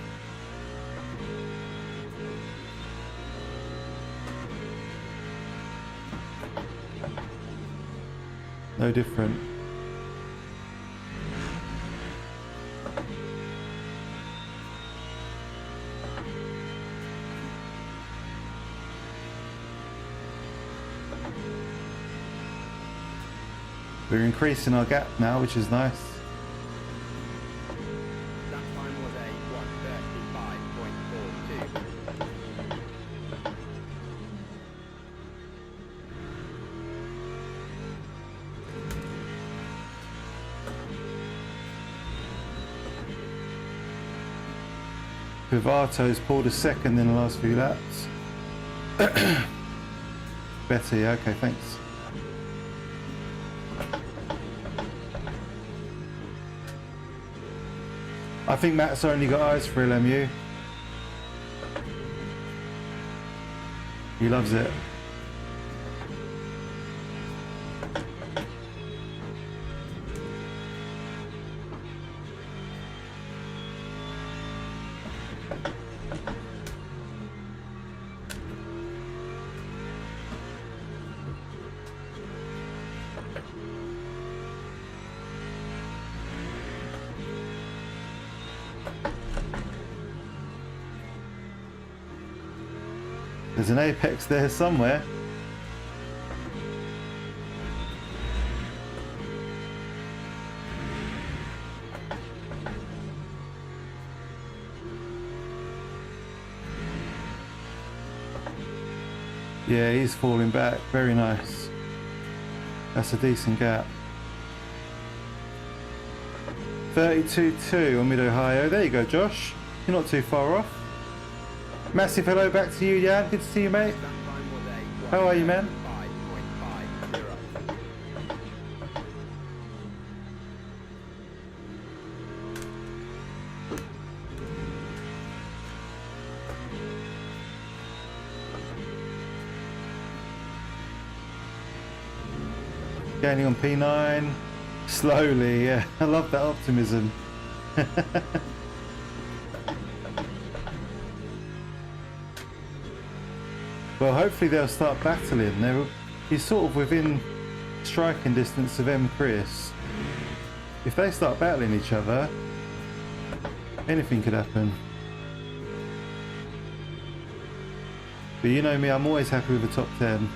no different. We're increasing our gap now, which is nice. That time was a 1:35.42. Vivato's pulled a second in the last few laps. Better, yeah, okay, thanks. I think Matt's only got eyes for LMU. He loves it. There's an apex there somewhere. Yeah, he's falling back. Very nice. That's a decent gap. 32.2 on Mid-Ohio. There you go, Josh. You're not too far off. Massive hello back to you, Jan. Good to see you, mate. That time was a How are you, man? 1:35.50. Gaining on P9. Slowly, yeah. I love that optimism. Well, hopefully they'll start battling. He's sort of within striking distance of Chris. If they start battling each other, anything could happen. But you know me, I'm always happy with the top 10.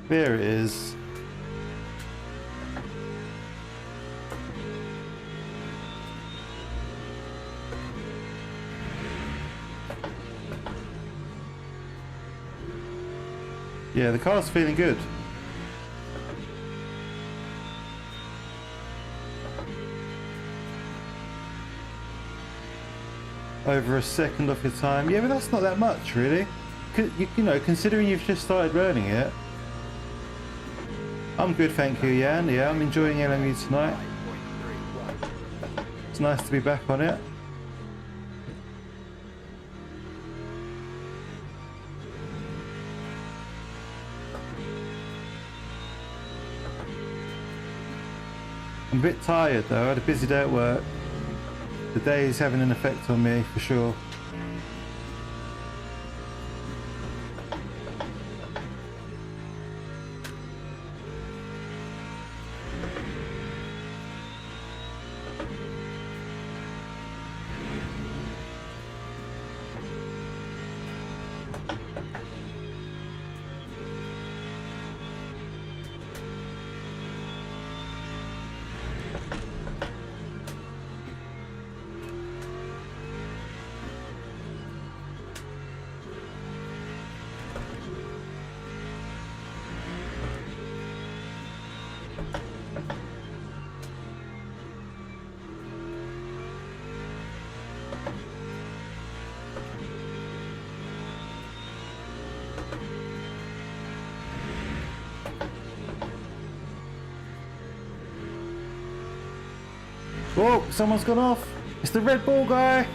There it is. Yeah, the car's feeling good. Over a second off your time. Yeah, but that's not that much, really. You know, considering you've just started learning it. I'm good, thank you, Jan. Yeah, I'm enjoying LMU tonight. It's nice to be back on it. I'm a bit tired though, I had a busy day at work. The day is having an effect on me, for sure. Whoa, someone's gone off. It's the Red Bull guy.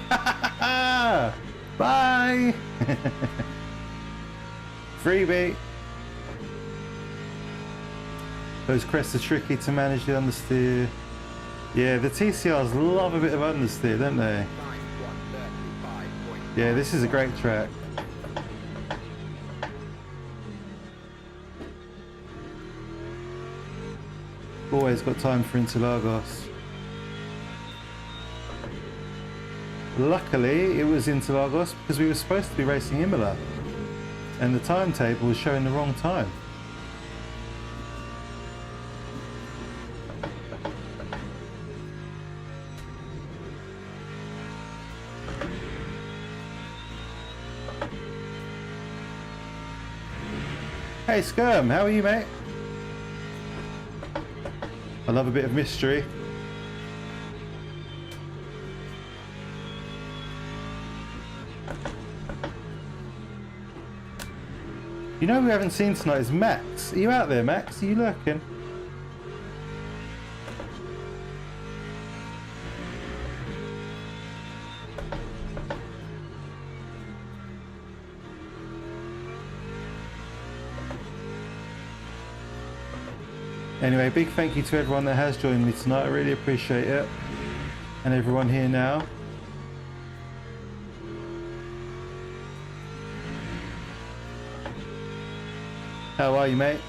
Bye. Freebie. Those crests are tricky to manage the understeer. Yeah, the TCRs love a bit of understeer, don't they? Time 1:35.5. Yeah, this is a great track. Always got time for Interlagos. Luckily, it was Interlagos because we were supposed to be racing Imola, and the timetable was showing the wrong time. Hey Skirm, how are you, mate? I love a bit of mystery. You know who we haven't seen tonight is Max. Are you out there, Max? Are you lurking? Anyway, big thank you to everyone that has joined me tonight. I really appreciate it. And everyone here now. How are you, mate?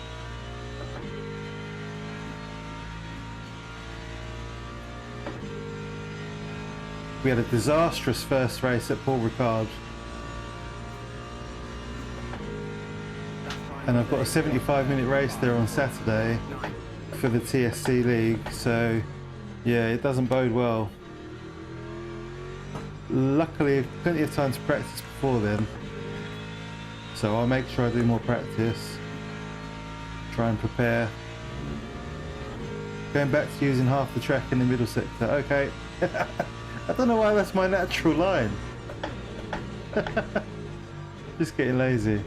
We had a disastrous first race at Paul Ricard. And I've got a 75-minute race there on Saturday for the TSC League, so yeah, it doesn't bode well. Luckily, plenty of time to practice before then, so I'll make sure I do more practice. Try and prepare. Going back to using half the track in the middle sector. Okay. I don't know why that's my natural line. Just getting lazy.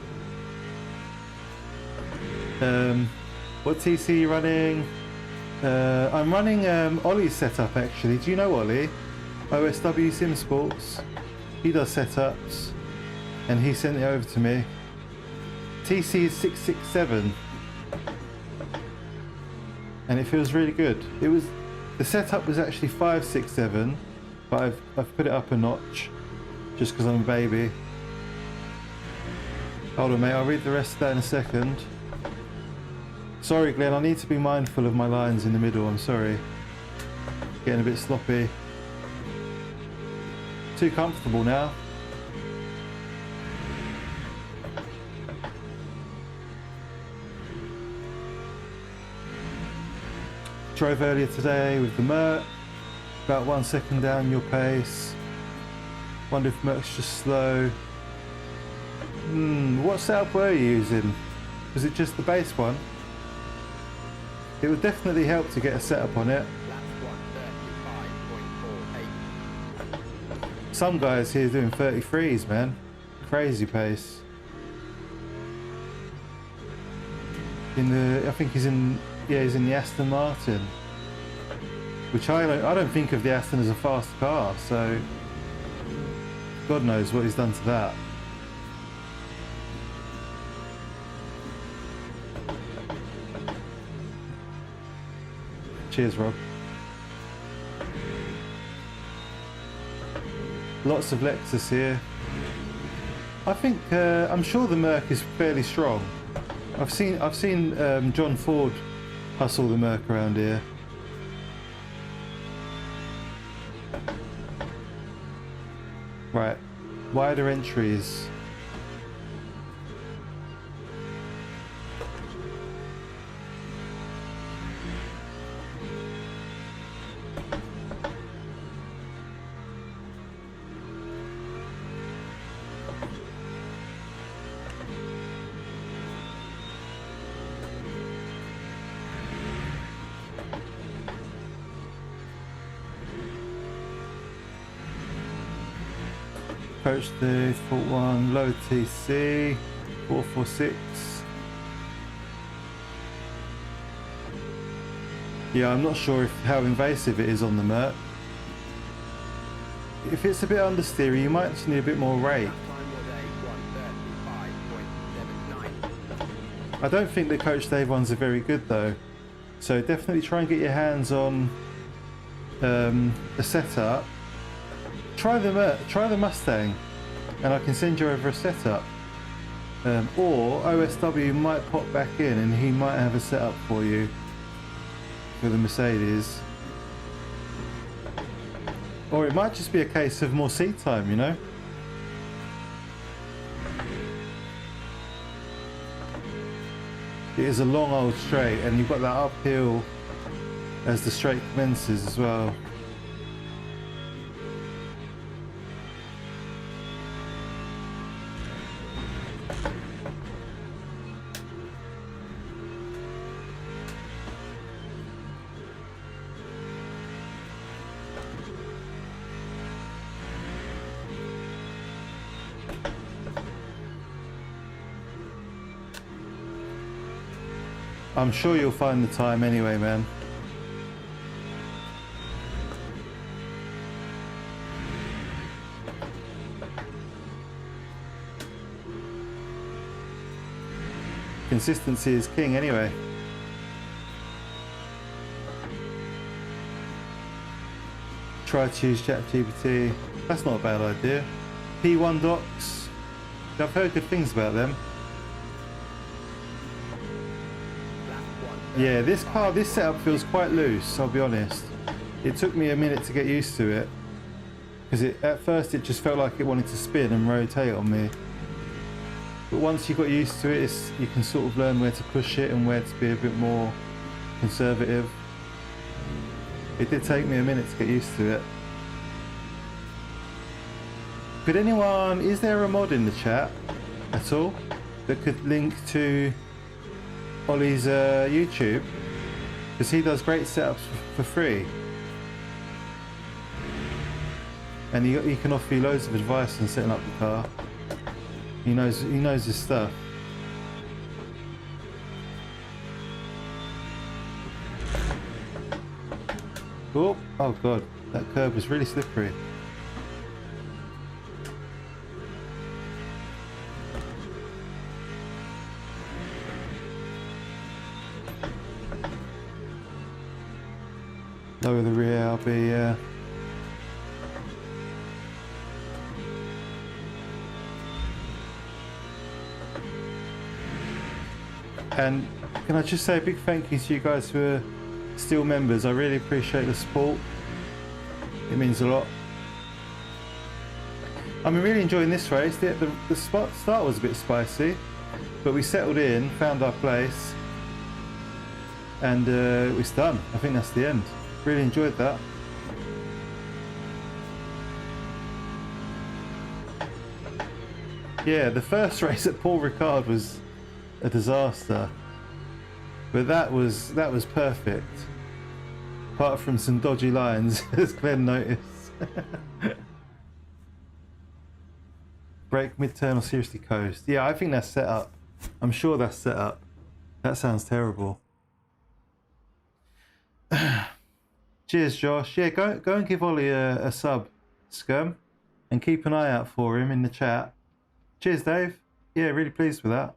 What TC are you running? I'm running Ollie's setup actually. Do you know Ollie? OSW Sim Sports. He does setups and he sent it over to me. TC is 667 and it feels really good. The setup was actually 567, but I've put it up a notch just because I'm a baby. Hold on mate, I'll read the rest of that in a second. Sorry Glenn, I need to be mindful of my lines in the middle, I'm sorry. Getting a bit sloppy. Too comfortable now. Drove earlier today with the Merc. About 1 second down your pace. Wonder if Merc's just slow. What setup were you using? Was it just the base one? It would definitely help to get a setup on it. Some guys here doing 33s, man. Crazy pace. I think he's in the Aston Martin. Which I don't think of the Aston as a fast car, so God knows what he's done to that. Cheers, Rob. Lots of Lexus here. I think I'm sure the Merc is fairly strong. I've seen John Ford hustle the Merc around here. Right, wider entries. Approach the 41, low TC, 446. Yeah, I'm not sure how invasive it is on the Merc. If it's a bit understeery, you might just need a bit more rate. I don't think the Coach Dave ones are very good though. So definitely try and get your hands on the setup. Try the Mustang, and I can send you over a setup. Or OSW might pop back in and he might have a setup for you for the Mercedes. Or it might just be a case of more seat time, you know? It is a long old straight, and you've got that uphill as the straight commences as well. I'm sure you'll find the time anyway, man. Consistency is king anyway. Try to use ChatGPT. That's not a bad idea. P1 docs. I've heard good things about them. Yeah, this setup feels quite loose, I'll be honest. It took me a minute to get used to it, because at first it just felt like it wanted to spin and rotate on me. But once you got used to it, you can sort of learn where to push it and where to be a bit more conservative. It did take me a minute to get used to it. Could anyone, is there a mod in the chat at all that could link to Ollie's YouTube? Because he does great setups for free. And he can offer you loads of advice on setting up the car. He knows his stuff. Oh god, that curb was really slippery. Lower the rear, I'll be and can I just say a big thank you to you guys who are still members. I really appreciate the support. It means a lot. I'm really enjoying this race. The start was a bit spicy, but we settled in, found our place, and it's done. I think that's the end. Really enjoyed that. Yeah, the first race at Paul Ricard was a disaster, but that was perfect. Apart from some dodgy lines, as Glenn noticed. Brake mid-turn or seriously coast. Yeah, I think that's set up. I'm sure that's set up. That sounds terrible. Cheers, Josh. Yeah, go and give Ollie a sub, Scum, and keep an eye out for him in the chat. Cheers, Dave. Yeah, really pleased with that.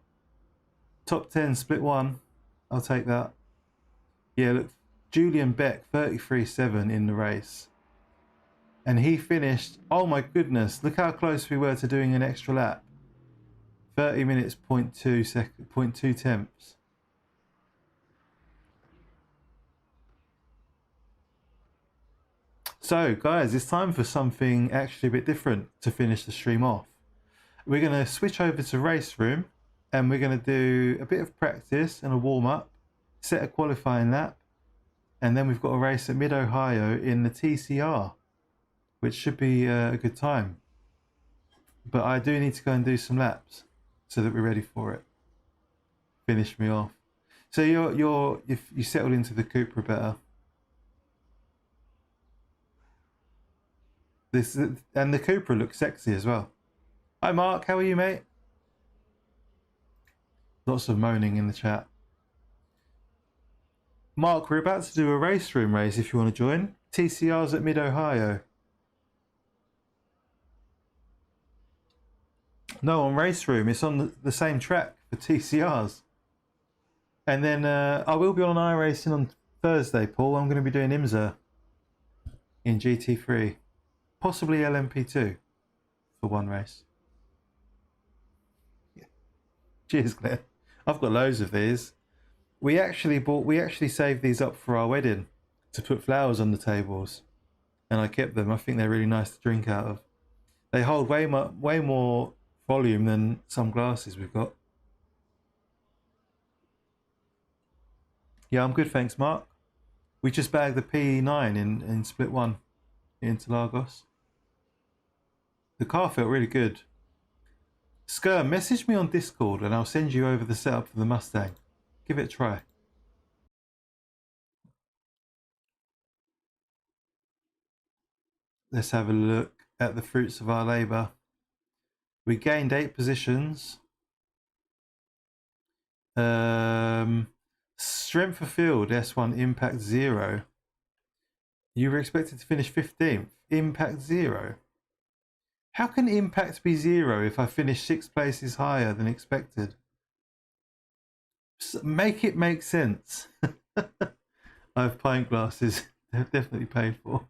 Top 10, split 1. I'll take that. Yeah, look, Julian Beck, 33.7 in the race. And he finished, oh my goodness, look how close we were to doing an extra lap. 30 minutes, 0.2 tenths. So, guys, it's time for something actually a bit different to finish the stream off. We're going to switch over to race room, and we're going to do a bit of practice and a warm-up, set a qualifying lap, and then we've got a race at Mid-Ohio in the TCR, which should be a good time. But I do need to go and do some laps so that we're ready for it. Finish me off. So if you settled into the Cupra better. And the Cupra looks sexy as well. Hi Mark, how are you, mate? Lots of moaning in the chat. Mark, we're about to do a race room race if you want to join. TCR's at Mid-Ohio. No, on race room, it's on the same track for TCRs. And then I will be on iRacing on Thursday, Paul. I'm going to be doing IMSA in GT3, possibly LMP2 for one race. Yeah. Cheers, Claire. I've got loads of these. We actually saved these up for our wedding to put flowers on the tables, and I kept them. I think they're really nice to drink out of. They hold way more volume than some glasses we've got. Yeah, I'm good, thanks, Mark. We just bagged the P9 in split one in Interlagos. The car felt really good. Skir, message me on Discord and I'll send you over the setup for the Mustang. Give it a try. Let's have a look at the fruits of our labour. We gained 8 positions. Strength of field, S1, impact 0. You were expected to finish 15th. Impact 0. How can impact be 0 if I finish 6 places higher than expected? Make it make sense. I have pint glasses. They're definitely paid for.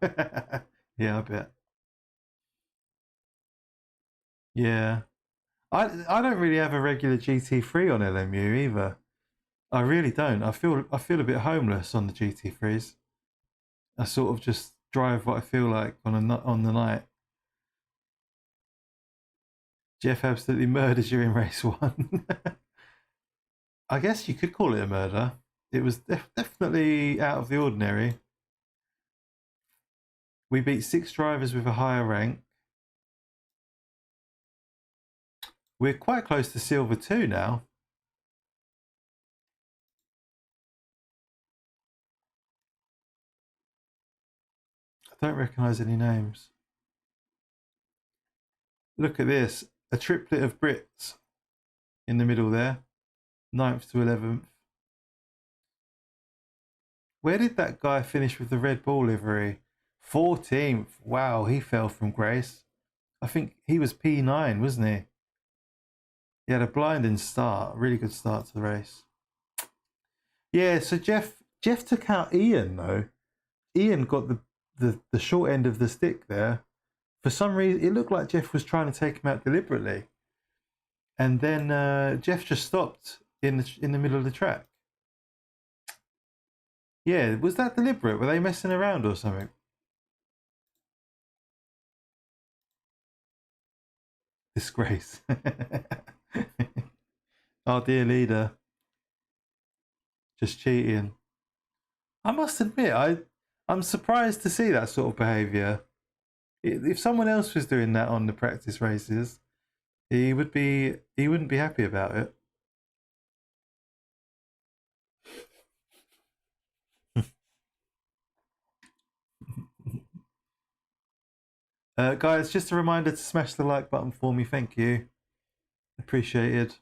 Yeah, I bet. Yeah. I don't really have a regular GT3 on LMU either. I really don't. I feel a bit homeless on the GT3s. I sort of just drive what I feel like on the night. Jeff absolutely murders you in race 1. I guess you could call it a murder. It was definitely out of the ordinary. We beat 6 drivers with a higher rank. We're quite close to silver 2 now. I don't recognise any names. Look at this. A triplet of Brits in the middle there. 9th to 11th. Where did that guy finish with the Red Bull livery? 14th. Wow, he fell from grace. I think he was P9, wasn't he? He had a blinding start. Really good start to the race. Yeah, so Jeff took out Ian, though. Ian got the short end of the stick there. For some reason, it looked like Jeff was trying to take him out deliberately. And then Jeff just stopped in the middle of the track. Yeah, was that deliberate? Were they messing around or something? Disgrace. Our dear leader. Just cheating. I must admit, I'm surprised to see that sort of behaviour. If someone else was doing that on the practice races, he wouldn't be happy about it. Guys, just a reminder to smash the like button for me. Thank you. Appreciated.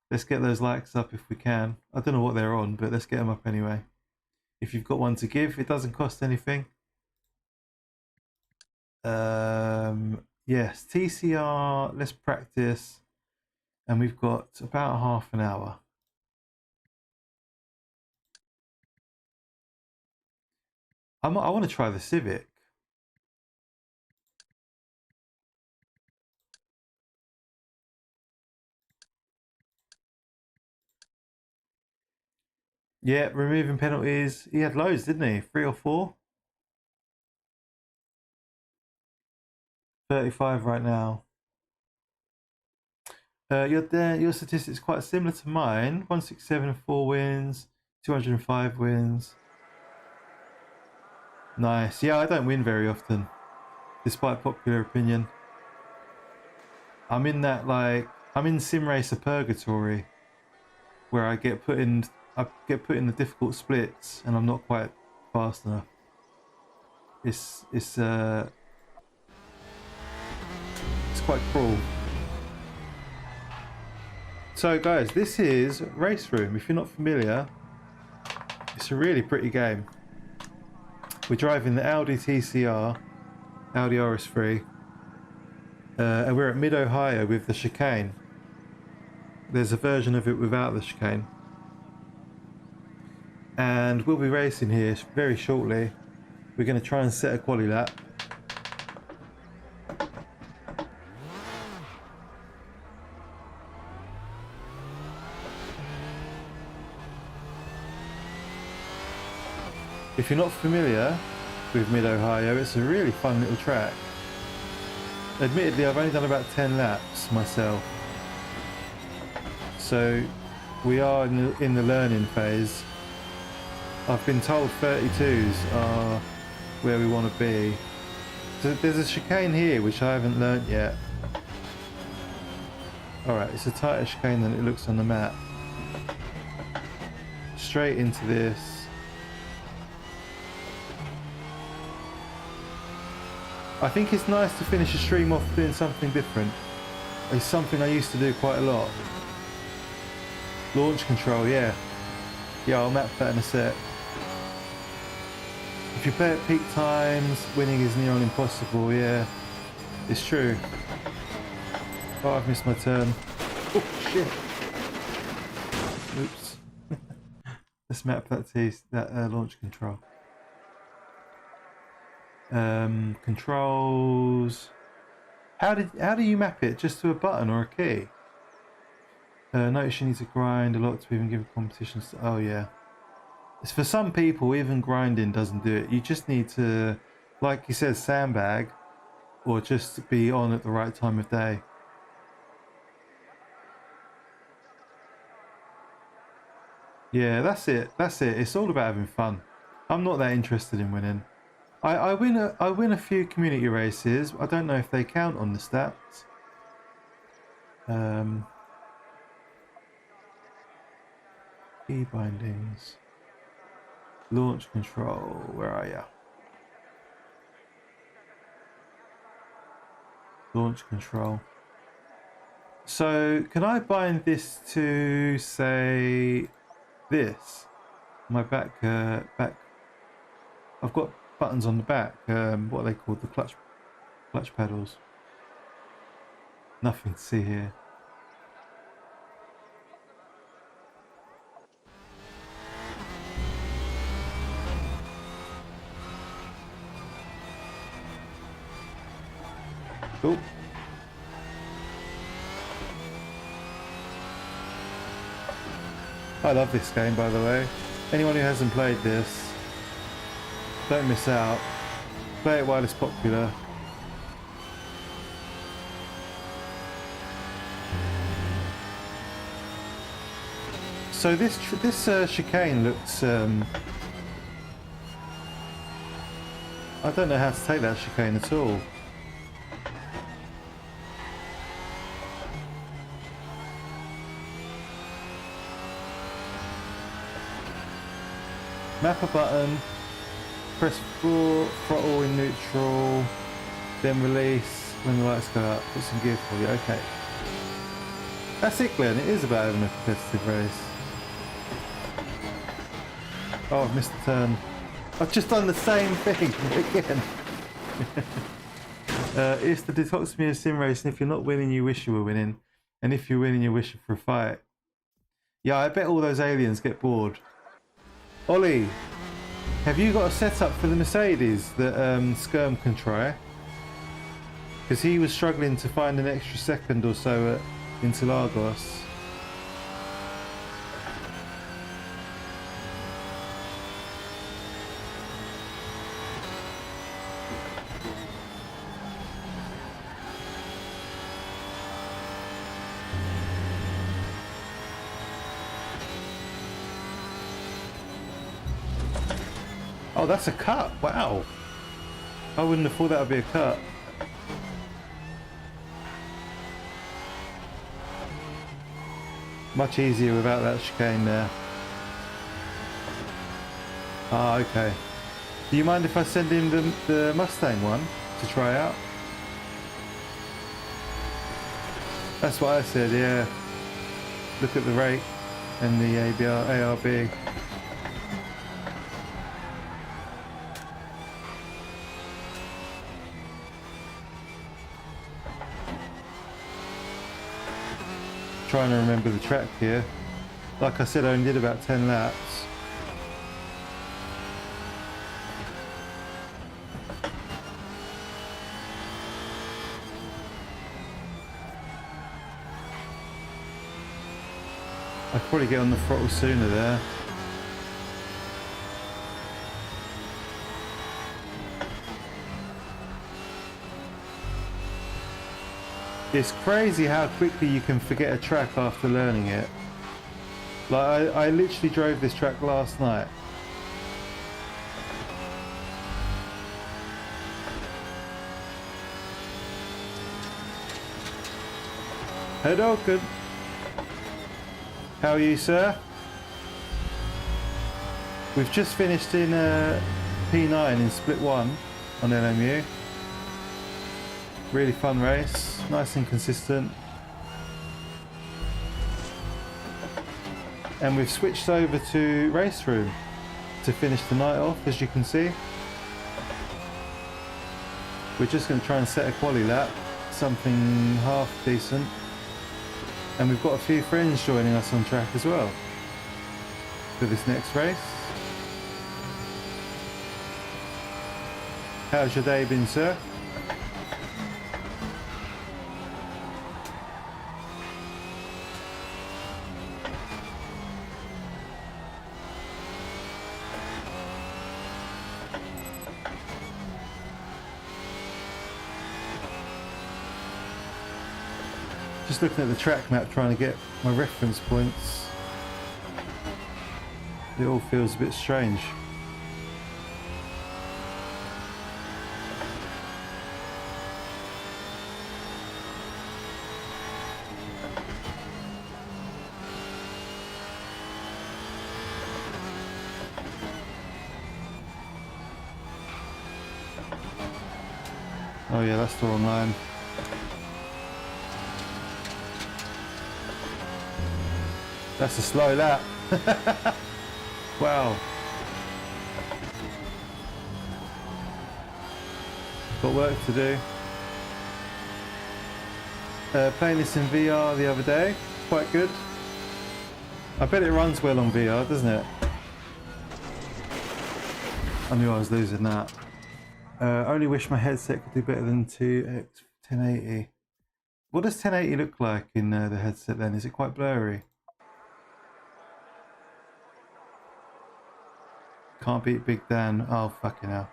Let's get those likes up if we can. I don't know what they're on, but let's get them up anyway. If you've got one to give, it doesn't cost anything. Yes, TCR, let's practice. And we've got about half an hour. I want to try the Civic. Yeah, removing penalties. He had loads, didn't he? 3 or 4? 35 right now. Your statistics quite similar to mine. 167, 4 wins, 205 wins. Nice. Yeah, I don't win very often, despite popular opinion. I'm in sim racer purgatory, where I get put in the difficult splits, and I'm not quite fast enough. It's quite cruel. So guys, this is Race Room. If you're not familiar, it's a really pretty game. We're driving the Audi TCR, Audi RS3, and we're at Mid-Ohio with the chicane. There's a version of it without the chicane. and we'll be racing here very shortly. We're going to try and set a quali lap. If you're not familiar with Mid-Ohio, it's a really fun little track. Admittedly, I've only done about 10 laps myself, so we are in the learning phase. I've been told 32s are where we want to be. So there's a chicane here which I haven't learnt yet. Alright, it's a tighter chicane than it looks on the map. Straight into this. I think it's nice to finish a stream off doing something different. It's something I used to do quite a lot. Launch control, yeah. Yeah, I'll map that in a sec. If you play at peak times, winning is near on impossible, yeah. It's true. Oh, I've missed my turn. Oh, shit. Oops. Let's map that launch control. Controls. How do you map it? Just to a button or a key? Notice you need to grind a lot to even give competitions. Oh yeah. It's for some people, even grinding doesn't do it. You just need to, like you said, sandbag, or just be on at the right time of day. Yeah, that's it. That's it. It's all about having fun. I'm not that interested in winning. I win a few community races. I don't know if they count on the stats. Key bindings. Launch control. Where are you? Launch control. So can I bind this to, say, this? My back. I've got buttons on the back. What are they called? The clutch pedals. Nothing to see here. Cool. I love this game, by the way. Anyone who hasn't played this, don't miss out. Play it while it's popular. So this chicane looks. I don't know how to take that chicane at all. Map a button, press throttle in neutral, then release when the lights go up. Put some gear for you. Okay. That's it, Glenn. It is about having a competitive race. Oh, I've missed the turn. I've just done the same thing again. It's the Detoximia sim race, and if you're not winning, you wish you were winning. And if you're winning, you wish for a fight. Yeah, I bet all those aliens get bored. Ollie, have you got a setup for the Mercedes that Skirm can try? Because he was struggling to find an extra second or so at Interlagos. Oh, that's a cut. Wow. I wouldn't have thought that would be a cut. Much easier without that chicane there. Ah, okay. Do you mind if I send him the Mustang one to try out? That's what I said, yeah. Look at the rate and the ARB. Trying to remember the track here. Like I said, I only did about 10 laps. I could probably get on the throttle sooner there. It's crazy how quickly you can forget a track after learning it. Like I literally drove this track last night. Hello, good. How are you, sir? We've just finished in P9 in Split 1 on LMU. Really fun race, nice and consistent. And we've switched over to race room to finish the night off, as you can see. We're just going to try and set a quali lap, something half decent. And we've got a few friends joining us on track as well for this next race. How's your day been, sir? Just looking at the track map, trying to get my reference points. It all feels a bit strange. Oh yeah, that's the wrong line. That's a slow lap. Wow. Got work to do. Playing this in VR the other day. Quite good. I bet it runs well on VR, doesn't it? I knew I was losing that. Only wish my headset could do better than 2x 1080. What does 1080 look like in the headset then? Is it quite blurry? Can't beat Big Dan. Oh, fucking hell.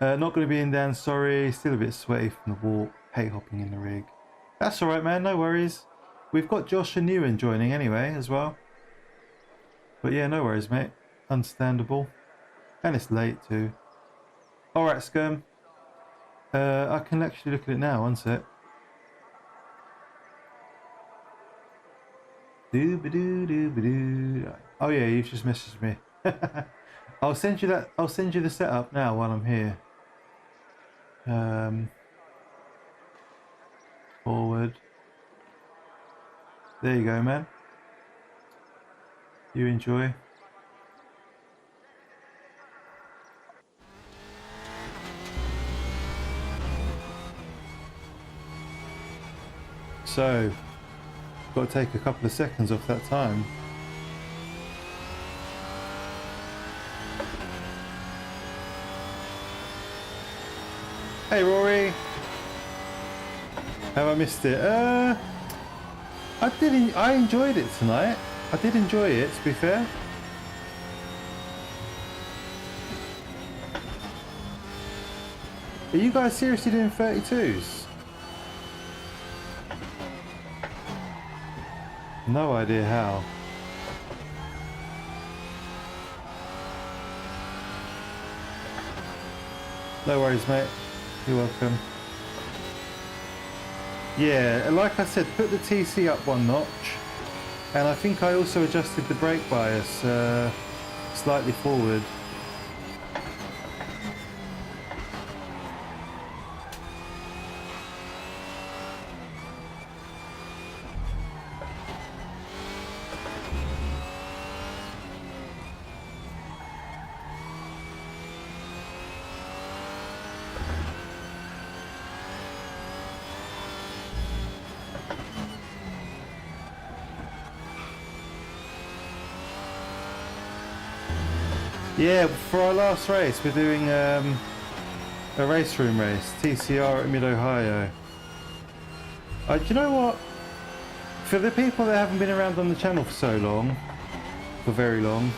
Not going to be in, Dan, sorry. Still a bit sweaty from the walk. Hate hopping in the rig. That's alright, man. No worries. We've got Josh and Ewan joining anyway as well. But yeah, no worries, mate. Understandable. And it's late too. Alright, Skirm. I can actually look at it now, one sec. Oh yeah, you've just messaged me. I'll send you that. I'll send you the setup now while I'm here. Forward. There you go, man. You enjoy. So, got to take a couple of seconds off that time. Hey Rory, have I missed it? I enjoyed it tonight. I did enjoy it, to be fair. Are you guys seriously doing 32s? No idea how. No worries, mate. You're welcome. Yeah, like I said, put the TC up one notch. And I think I also adjusted the brake bias slightly forward. Yeah, for our last race, we're doing a race room race, TCR at Mid-Ohio. Do you know what? For the people that haven't been around on the channel for so long, for very long,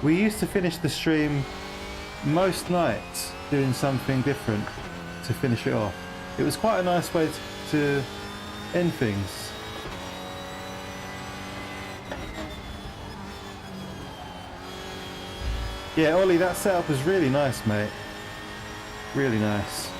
we used to finish the stream most nights doing something different to finish it off. It was quite a nice way to end things. Yeah, Ollie, that setup was really nice, mate. Really nice.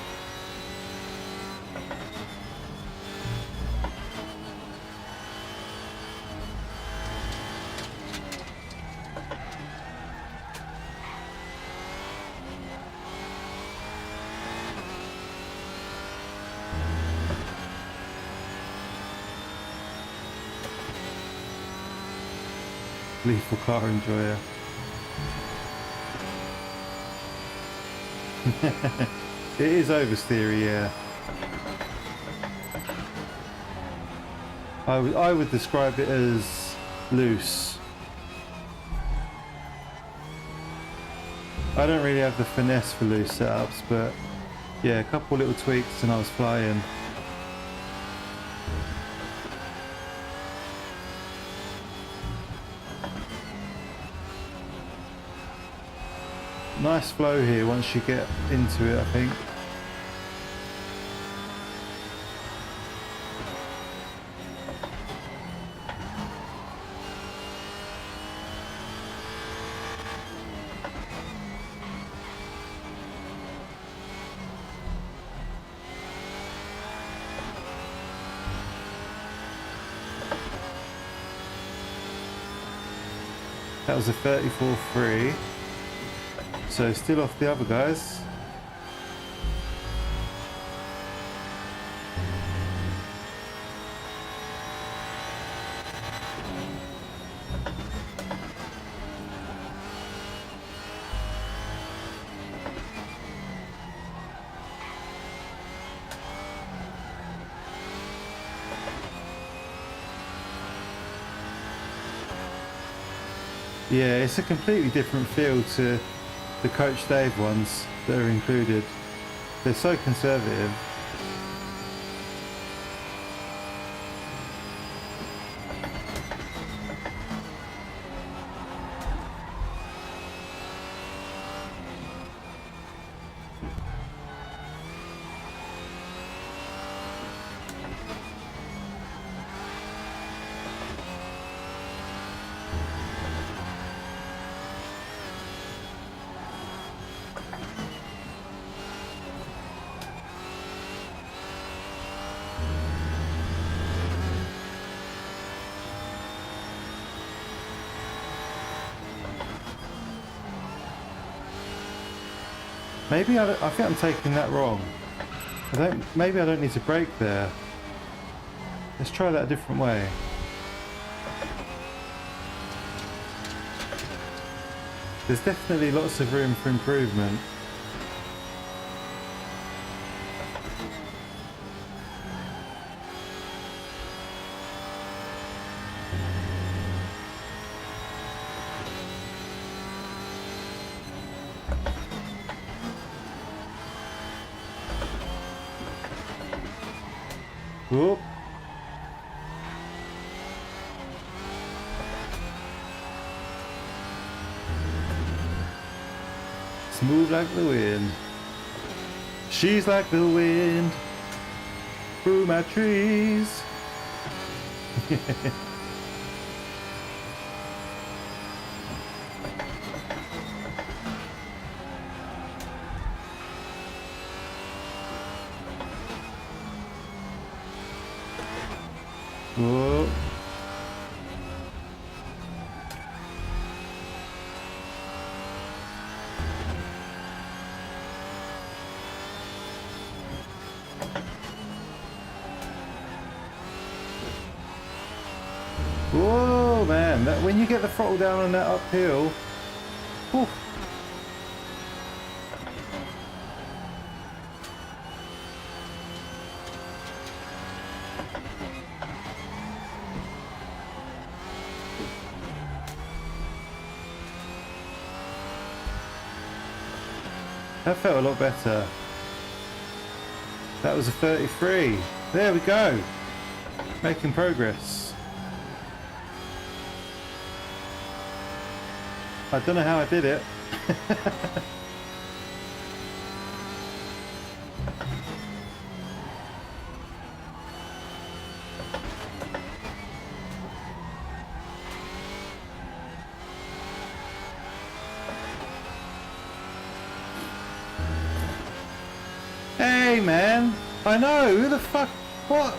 Lethal car enjoyer. It is oversteery, yeah. I would describe it as loose. I don't really have the finesse for loose setups, but yeah, a couple little tweaks and I was flying. Nice flow here once you get into it, I think. That was a 34.3. So still off the other guys. Yeah, it's a completely different feel to the Coach Dave ones that are included. They're so conservative. Maybe I think I'm taking that wrong. Maybe I don't need to brake there. Let's try that a different way. There's definitely lots of room for improvement. Whoop. Smooth like the wind. She's like the wind through my trees. Whoa. Whoa, man, that when you get the throttle down on that uphill, whew. That felt a lot better. That was a 33. There we go. Making progress. I don't know how I did it. Hey man, I know, who the fuck, what?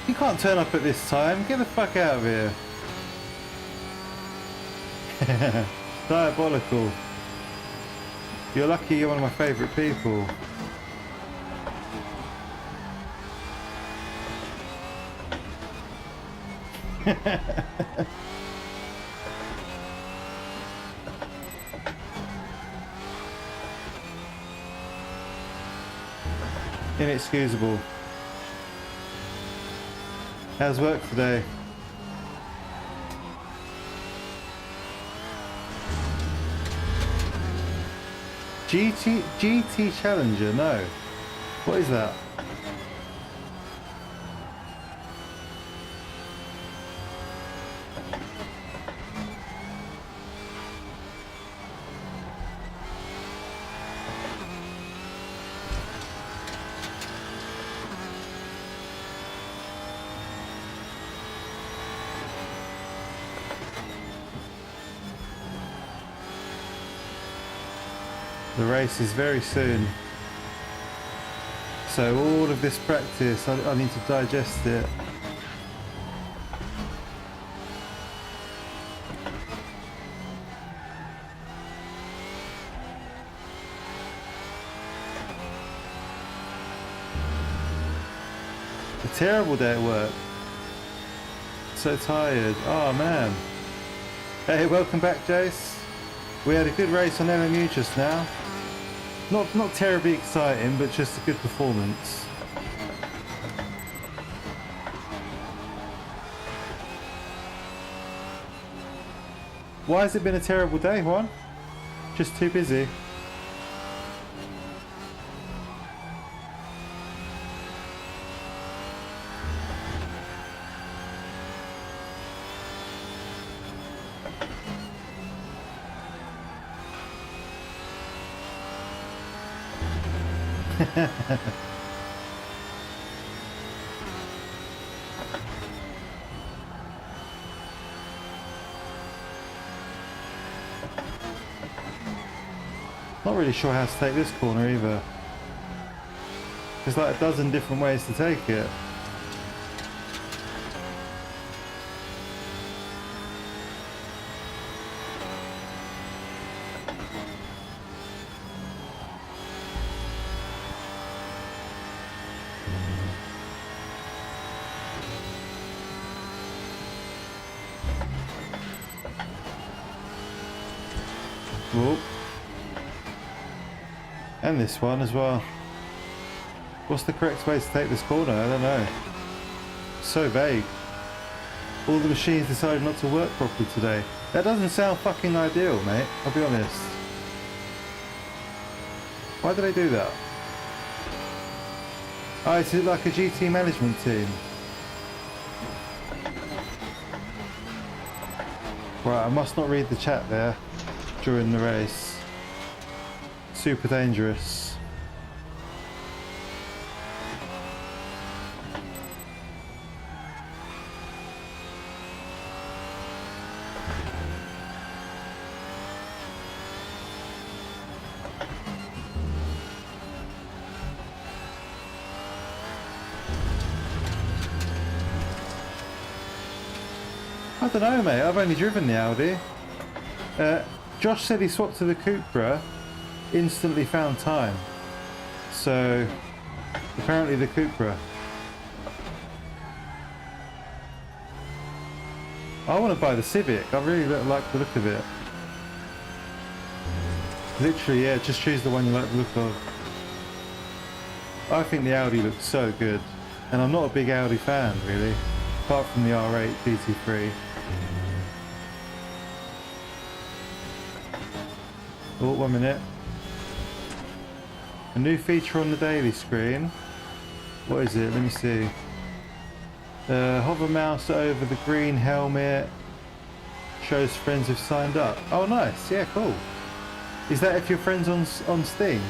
You can't turn up at this time, get the fuck out of here. Diabolical. You're lucky you're one of my favourite people. Inexcusable. How's work today? GT Challenger? No. What is that? The race is very soon, so all of this practice, I need to digest it. A terrible day at work. So tired. Oh man. Hey, welcome back, Jace. We had a good race on LMU just now. Not terribly exciting, but just a good performance. Why has it been a terrible day, Juan? Just too busy. Not really sure how to take this corner either. There's like a dozen different ways to take it. Whoop. And this one as well. What's the correct way to take this corner? I don't know. So vague. All the machines decided not to work properly today. That doesn't sound fucking ideal, mate. I'll be honest. Why do they do that? Oh, is it like a GT management team? Right, I must not read the chat there during the race. Super dangerous. I don't know, mate. I've only driven the Audi. Josh said he swapped to the Cupra, instantly found time. So, apparently the Cupra. I want to buy the Civic. I really like the look of it. Literally, yeah, just choose the one you like the look of. I think the Audi looks so good. And I'm not a big Audi fan, really. Apart from the R8 GT3. Oh, 1 minute. A new feature on the daily screen. What is it? Let me see. Hover mouse over the green helmet. Shows friends who've signed up. Oh, nice. Yeah, cool. Is that if your friend's on Steam?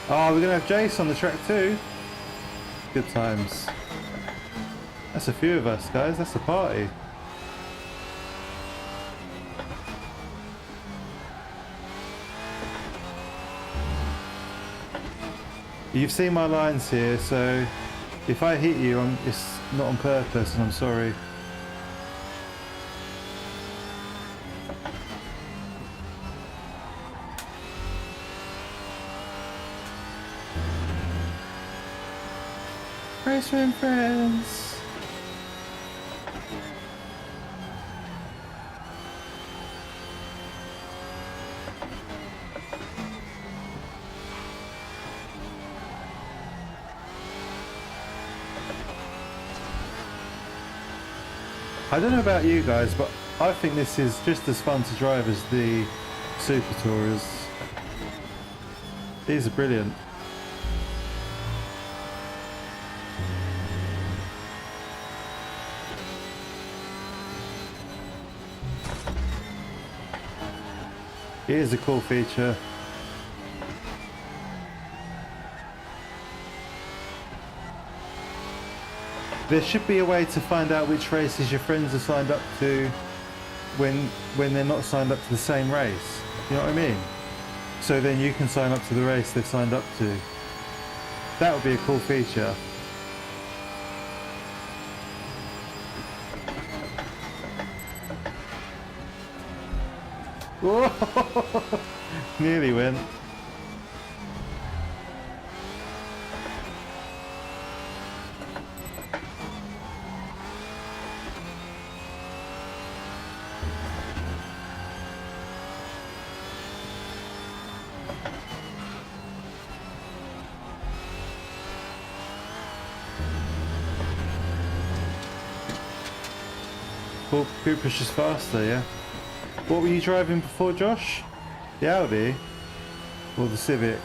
Oh, we're going to have Jace on the track too. Good times. That's a few of us, guys. That's a party. You've seen my lines here, so if I hit you, it's not on purpose, and I'm sorry. Racer friends. I don't know about you guys, but I think this is just as fun to drive as the Super Tourers. These are brilliant. It is a cool feature. There should be a way to find out which races your friends are signed up to when they're not signed up to the same race. You know what I mean? So then you can sign up to the race they've signed up to. That would be a cool feature. Whoa! Nearly went. Who pushes faster, yeah? What were you driving before, Josh? The Audi? Or the Civic?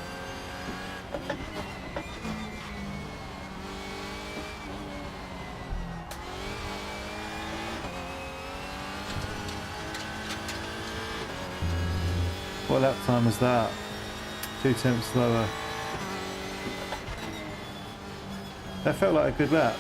What lap time was that? 2 tenths slower. That felt like a good lap.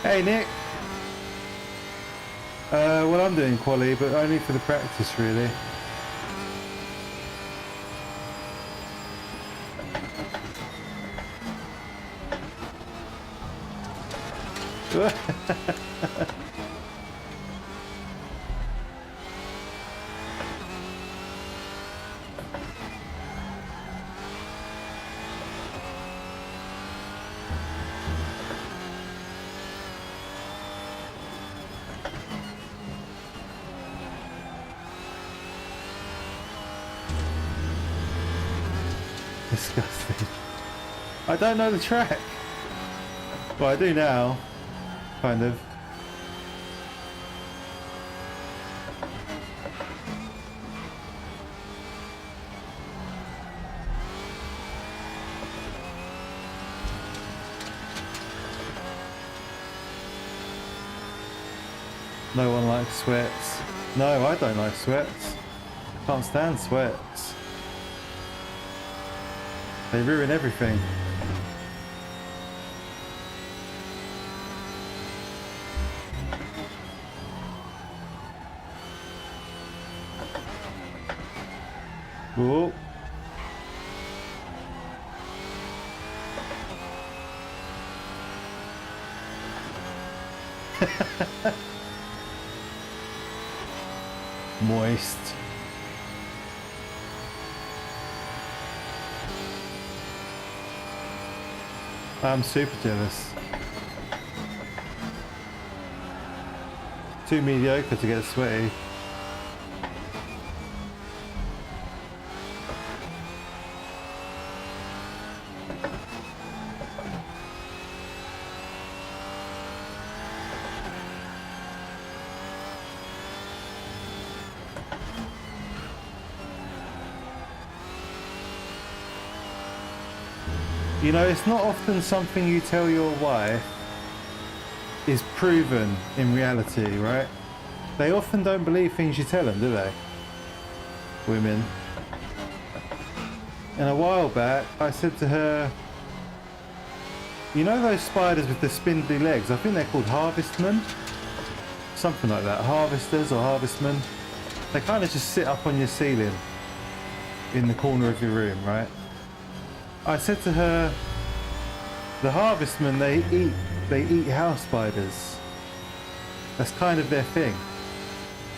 Hey Nick! Well, I'm doing quali, but only for the practice really. Disgusting. I don't know the track. Well, I do now. Kind of. No one likes sweats. No, I don't like sweats. Can't stand sweats. They ruin everything. Whoa. Moist. I'm super jealous. Too mediocre to get sweaty. You know, it's not often something you tell your wife is proven in reality, right? They often don't believe things you tell them, do they? Women. And a while back, I said to her, you know those spiders with the spindly legs? I think they're called harvestmen? Something like that. Harvesters or harvestmen. They kind of just sit up on your ceiling in the corner of your room, right? I said to her, the harvestmen, they eat house spiders. That's kind of their thing.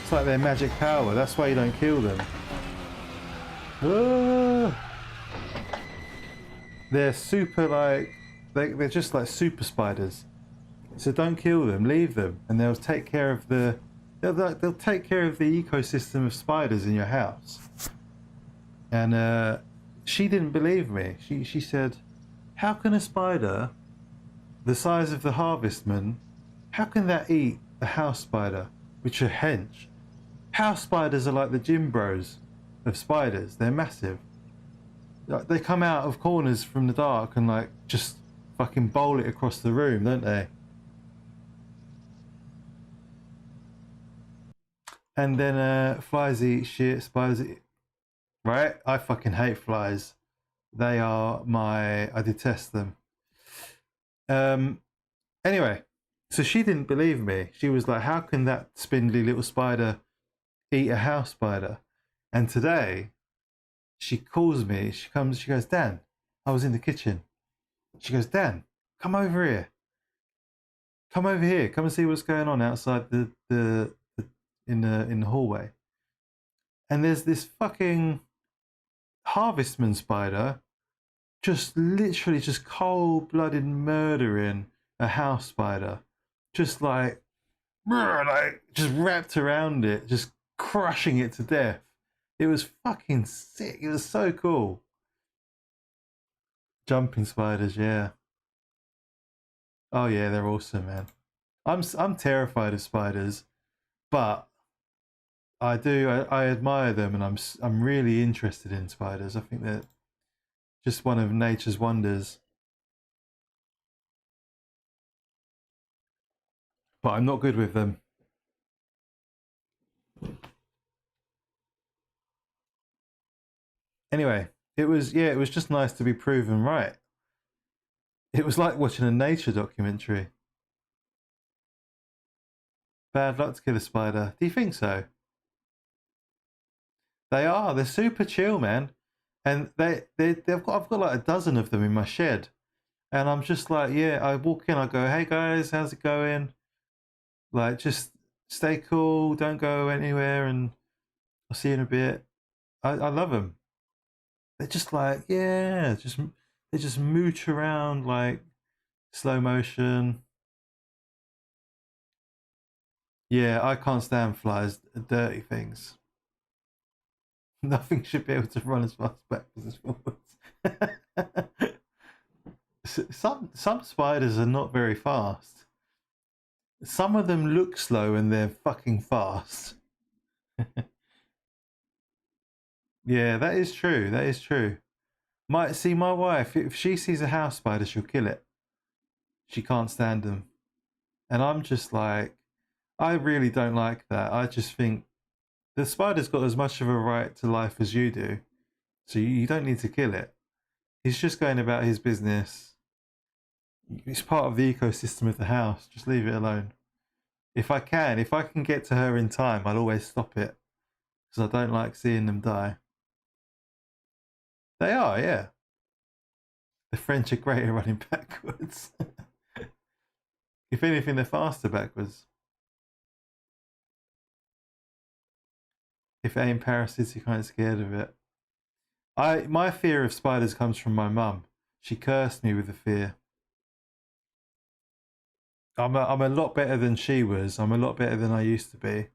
It's like their magic power. That's why you don't kill them. They're super like, they're just like super spiders. So don't kill them, leave them, and they'll take care of they'll take care of the ecosystem of spiders in your house. And she didn't believe me. She said, how can a spider the size of the harvestman, how can that eat a house spider, which are hench? House spiders are like the gym bros of spiders. They're massive. They come out of corners from the dark and like just fucking bowl it across the room, don't they? And then flies eat shit, spiders eat... Right? I fucking hate flies. They are I detest them. Anyway, so she didn't believe me. She was like, how can that spindly little spider eat a house spider? And today, she calls me, she goes, Dan, I was in the kitchen. She goes, Dan, come over here. Come over here. Come and see what's going on outside in the hallway. And there's this fucking harvestman spider just literally just cold-blooded murdering a house spider. Just like just wrapped around it, just crushing it to death. It was fucking sick. It was so cool. Jumping spiders, yeah. Oh yeah, they're awesome, man. I'm terrified of spiders, but I admire them, and I'm really interested in spiders. I think they're just one of nature's wonders. But I'm not good with them. Anyway, it was just nice to be proven right. It was like watching a nature documentary. Bad luck to kill a spider. Do you think so? They're super chill, man. And I've got like a dozen of them in my shed. And I'm just like, yeah, I walk in, I go, hey guys, how's it going? Like, just stay cool, don't go anywhere, and I'll see you in a bit. I love them. They're just like, yeah, they just mooch around like slow motion. Yeah, I can't stand flies, dirty things. Nothing should be able to run as fast backwards as forwards. Some spiders are not very fast. Some of them look slow and they're fucking fast. Yeah, that is true. That is true. My wife, if she sees a house spider, she'll kill it. She can't stand them. And I'm just like, I really don't like that. I just think the spider's got as much of a right to life as you do. So you don't need to kill it. He's just going about his business. It's part of the ecosystem of the house. Just leave it alone. If I can get to her in time, I'll always stop it. Because I don't like seeing them die. They are, yeah. The French are great at running backwards. If anything, they're faster backwards. If it ain't parasites, you're kind of scared of it. My fear of spiders comes from my mum. She cursed me with the fear. I'm a lot better than she was. I'm a lot better than I used to be.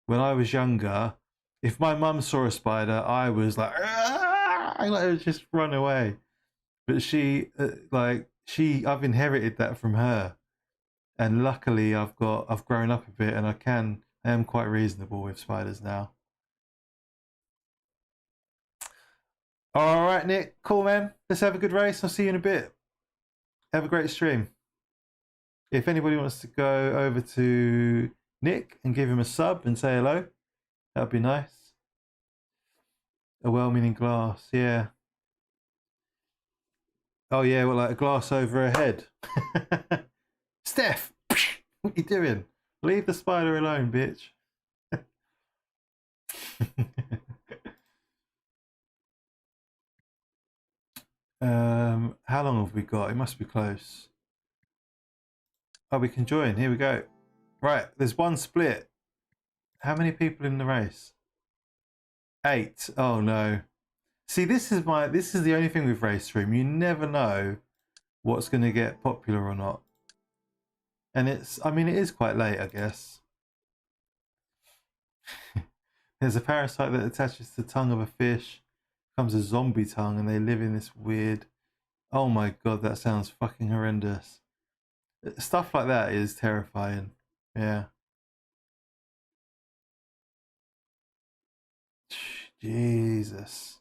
When I was younger, if my mum saw a spider, I was like, "Ah!" I would just run away. But I've inherited that from her, and luckily I've grown up a bit, and I am quite reasonable with spiders now. All right, Nick, cool man. Let's have a good race. I'll see you in a bit. Have a great stream. If anybody wants to go over to Nick and give him a sub and say hello, that'd be nice. A well-meaning glass, yeah. Oh yeah, well, like a glass over her head. Steph, what you doing? Leave the spider alone, bitch. How long have we got? It must be close. Oh, we can join. Here we go. Right, there's one split. How many people in the race? 8. Oh no. See, this is the only thing with race stream. You never know what's going to get popular or not. And it is quite late, I guess. There's a parasite that attaches to the tongue of a fish, becomes a zombie tongue, and they live in this weird... Oh my god, that sounds fucking horrendous. Stuff like that is terrifying. Yeah. Jesus.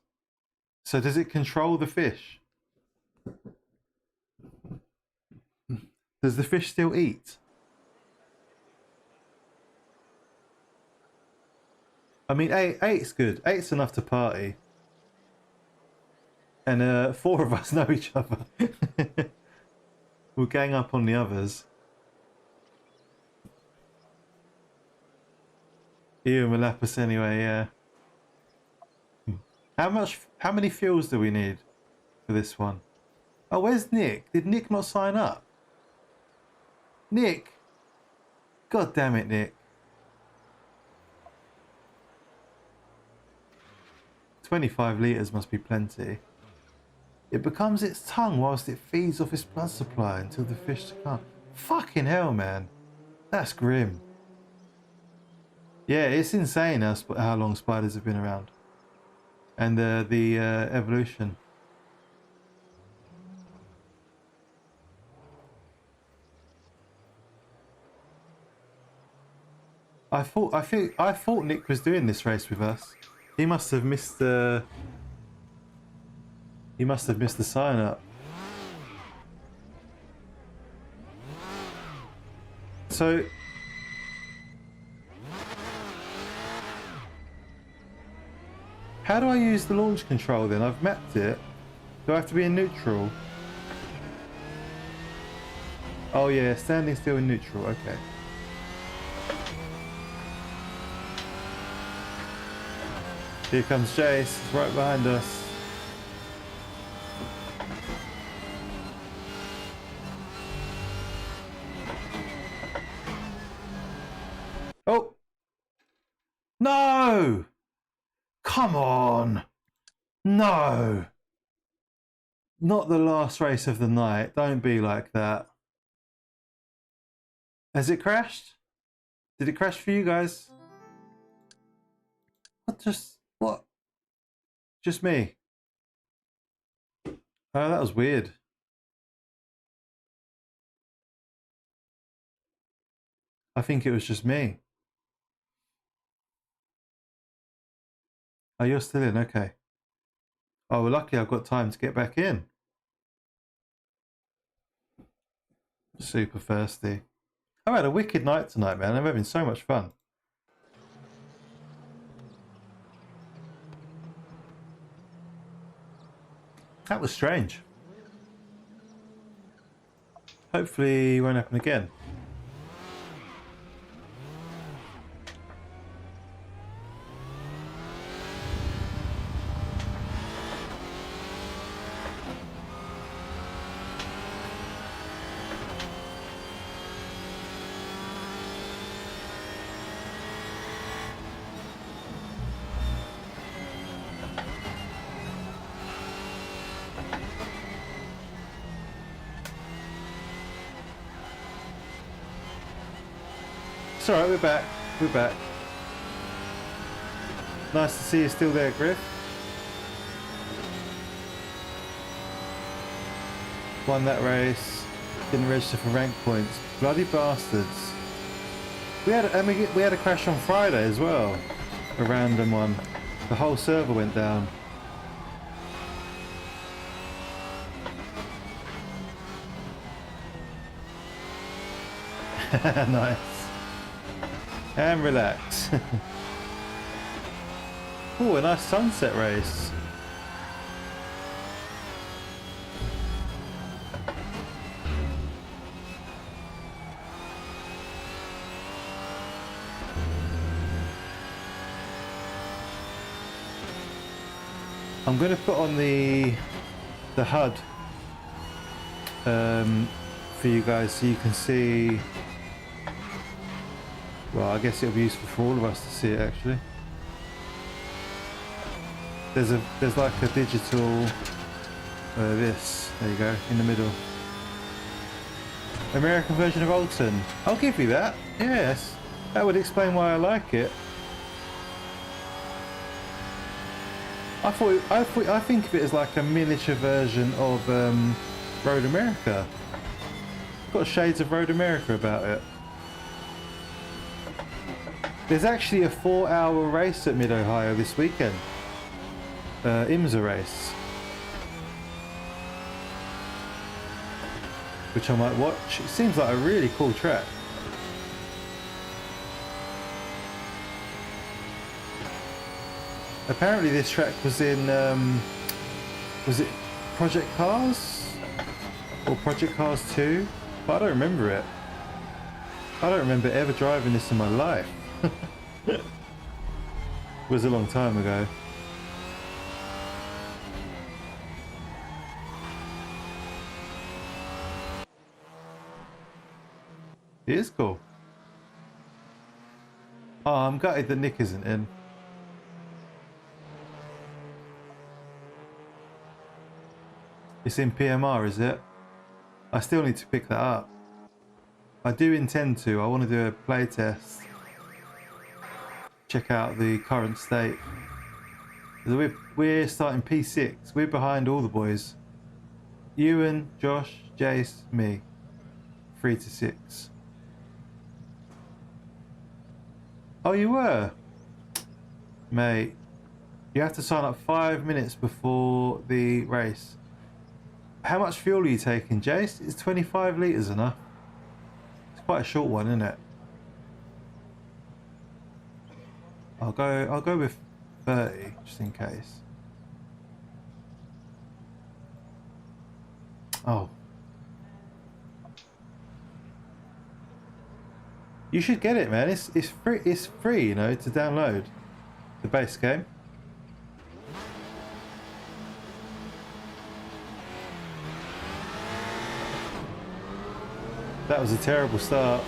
So does it control the fish? Does the fish still eat? I mean, eight's good. 8's enough to party. And 4 of us know each other. We'll gang up on the others. You and Malapis anyway, yeah. How many fuels do we need for this one? Oh, where's Nick? Did Nick not sign up? Nick! God damn it, Nick. 25 litres must be plenty. It becomes its tongue whilst it feeds off its blood supply until the fish succumbs. Fucking hell, man. That's grim. Yeah, it's insane how long spiders have been around. And the evolution. I thought Nick was doing this race with us. He must have missed the... He must have missed the sign up. So... How do I use the launch control then? I've mapped it. Do I have to be in neutral? Oh yeah, standing still in neutral, okay. Here comes Jace, he's right behind us. Oh! No! Come on! No! Not the last race of the night. Don't be like that. Has it crashed? Did it crash for you guys? What? Just me? Oh, that was weird. I think it was just me. Oh, you're still in, okay. Oh, well, lucky I've got time to get back in. Super thirsty. I've had a wicked night tonight, man. I'm having so much fun. That was strange. Hopefully it won't happen again. That's alright, we're back. We're back. Nice to see you still there, Griff. Won that race. Didn't register for rank points. Bloody bastards. We had a crash on Friday as well. A random one. The whole server went down. Nice. And relax. Oh, a nice sunset race. I'm going to put on the HUD for you guys so you can see. Well, I guess it'll be useful for all of us to see it actually. There's like a digital this. There you go, in the middle. American version of Alton. I'll give you that. Yes, that would explain why I like it. I think of it as like a miniature version of Road America. Got shades of Road America about it. There's actually a 4-hour race at Mid-Ohio this weekend. IMSA race. Which I might watch. It seems like a really cool track. Apparently this track was in, was it Project Cars? Or Project Cars 2? But I don't remember it. I don't remember ever driving this in my life. It was a long time ago. It is cool. Oh, I'm gutted that Nick isn't in. It's in PMR, is it? I still need to pick that up. I do intend to. I want to do a play test. Check out the current state. We're starting P6. We're behind all the boys. Ewan, Josh, Jace, me. 3 to 6. Oh, you were? Mate. You have to sign up 5 minutes before the race. How much fuel are you taking, Jace? Is 25 litres enough? It's quite a short one, isn't it? I'll go with 30 just in case. Oh. You should get it, man. It's free, you know, to download the base game. That was a terrible start.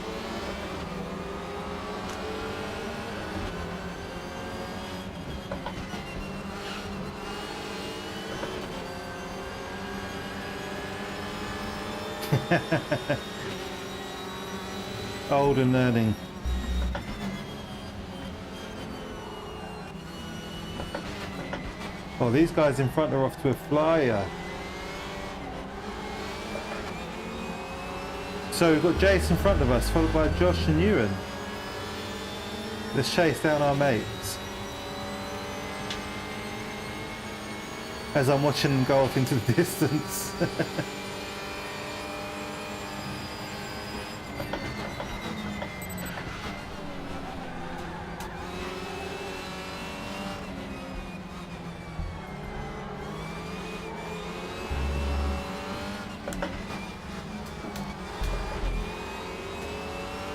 Old and learning. Oh, these guys in front are off to a flyer. So we've got Jace in front of us, followed by Josh and Ewan. Let's chase down our mates. As I'm watching them go off into the distance.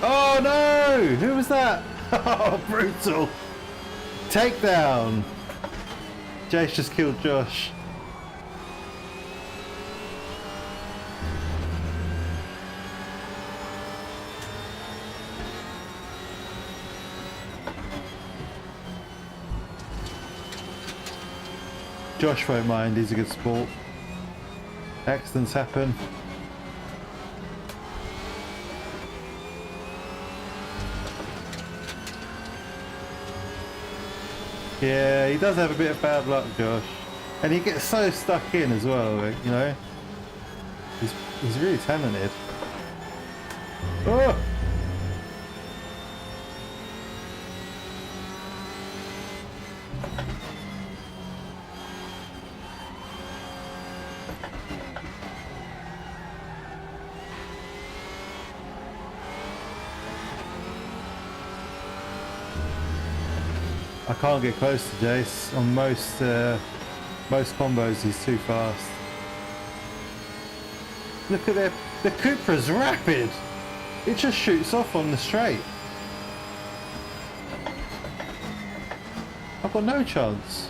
Oh no! Who was that? Oh, brutal! Takedown! Jace just killed Josh. Josh won't mind, he's a good sport. Accidents happen. Yeah, he does have a bit of bad luck, Josh. And he gets so stuck in as well, you know. He's really talented. Oh! I can't get close to Jace. On most combos, he's too fast. Look at the Cupra's rapid. It just shoots off on the straight. I've got no chance.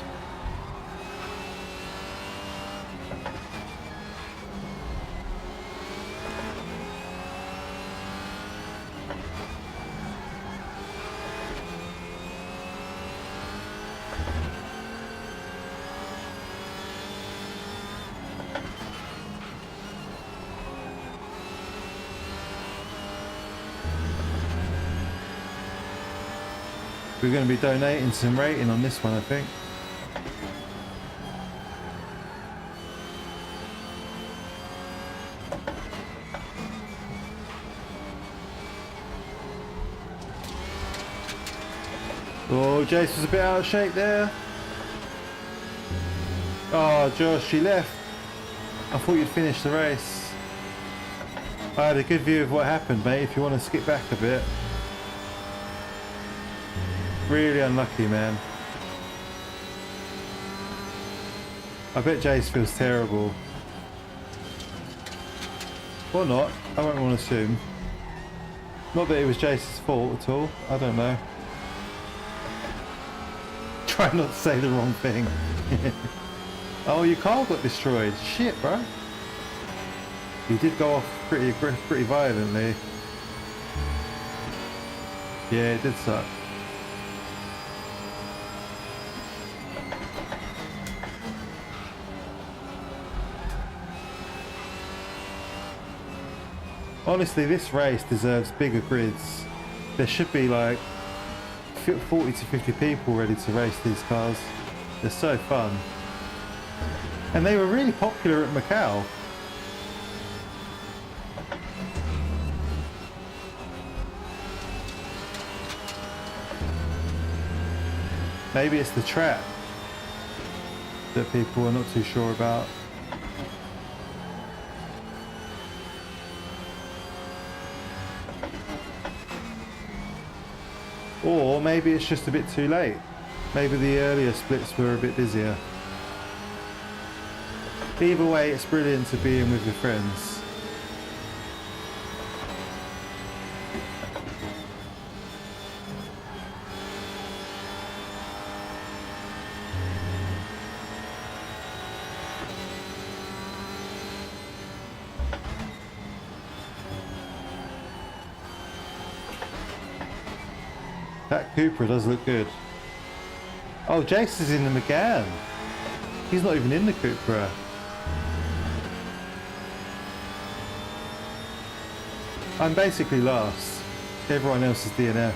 We're going to be donating some rating on this one, I think. Oh, Jace was a bit out of shape there. Oh, Josh, you left. I thought you'd finished the race. I had a good view of what happened, mate, if you want to skip back a bit. Really unlucky, man. I bet Jace feels terrible. Or not. I won't want to assume. Not that it was Jace's fault at all. I don't know. Try not to say the wrong thing. Oh, your car got destroyed. Shit, bro. You did go off pretty violently. Yeah, it did suck. Honestly, this race deserves bigger grids. There should be like 40 to 50 people ready to race these cars. They're so fun. And they were really popular at Macau. Maybe it's the trap that people are not too sure about. Or maybe it's just a bit too late. Maybe the earlier splits were a bit busier. Either way, it's brilliant to be in with your friends. That Cupra does look good. Oh, Jace is in the Megane. He's not even in the Cupra. I'm basically last. Everyone else is DNF.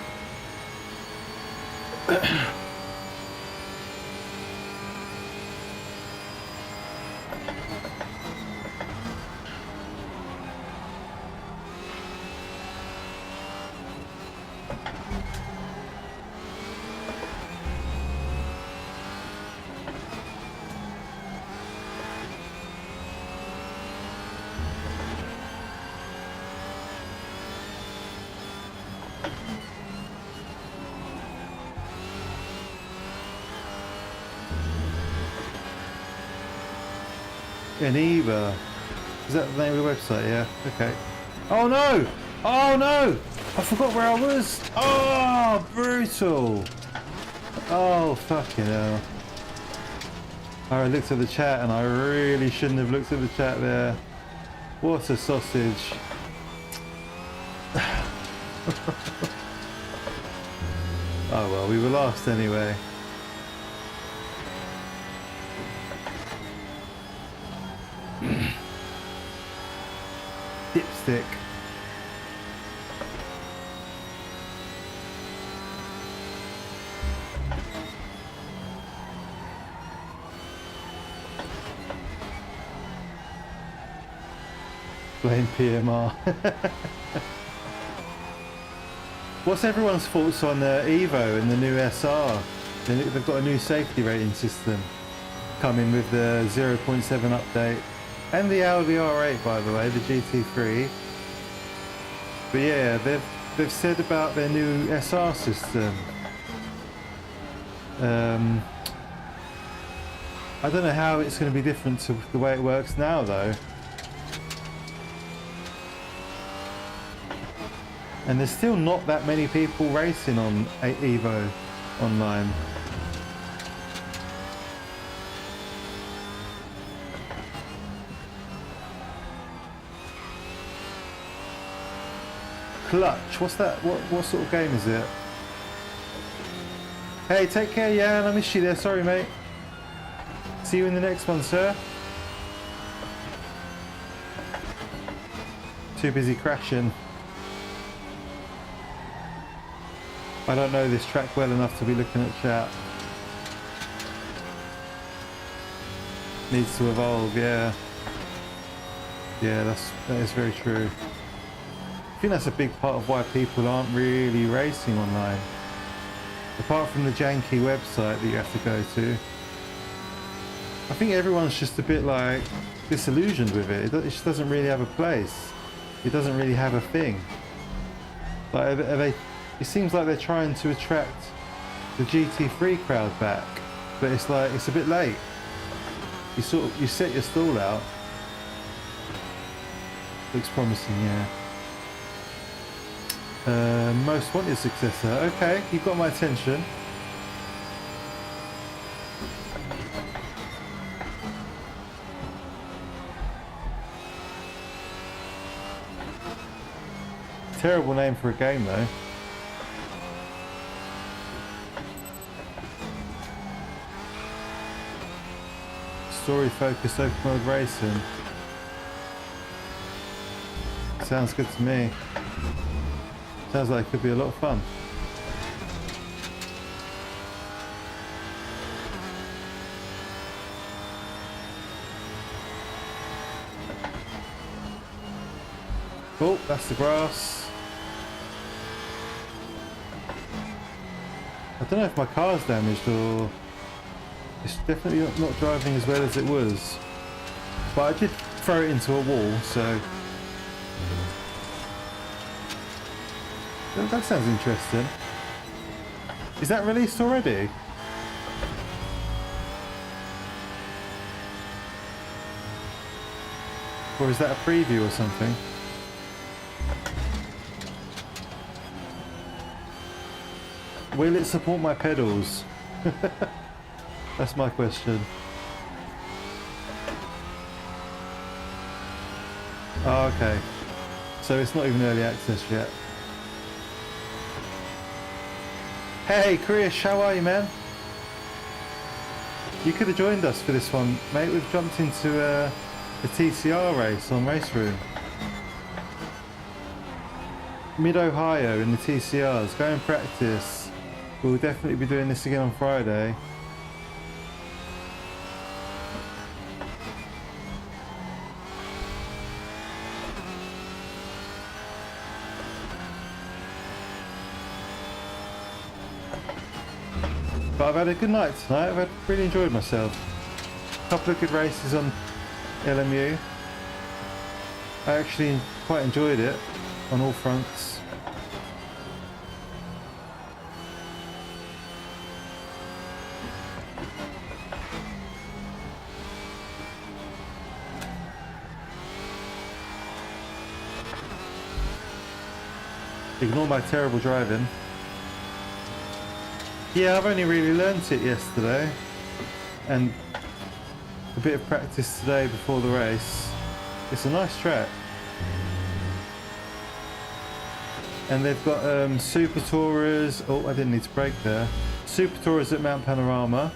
Eva. Is that the name of the website? Yeah. Okay. Oh no! Oh no! I forgot where I was! Oh, brutal! Oh, fucking hell. I looked at the chat and I really shouldn't have looked at the chat there. What a sausage. Oh well, we were last anyway. Dipstick. Blame PMR. What's everyone's thoughts on Evo and the new SR? They've got a new safety rating system coming with the 0.7 update and the Audi R8, by the way, the GT3. But yeah, they've said about their new SR system. I don't know how it's going to be different to the way it works now, though. And there's still not that many people racing on Evo online. Clutch, what's that? What sort of game is it? Hey, take care, Jan. I miss you there. Sorry, mate. See you in the next one, sir. Too busy crashing. I don't know this track well enough to be looking at chat. Needs to evolve, yeah. Yeah, that is very true. I think that's a big part of why people aren't really racing online. Apart from the janky website that you have to go to. I think everyone's just a bit like disillusioned with it. It just doesn't really have a place. It doesn't really have a thing. Like, it seems like they're trying to attract the GT3 crowd back, but it's like it's a bit late. You set your stall out. Looks promising, yeah. Most wanted successor. Okay, you've got my attention. Terrible name for a game, though. Story-focused open world racing. Sounds good to me. Sounds like it could be a lot of fun. Oh, that's the grass. I don't know if my car's damaged or it's definitely not driving as well as it was. But I did throw it into a wall, so that sounds interesting. Is that released already? Or is that a preview or something? Will it support my pedals? That's my question. Oh, okay. So it's not even early access yet. Hey, Krish, how are you, man? You could have joined us for this one, mate. We've jumped into the TCR race on Race Room. Mid-Ohio in the TCRs. Go and practice. We'll definitely be doing this again on Friday. But I've had a good night tonight. I've really enjoyed myself. A couple of good races on LMU. I actually quite enjoyed it on all fronts. Ignore my terrible driving. Yeah, I've only really learnt it yesterday and a bit of practice today before the race. It's a nice track. And they've got Super Tourers. Oh, I didn't need to brake there. Super Tourers at Mount Panorama.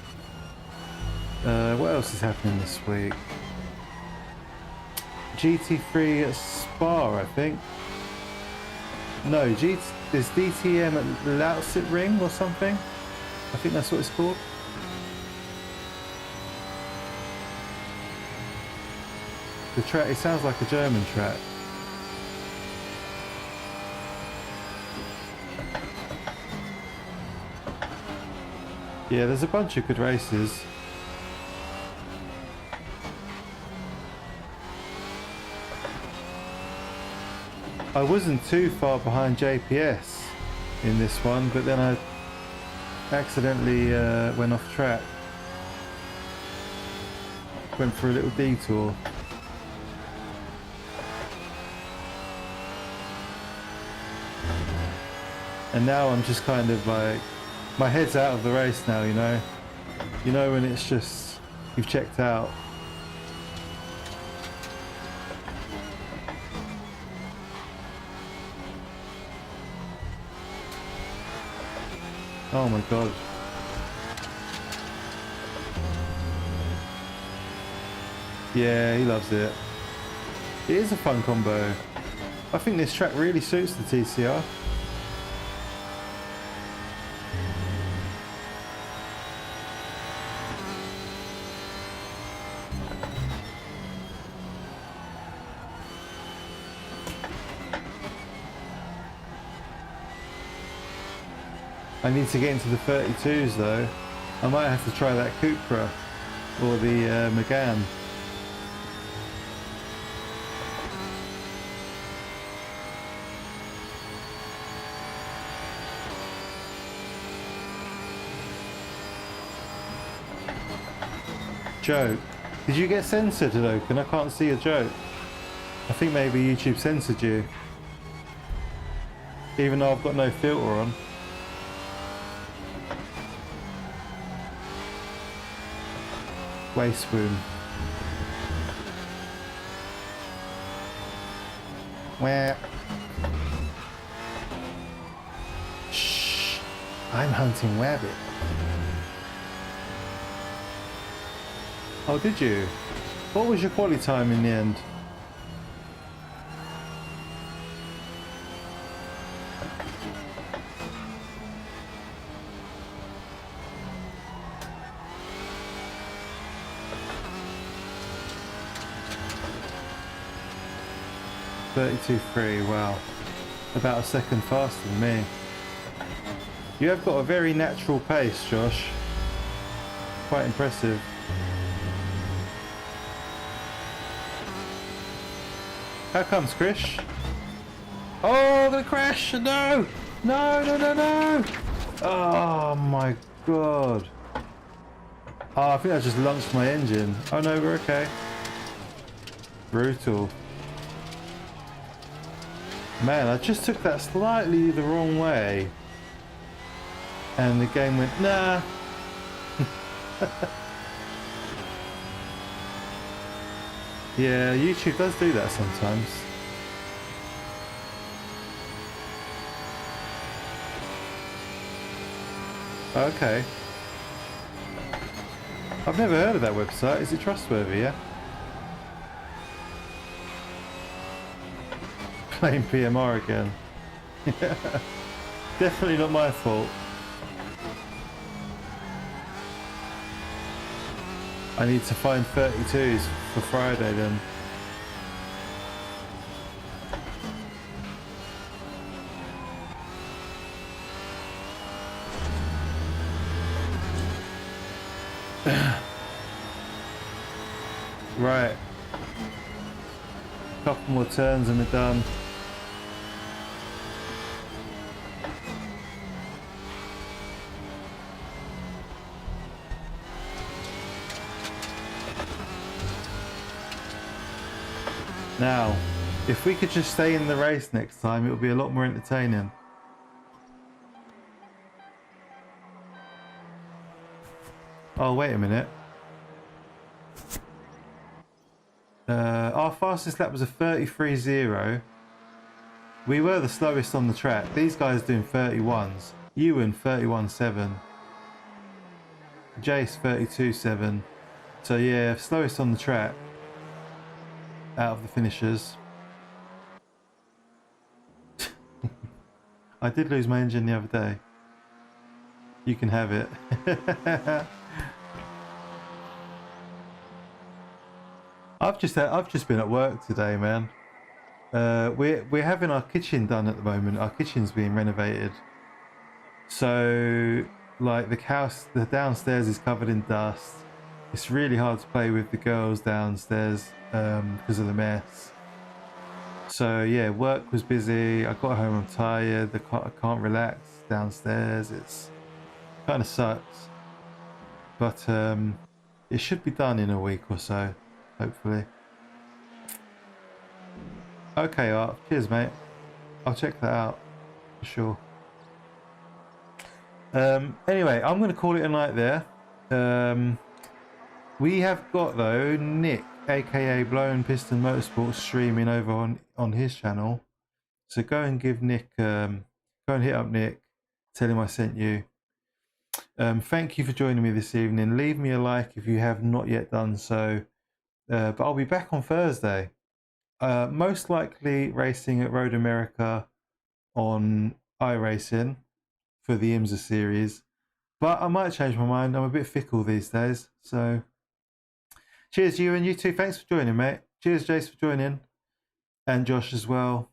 What else is happening this week? GT3 at Spa, I think. No, there's DTM at Lautzit Ring or something. I think that's what it's called. The track, it sounds like a German track. Yeah, there's a bunch of good races. I wasn't too far behind JPS in this one, but then I accidentally went off track. Went for a little detour. And now I'm just kind of like, my head's out of the race now, you know? You know when it's just, you've checked out. Oh my god. Yeah, he loves it. It is a fun combo. I think this track really suits the TCR. I need to get into the 32s though. I might have to try that Cupra or the Megane. Joke. Did you get censored, Logan? I can't see a joke. I think maybe YouTube censored you. Even though I've got no filter on. Waste spoon. Where? Shh. I'm hunting rabbit. Oh, did you? What was your quality time in the end? .32.3, wow. About a second faster than me. You have got a very natural pace, Josh. Quite impressive. How comes, Chris? Oh, I'm gonna crash! No! No, no, no, no! Oh my god. Oh, I think I just launched my engine. Oh no, we're okay. Brutal. Man, I just took that slightly the wrong way. And the game went, nah. Yeah, YouTube does do that sometimes. Okay. I've never heard of that website. Is it trustworthy, yeah? Claim PMR again. Definitely not my fault. I need to find 32s for Friday then. Right. Couple more turns and we're done. Now, if we could just stay in the race next time, it would be a lot more entertaining. Oh, wait a minute. Our fastest lap was a 33.0. We were the slowest on the track. These guys doing 31s. Ewan 31.7. Jace 32.7. So yeah, slowest on the track out of the finishers. I did lose my engine the other day. You can have it. I've just been at work today, man. We're having our kitchen done at the moment. Our kitchen's being renovated. So like the downstairs is covered in dust. It's really hard to play with the girls downstairs because of the mess. So yeah, work was busy. I got home, I'm tired. I can't relax downstairs. It's kind of sucks, but it should be done in a week or so, hopefully. Okay, Art. Cheers, mate. I'll check that out for sure. Anyway, I'm going to call it a night there. We have got though Nick, aka Blown Piston Motorsports, streaming over on his channel. So go and give Nick, go and hit up Nick, tell him I sent you. Thank you for joining me this evening. Leave me a like if you have not yet done so. But I'll be back on Thursday. Most likely racing at Road America on iRacing for the IMSA series. But I might change my mind. I'm a bit fickle these days. So cheers you, and you too. Thanks for joining, mate. Cheers, Jace, for joining. And Josh as well.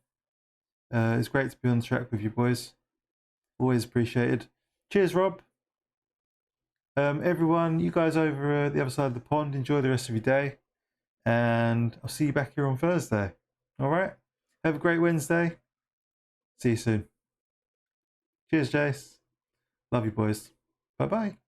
It's great to be on the track with you boys. Always appreciated. Cheers, Rob. Everyone, you guys over the other side of the pond, enjoy the rest of your day. And I'll see you back here on Thursday. All right? Have a great Wednesday. See you soon. Cheers, Jace. Love you, boys. Bye-bye.